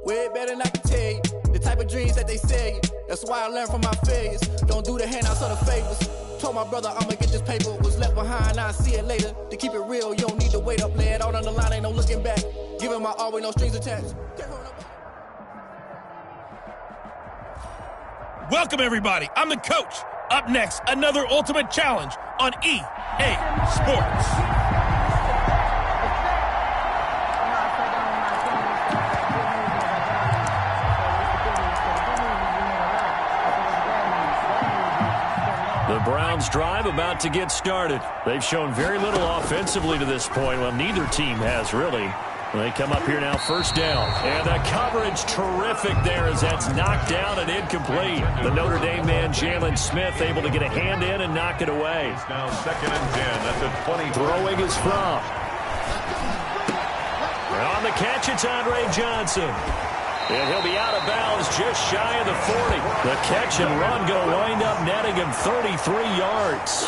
Way better than I can tell you. The type of dreams that they sell you. That's why I learned from my failures. Don't do the handouts or the favors. Told my brother I'ma get this paper. Was left behind, I'll see it later. To keep it real, you don't need to wait up. Lay it out on the line, ain't no looking back. Giving my all with no strings attached. Welcome, everybody. I'm the coach. Up next, another ultimate challenge on EA Sports. The Browns offense drive about to get started. They've shown very little offensively to this point. Well, neither team has, really. They come up here now, first down. And the coverage terrific there as that's knocked down and incomplete. The Notre Dame man, Jalen Smith, able to get a hand in and knock it away. It's now 2nd and 10 at the 20. Throwing is from. On the catch, it's Andre Johnson. And he'll be out of bounds just shy of the 40. The catch and run go wind up netting him 33 yards.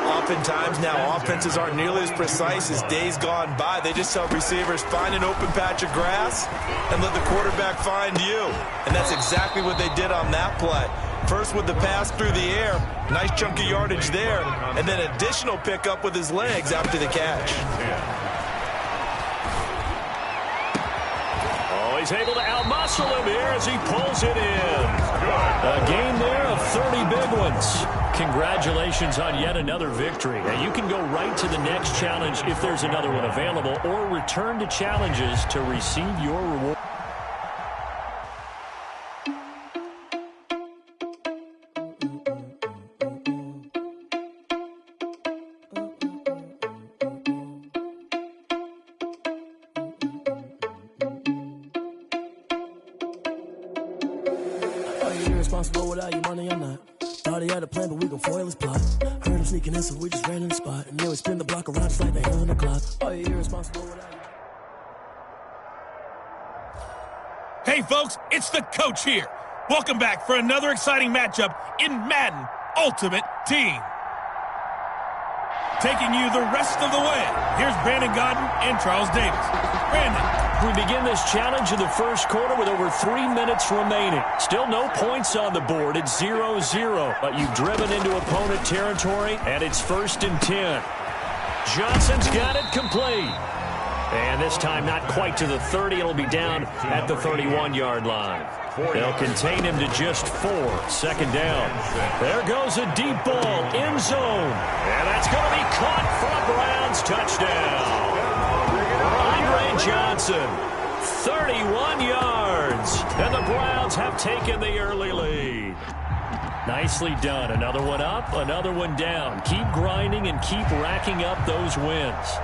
Oftentimes now offenses aren't nearly as precise as days gone by. They just tell receivers, find an open patch of grass and let the quarterback find you. And that's exactly what they did on that play. First with the pass through the air, nice chunk of yardage there, and then additional pickup with his legs after the catch. He's able to outmuscle him here as he pulls it in. A game there of 30 big ones. Congratulations on yet another victory. Now you can go right to the next challenge if there's another one available, or return to challenges to receive your reward. Responsible without your money or not. Thought he had a plan, but we gon' foil his plot. Heard him sneaking in, so we just ran in the spot. And then we spin the block around just like the hands on the clock. Oh, you're irresponsible without you. Hey, folks, it's the coach here. Welcome back for another exciting matchup in Madden Ultimate Team. Taking you the rest of the way, here's Brandon Godden and Charles Davis. Brandon. We begin this challenge in the first quarter with over 3 minutes remaining. Still no points on the board. It's 0-0, but you've driven into opponent territory, and it's 1st and 10. Johnson's got it complete. And this time not quite to the 30. It'll be down at the 31-yard line. They'll contain him to just 4. 2nd down. There goes a deep ball, end zone. And that's going to be caught for a Browns touchdown. Andre Johnson, 31 yards. And the Browns have taken the early lead. Nicely done. Another one up, another one down. Keep grinding and keep racking up those wins.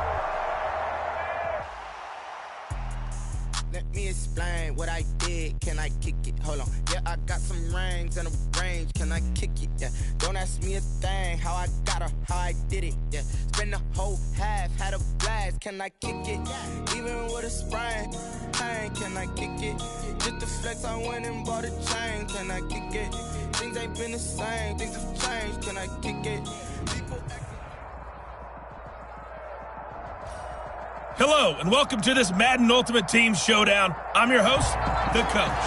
Let me explain what I did. Can I kick it? Hold on. Yeah, I got some rings and a range. Can I kick it? Yeah. Don't ask me a thing. How I got her, how I did it. Yeah. Spend the whole half, had a blast. Can I kick it? Even with a sprain. Hey, can I kick it? Just the flex, I went and bought a chain. Can I kick it? Things ain't been the same. Things have changed. Can I kick it? People Hello, and welcome to this Madden Ultimate Team Showdown. I'm your host, the coach.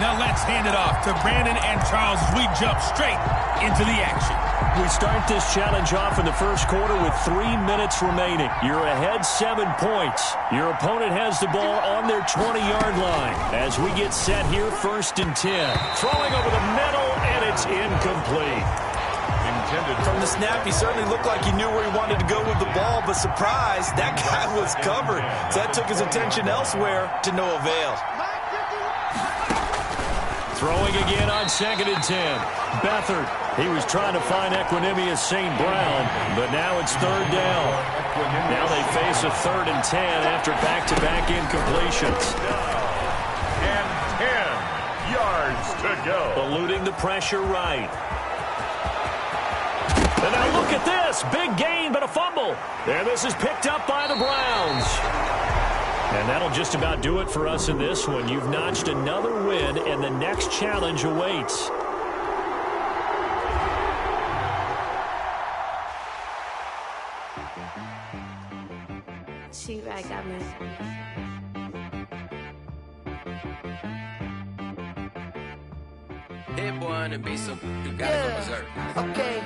Now let's hand it off to Brandon and Charles as we jump straight into the action. We start this challenge off in the first quarter with 3 minutes remaining. You're ahead 7 points. Your opponent has the ball on their 20-yard line. As we get set here, 1st and 10. Throwing over the middle, and it's incomplete. From the snap, he certainly looked like he knew where he wanted to go with the ball, but surprise, that guy was covered. So that took his attention elsewhere to no avail. Throwing again on 2nd and 10. Beathard, he was trying to find Equanimous St. Brown, but now it's 3rd down. Now they face a 3rd and 10 after back-to-back incompletions. And 10 yards to go. Eluding the pressure right. And now look at this. Big gain, but a fumble. And this is picked up by the Browns. And that'll just about do it for us in this one. You've notched another win, and the next challenge awaits. Kingbryk got me. That boy on the beat, so you gotta go berserk. Okay.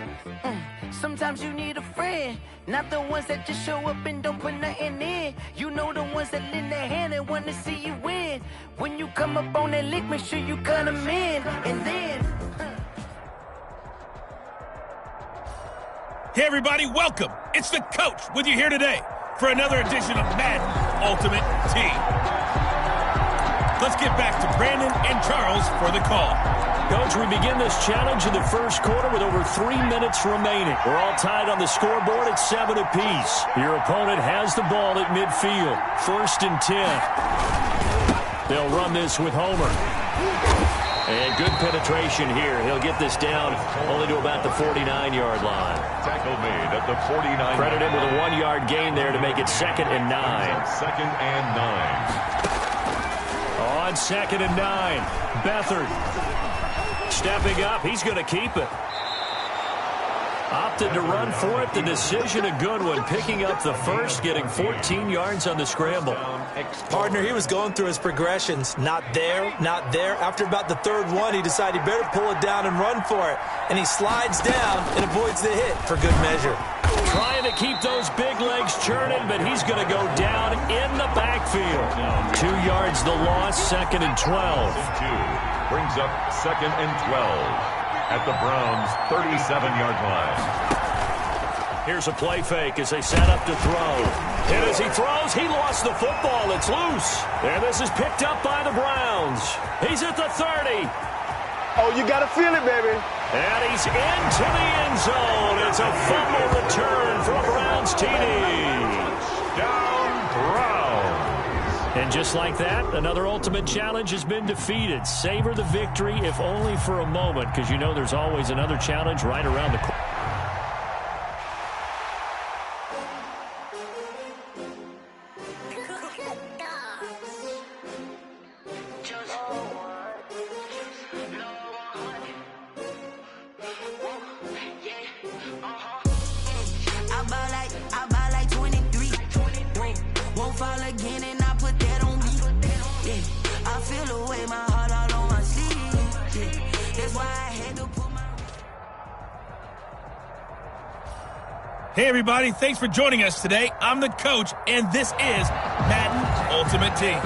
Sometimes you need a friend, not the ones that just show up and don't put nothing in. You know the ones that lend their hand and want to see you win. When you come up on that lick, make sure you cut them in. And then... Hey, everybody, welcome. It's the coach with you here today for another edition of Madden Ultimate Team. Let's get back to Brandon and Charles for the call. Coach, we begin this challenge in the first quarter with over 3 minutes remaining. We're all tied on the scoreboard at 7 apiece. Your opponent has the ball at midfield. 1st and 10. They'll run this with Homer. And good penetration here. He'll get this down only to about the 49-yard line. Tackle made at the 49. Credit him with a 1-yard gain there to make it 2nd and 9. 2nd and 9. On 2nd and 9, Beathard stepping up. He's going to keep it. Opted to run for it. The decision a good one. Picking up the first, getting 14 yards on the scramble. Partner, he was going through his progressions. Not there, not there. After about the 3rd one, he decided he better pull it down and run for it. And he slides down and avoids the hit for good measure. Trying to keep those big legs churning, but he's going to go down in the backfield. 2 yards the loss, 2nd and 12. Brings up 2nd and 12. At the Browns' 37-yard line. Here's a play fake as they set up to throw. And as he throws, he lost the football. It's loose. And this is picked up by the Browns. He's at the 30. Oh, you got to feel it, baby. And he's into the end zone. It's a fumble return for a Browns TD. Down Browns. And just like that, another ultimate challenge has been defeated. Savor the victory, if only for a moment, because you know there's always another challenge right around the corner. I buy like 23. Won't fall again and I put that on me. Yeah, I feel the way my heart all on my sleeve. Yeah, that's why I had to put my... Hey, everybody. Thanks for joining us today. I'm the coach, and this is Madden Ultimate Team.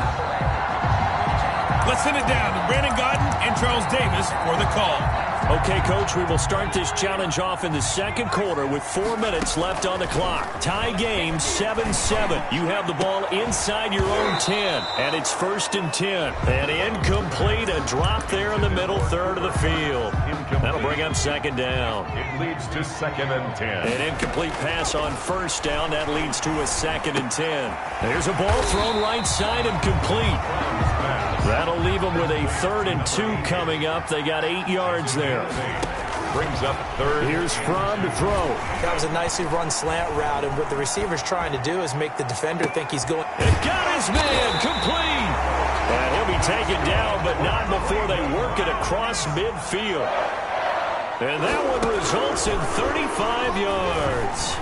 Let's send it down to Brandon Gaudin and Charles Davis for the call. Okay, Coach, we will start this challenge off in the 2nd quarter with 4 minutes left on the clock. Tie game, 7-7. You have the ball inside your own 10, and it's 1st and 10. And incomplete, a drop there in the middle third of the field. That'll bring up 2nd down. It leads to 2nd and 10. An incomplete pass on 1st down. That leads to a 2nd and 10. There's a ball thrown right side and complete. That'll leave them with a 3rd and 2 coming up. They got 8 yards there. Brings up 3rd. Here's Fromm to throw. That was a nicely run slant route, and what the receiver's trying to do is make the defender think he's going. And got his man complete. And he'll be taken down, but not before they work it across midfield. And that one results in 35 yards.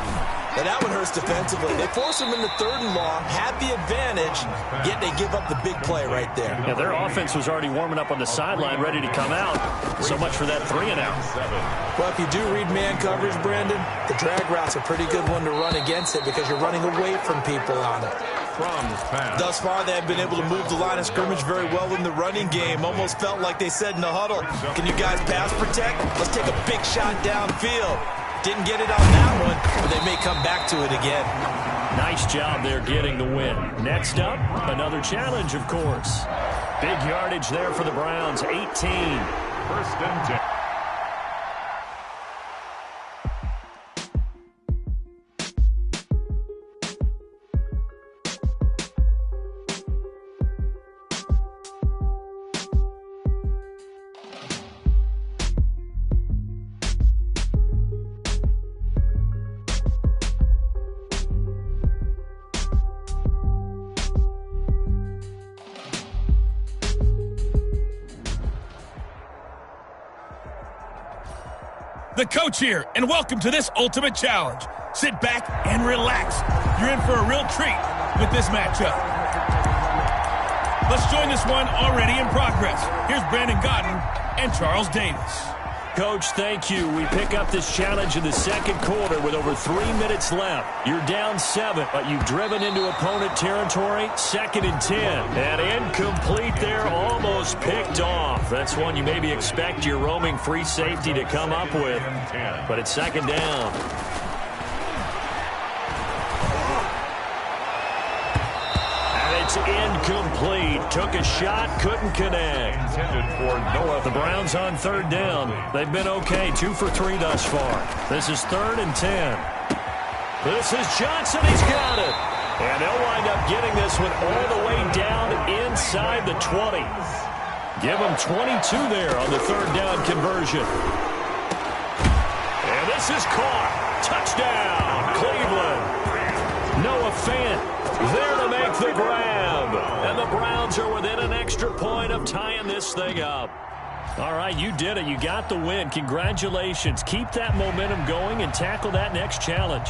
And that one hurts defensively. They force him into 3rd and long, had the advantage, yet they give up the big play right there. Yeah, their offense was already warming up on the sideline, ready to come out. So much for that 3 and out. Well, if you do read man coverage, Brandon, the drag route's a pretty good one to run against it because you're running away from people on it. Thus far, they have been able to move the line of scrimmage very well in the running game. Almost felt like they said in the huddle, can you guys pass protect? Let's take a big shot downfield. Didn't get it on that one, but they may come back to it again. Nice job there getting the win. Next up, another challenge, of course. Big yardage there for the Browns, 18. 1st and 10. The coach here, and welcome to this ultimate challenge. Sit back and relax. You're in for a real treat with this matchup. Let's join this one already in progress. Here's Brandon Gaudin and Charles Davis. Coach, thank you. We pick up this challenge in the 2nd quarter with over 3 minutes left. You're down 7, but you've driven into opponent territory. 2nd and 10. And incomplete there, almost picked off. That's one you maybe expect your roaming free safety to come up with. But it's 2nd down. And they It's incomplete. Took a shot, couldn't connect. Intended for no. The Browns on third down. They've been okay, 2 for 3 thus far. This is 3rd and 10. This is Johnson. He's got it. And they'll wind up getting this one all the way down inside the 20. Give them 22 there on the 3rd down conversion. And this is caught. Touchdown, Cleveland. Noah Fant there to make the grab. And the Browns are within an extra point of tying this thing up. All right, you did it. You got the win. Congratulations. Keep that momentum going and tackle that next challenge.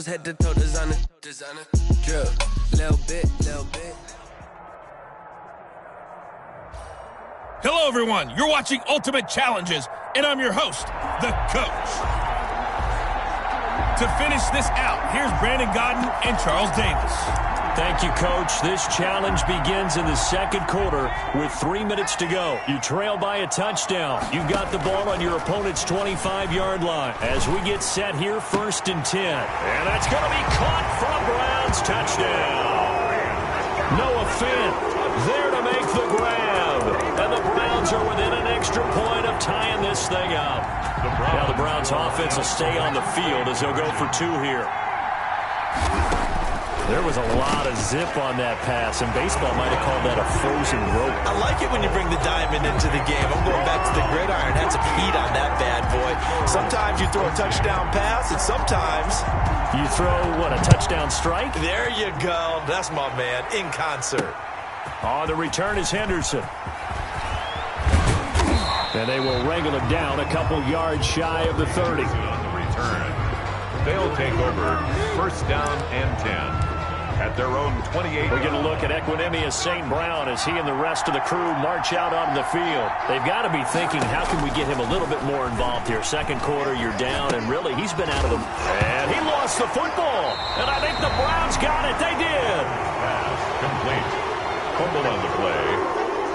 Head to toe designer, drip, little bit. Hello, everyone. You're watching Ultimate Challenges, and I'm your host, the Coach. To finish this out, here's Brandon Godden and Charles Davis. Thank you, Coach. This challenge begins in the 2nd quarter with 3 minutes to go. You trail by a touchdown. You've got the ball on your opponent's 25-yard line. As we get set here, 1st and 10. And that's going to be caught for a Browns touchdown. Noah Fant there to make the grab. And the Browns are within an extra point of tying this thing up. Now the Browns offense will stay on the field as they'll go for 2 here. There was a lot of zip on that pass, and baseball might have called that a frozen rope. I like it when you bring the diamond into the game. I'm going back to the gridiron. Had some heat on that bad boy. Sometimes you throw a touchdown pass, and sometimes you throw, what, a touchdown strike? There you go. That's my man, in concert. On the return is Henderson. And they will wrangle it down a couple yards shy of the 30. On the return, they'll take over 1st down and 10. At their own 28. We're going to look at Equinemius St. Brown as he and the rest of the crew march out onto the field. They've got to be thinking, how can we get him a little bit more involved here? 2nd quarter, you're down, and really, he's been out of the... And he lost the football. And I think the Browns got it. They did. Pass complete. Fumble on the play.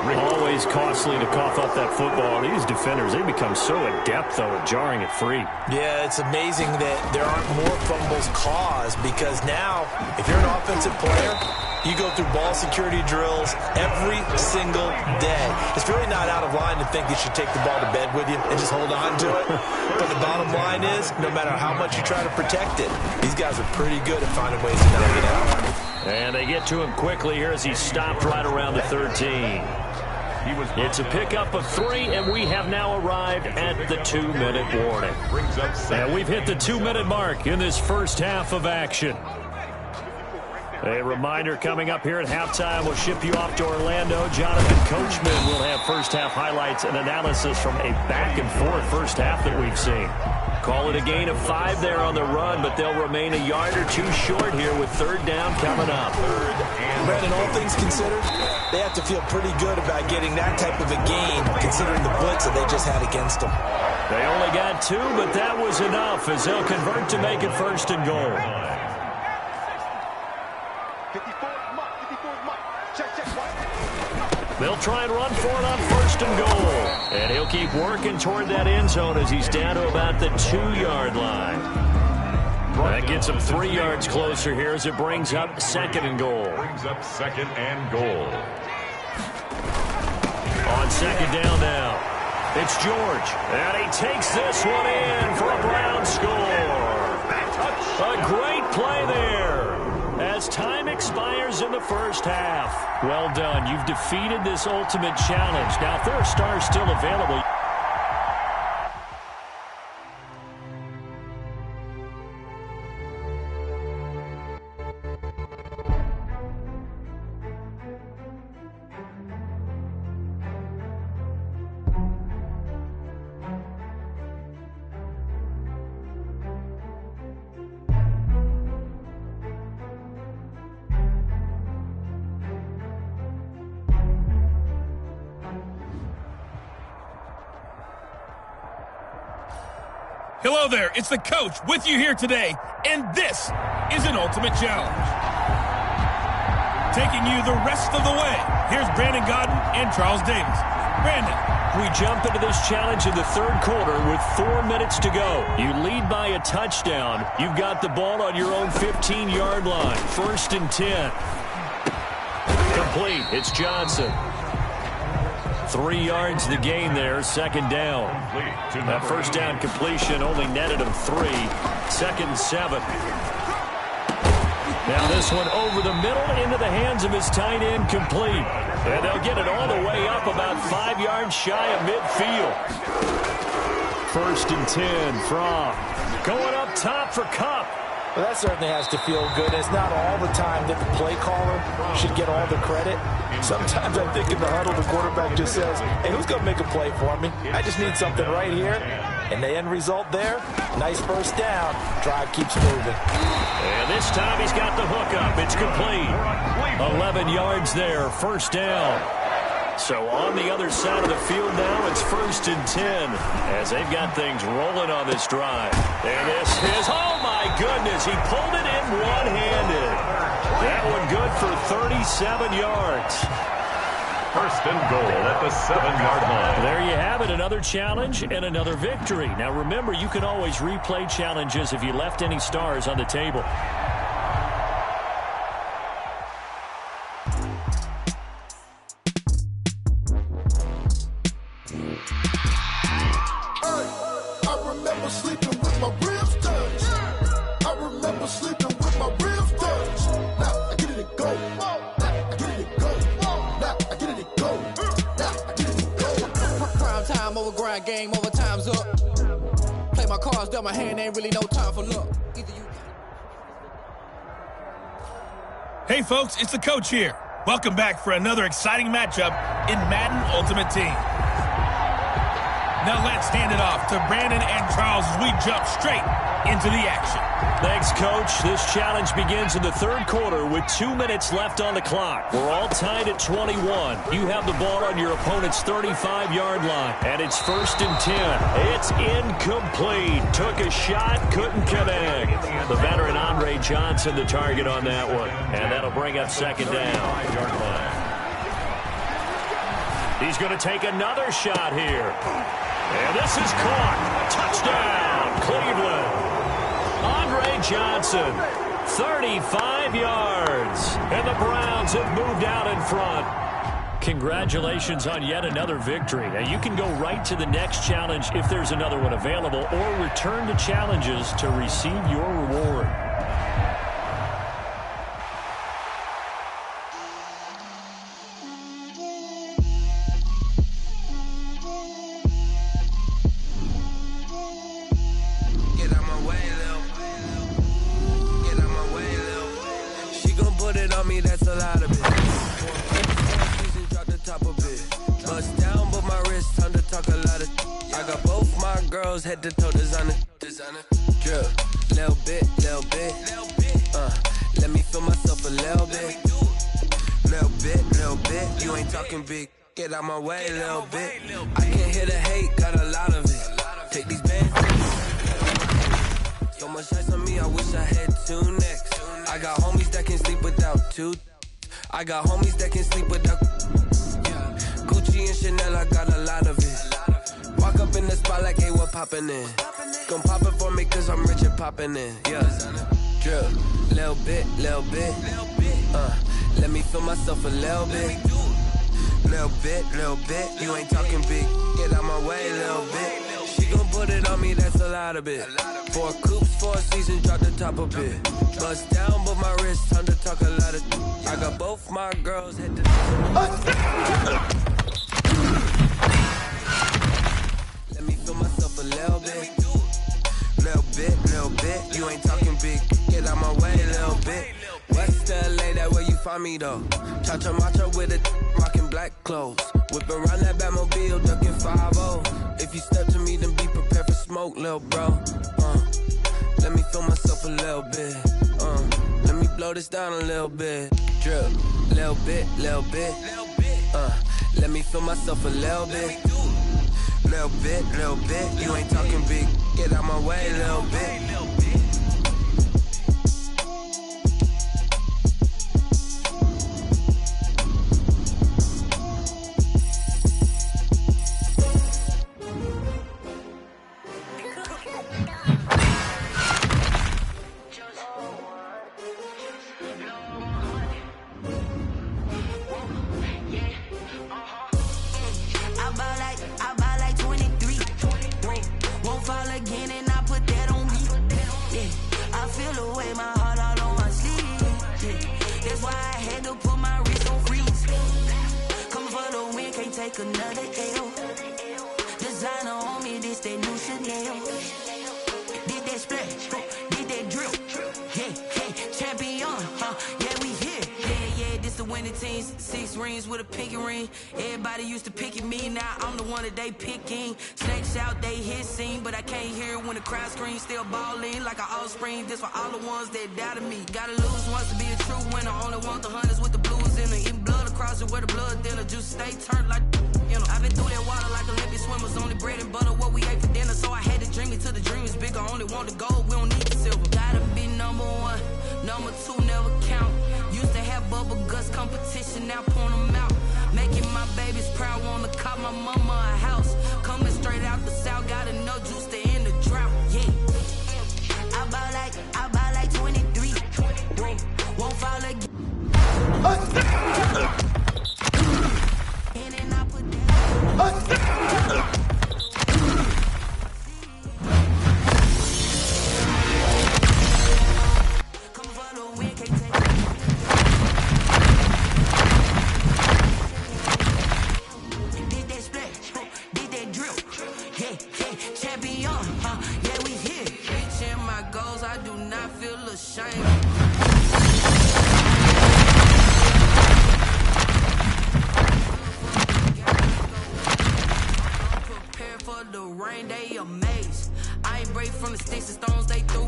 Always costly to cough up that football. These defenders, they become so adept, though, at jarring it free. Yeah, it's amazing that there aren't more fumbles caused, because now, if you're an offensive player, you go through ball security drills every single day. It's really not out of line to think you should take the ball to bed with you and just hold on to it. But the bottom line is, no matter how much you try to protect it, these guys are pretty good at finding ways to knock it out. And they get to him quickly here as he stopped right around the 13. It's a pickup of 3, and we have now arrived at the 2-minute warning. And we've hit the 2-minute mark in this first half of action. A reminder coming up here at halftime, we'll ship you off to Orlando. Jonathan Coachman will have first half highlights and analysis from a back-and-forth first half that we've seen. Call it a gain of 5 there on the run, but they'll remain a yard or 2 short here with 3rd down coming up. Brandon, all things considered, they have to feel pretty good about getting that type of a gain, considering the blitz that they just had against them. They only got 2, but that was enough as they'll convert to make it 1st and goal. They'll try and run for it on 1st and goal. And he'll keep working toward that end zone as he's down to about the 2-yard line. That gets him 3 yards closer here as it brings up 2nd and goal. Brings up 2nd and goal. On 2nd down now, it's George. And he takes this one in for a Brown score. A great play there as time expires in the first half. Well done. You've defeated this ultimate challenge. Now, if there are stars still available... Hello there, it's the coach with you here today, and this is an Ultimate Challenge. Taking you the rest of the way, here's Brandon Godden and Charles Davis. Brandon. We jump into this challenge in the third quarter with 4 minutes to go. You lead by a touchdown. You've got the ball on your own 15-yard line. 1st and 10. Complete. It's Johnson. 3 yards the gain there. 2nd down. That 1st down completion only netted him 3. 2nd and 7. Now this one over the middle into the hands of his tight end, complete. And they'll get it all the way up about 5 yards shy of midfield. 1st and 10 from going up top for Kupp. Well, that certainly has to feel good. It's not all the time that the play caller should get all the credit. Sometimes I think in the huddle, the quarterback just says, hey, who's going to make a play for me? I just need something right here. And the end result there, nice 1st down. Drive keeps moving. And this time he's got the hook up. It's complete. 11 yards there, 1st down. So on the other side of the field now, it's 1st and 10 as they've got things rolling on this drive. And this is, oh my goodness, he pulled it in one-handed. That one good for 37 yards. 1st and goal at the 7-yard line. There you have it, another challenge and another victory. Now remember, you can always replay challenges if you left any stars on the table. Game over, time's up. Play my cards, dealt my hand, ain't really no time for luck. Hey folks, it's the coach here. Welcome back for another exciting matchup in Madden Ultimate Team. Now let's hand it off to Brandon and Charles as we jump straight into the action. Thanks, Coach. This challenge begins in the third quarter with 2 minutes left on the clock. We're all tied at 21. You have the ball on your opponent's 35-yard line, and it's 1st and 10. It's incomplete. Took a shot, couldn't connect. The veteran Andre Johnson, the target on that one, and that'll bring up 2nd down. He's going to take another shot here. And this is caught. Touchdown, Cleveland. Andre Johnson, 35 yards. And the Browns have moved out in front. Congratulations on yet another victory. Now you can go right to the next challenge if there's another one available, or return to challenges to receive your reward. That's a lot of it. Drop the top of it. Bust down, but my wrist time to talk a lot of. I got both my girls head to toe designer. Drip, little bit. Let me feel myself a little bit. Little bit. You ain't talking big. Get out my way, little bit. I can't hear the hate, got a lot of it. Take these bands. So much ice on me, I wish I had 2 necks. I got homies that can sleep without 2. I got homies that can sleep without Gucci and Chanel, I got a lot of it. Walk up in the spot like, hey, what poppin' in? Gon' pop it for me cause I'm rich and poppin' in. Yeah, drip, little bit. Let me feel myself a little bit. Little bit. You ain't talking big. Get out my way, little bit. She gon' put it on me, that's a lot of it. 4 coops, 4 seasons, drop the top of it. Bust down, but my wrist, time to talk a lot of. I got both my girls head to. Let me feel myself a little bit. Little bit. You ain't talking big. Get out my way, little bit. West LA, that where you find me though. Cha-cha macha with it, rocking black clothes. Whip around that Batmobile, ducking 5-0. If you step to me, then be prepared for smoke, little bro. Let me feel myself a little bit. Let me blow this down a little bit. Drip, little bit. Let me feel myself a little bit. Little bit, you ain't talking big. Get out my way, little bit. I buy like 23. Won't fall again and I put that on me. Yeah, I feel the way, my heart all on my sleeve. Yeah, that's why I had to put my wrist on freeze. Coming for the win, can't take another L. Designer on me, this that new Chanel. Did that splash, did that drill. Yeah, champion, yeah, we here. Yeah, this the winning team. 6 rings with a pinky ring. Everybody used to pick at me, now I'm the one that they picking. Snakes out, they hit scene, but I can't hear it when the crowd screams. Still balling like an offspring. This for all the ones that doubted me. Gotta lose once to be a true winner. Only want the hunters with the blues in it. Eating blood across it where the blood thinner. Just stay turned like, you know. I've been through that water like Olympic swimmers. Only bread and butter, what we ate for dinner. So I had to dream it till the dream is bigger. Only want the gold, we don't need the silver. Gotta be number 1, number 2 never count. Used to have bubble guts competition, now point them out. Making my babies proud, wanna cop my mama a house. Coming straight out the south, got enough juice to end the drought. Yeah, I buy like 23. Won't fall again. And then I put that. From the sticks and stones they threw.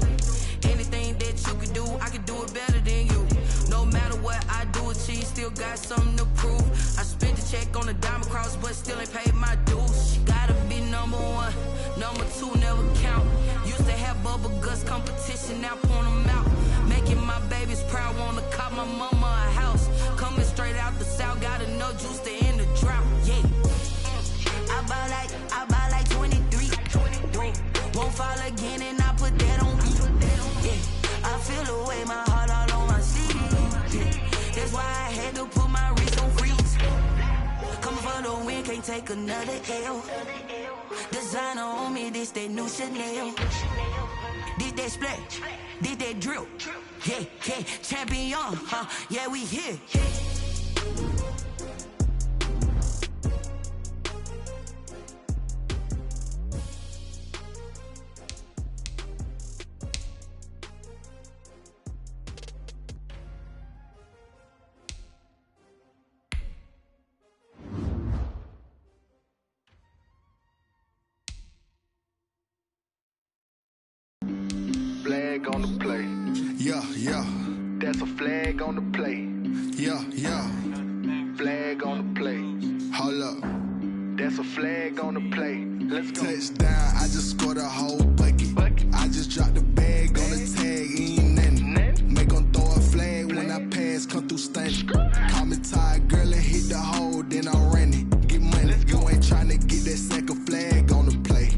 Anything that you could do, I could do it better than you. No matter what I do, achieve, still got something to prove. I spent the check on the diamond cross, but still ain't paid my dues. Gotta be number 1, number 2 never count. Used to have bubble guts competition, now point them out. Making my babies proud, wanna cop my mama a house. Coming straight out the south, got enough juice to end the drought. Yeah, I buy like 23. Won't fall again and I put that on me. Yeah, I feel the way, my heart all on my sleeve. Yeah, that's why I had to put my wrist on freeze. Coming for the win, can't take another L. Designer on me, this that new Chanel. Did that splash, did that drill. Yeah, champion, yeah, we here. Flag on the play. Yeah. That's a flag on the play. Yeah. Flag on the play. Hold up. That's a flag on the play. Let's go. Touchdown, I just scored a whole bucket. I just dropped the bag on the tag, ain't nothing. Make them throw a flag when I pass, come through stunning. Call me tired, girl, and hit the hole, then I'm running. Get money, you ain't trying to get that second flag on the play.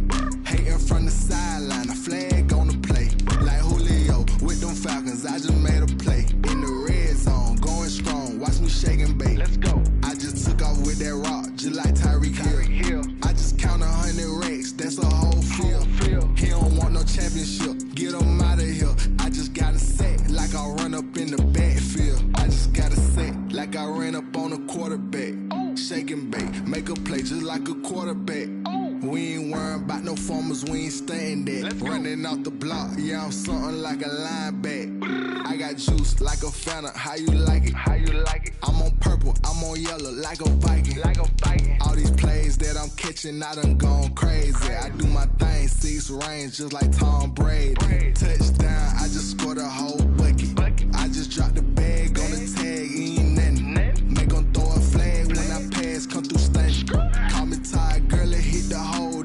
Hating from the sideline, a flag on the play. Like Julio with them Falcons, I just made a play. In the red zone, going strong, watch me shake and bake. Let's go. I just took off with that rock, just like Tyreek Hill. I just count 100 racks, that's a whole field. He don't want no championship, get him out of here. I just got a set, like I run up in the backfield. I just got a set, like I ran up on a quarterback. Shake and bake, make a play just like a quarterback. We ain't worrying about no formers, we ain't staying there. Running off the block, yeah, I'm something like a linebacker. I got juice like a Fanta, how you like it? I'm on purple, I'm on yellow, like a Viking. All these plays that I'm catching, I done gone crazy. I do my thing, 6 range, just like Tom Brady. Touchdown, I just scored a whole bucket. I just dropped the bag on the tag, ain't nothing. Make them throw a flag when I pass, come through stunning. Call me tired, girl, and hit the hole,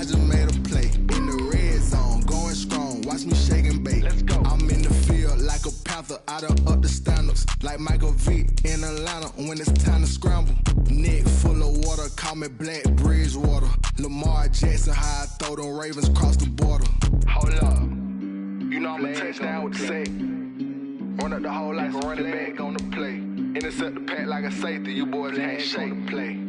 I just made a play. In the red zone, going strong. Watch me shake and bake. Let's go. I'm in the field like a panther. I done up the standards. Like Michael Vick in Atlanta when it's time to scramble. Neck full of water, call me Black Bridgewater. Lamar Jackson, how I throw them Ravens across the border. Hold up. You know I'm a touchdown with the sack. Run up the hole like a running back on the play. Intercept the pack like a safety. You boys ain't shake the play.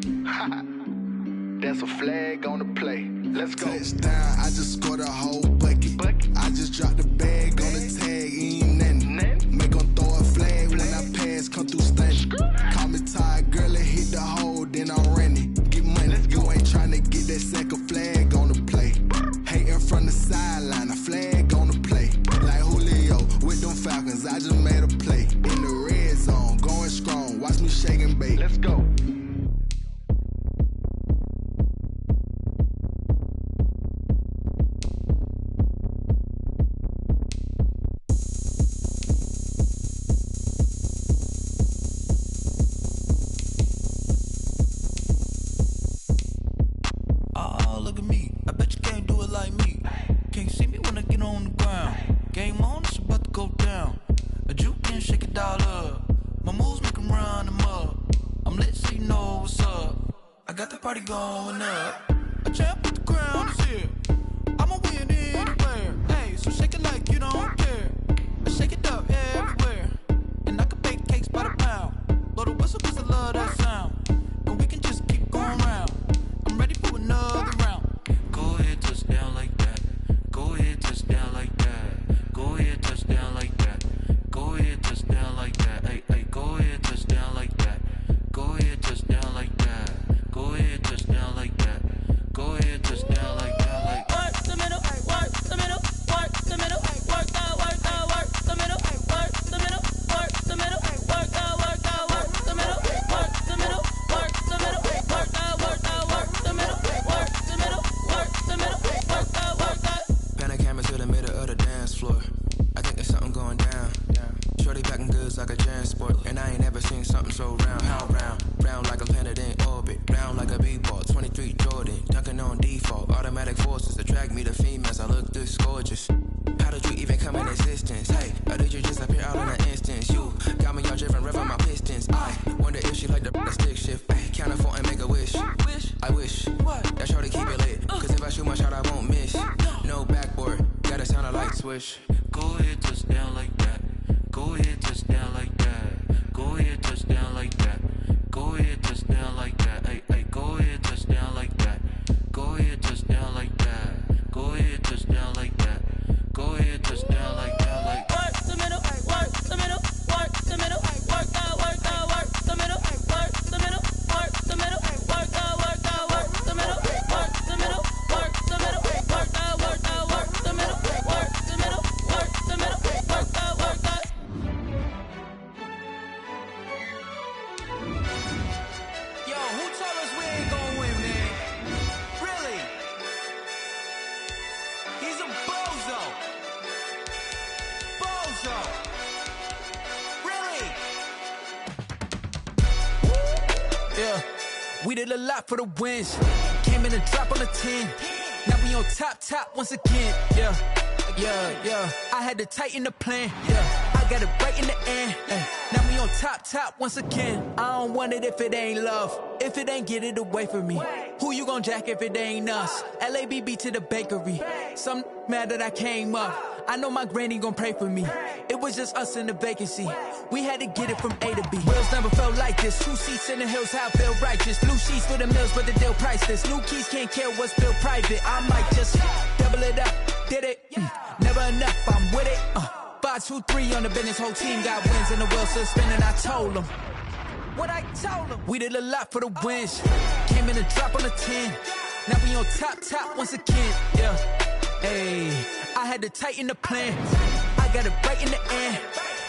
That's a flag on the play. Let's go. Touchdown, I just scored a whole bucket. I just dropped the bag on the tag, ain't nothing. Make them throw a flag when I pass, come through stunning. Call me tired, girl, and hit the hole, then I'm running. Get money, you ain't tryna get that second flag on the play. Hating from the sideline, a flag on the play. Like Julio with them Falcons, I just made a play. In the red zone, going strong, watch me shake and bake. Let's go. Going up, a champ with the crown is here. I'ma win anywhere. Hey, so shake it like you don't care. Shake it up everywhere. And I can bake cakes by the pound. Blow the whistle 'cause I love that sound. And we can just keep going round. I'm ready for another round. Go ahead, touchdown like that. Go ahead, touchdown like that. Go ahead, touchdown like that. Go ahead, touchdown like that. Hey, hey, go ahead, touchdown like that. Go ahead, touchdown like that. Go ahead, touchdown like that. Go ahead, touchdown like that. Like work the middle, work the middle, work the middle, work that, work the middle, work the middle, work the middle, work that, work the middle, work the middle, work the middle, work that, work the middle, work the middle, work the middle, work that. Pan a camera to the middle of the dance floor. I think there's something going down. Shorty packing goods like a transport, and I ain't never seen something so round. How round? Round like a planet in orbit, round like a b-ball. 23 Jordan, dunking on default. Automatic forces attract me to females. I look this gorgeous. How did you even come in existence? Hey, or did you just appear out in an instance? You got me all driven, revving my pistons. I wonder if she like the stick shift. Ay, count a four and make a wish. I wish that shorty keep it lit. 'Cause if I shoot my shot, I won't miss. No backboard, gotta sound a light switch. Go ahead, touchdown like that. Go ahead, touchdown like that. Go ahead, touchdown like that. Go ahead, touchdown like that. Hey, hey, go ahead, touchdown like that. Go ahead, touchdown like that. Go ahead, touchdown like that. Go ahead, touchdown like that. Like work the middle, work the middle, work the middle, work that, work the middle, work the middle, work the middle, work that, work the middle, work the middle, work the middle, work that, work the middle, work the middle, work the middle, work that, work that. Yo, who told us we ain't gonna win, man? Really? He's a bozo. Bozo. Really? Yeah, we did a lot for the wins. Came in a drop on a 10. Now we on top once again. Yeah. I had to tighten the plan. Yeah, I got it right in the end. Now we on top once again. I don't want it if it ain't love. If it ain't, get it away from me. Who you gon' jack if it ain't us? LABB to the bakery. Some mad that I came up. I know my granny gon' pray for me. It was just us in the vacancy. We had to get it from A to B. Wheels never felt like this. 2 seats in the hills, how I feel righteous. Blue sheets for the mills, but the deal priceless. New keys can't care what's built private. I might just double it up. Did it? Never enough, I'm with it. 5, 2, 3 on the business. Whole team got wins and the wheels still spinning. I told them what I told them. We did a lot for the wins. Came in a drop on a 10. Now we on top once again. Yeah. Hey, I had to tighten the plan. I got it right in the end.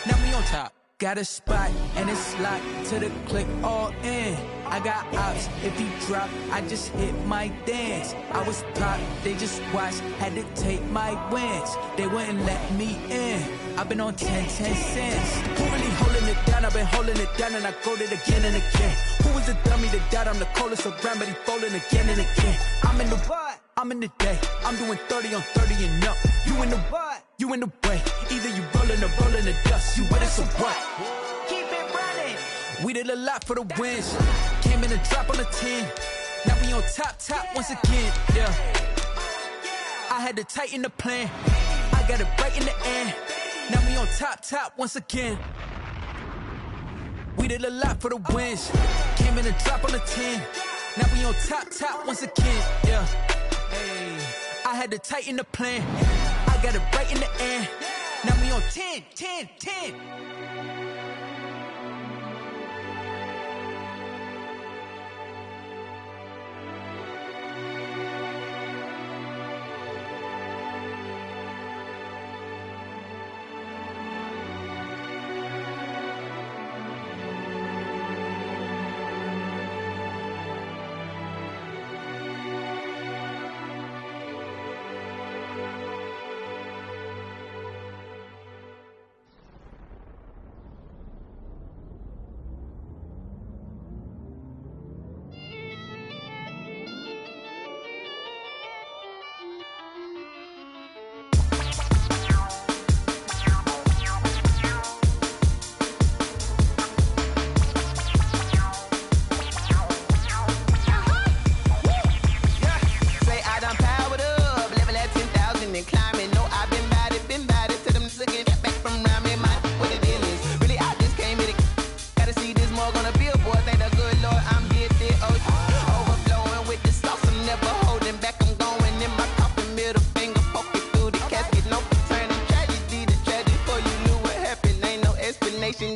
Now we on top. Got a spot and it's locked to the click all in. I got ops, if he drop, I just hit my dance. I was pop, they just watched, had to take my wins. They wouldn't let me in. I've been on 10 cents. Who really holding it down? I've been holding it down and I go it again and again. Who was the dummy that died? I'm the coldest around, but he folding again and again. I'm in the what? I'm in the day, I'm doing 30 on 30 and up. You in the what? You in the way. Either you rollin' or rollin' the dust. You with us or what? Keep it running. We did a lot for the wins. Came in and drop on the 10. Now we on top once again, yeah. I had to tighten the plan. I got it right in the end. Now we on top once again. We did a lot for the wins. Came in and drop on the 10. Now we on top once again, yeah. Hey, I had to tighten the plan. I got it right in the end. Now we on 10.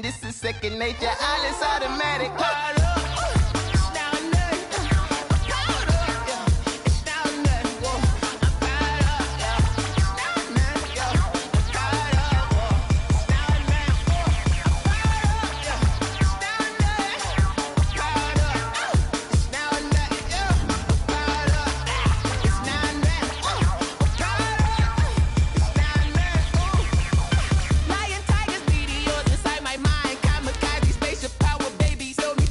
This is second nature. All is automatic. Lion, tigers, meteors inside my mind. Kamikaze, spaceship power, baby. Show me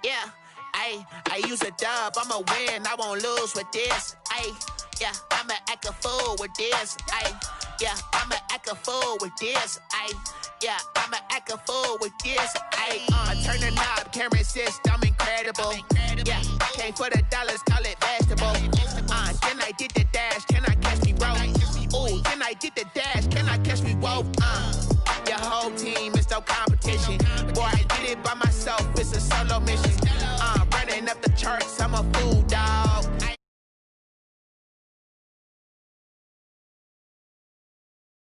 Yeah, I use a dub, I'ma win, I won't lose with this. Yeah, I'ma act a fool with this. Yeah, I'ma act a fool with this. Yeah, I'ma act a fool with this. I turn the knob, camera assist, I'm incredible. Yeah, came for the dollars, call it vegetable. Can I get the dash? Can I catch me roll? Ooh, can I get the dash? Can I catch me roll? Your whole team is no competition. Boy, I did it by myself, it's a solo mission. Running up the charts, I'm a fool, dog.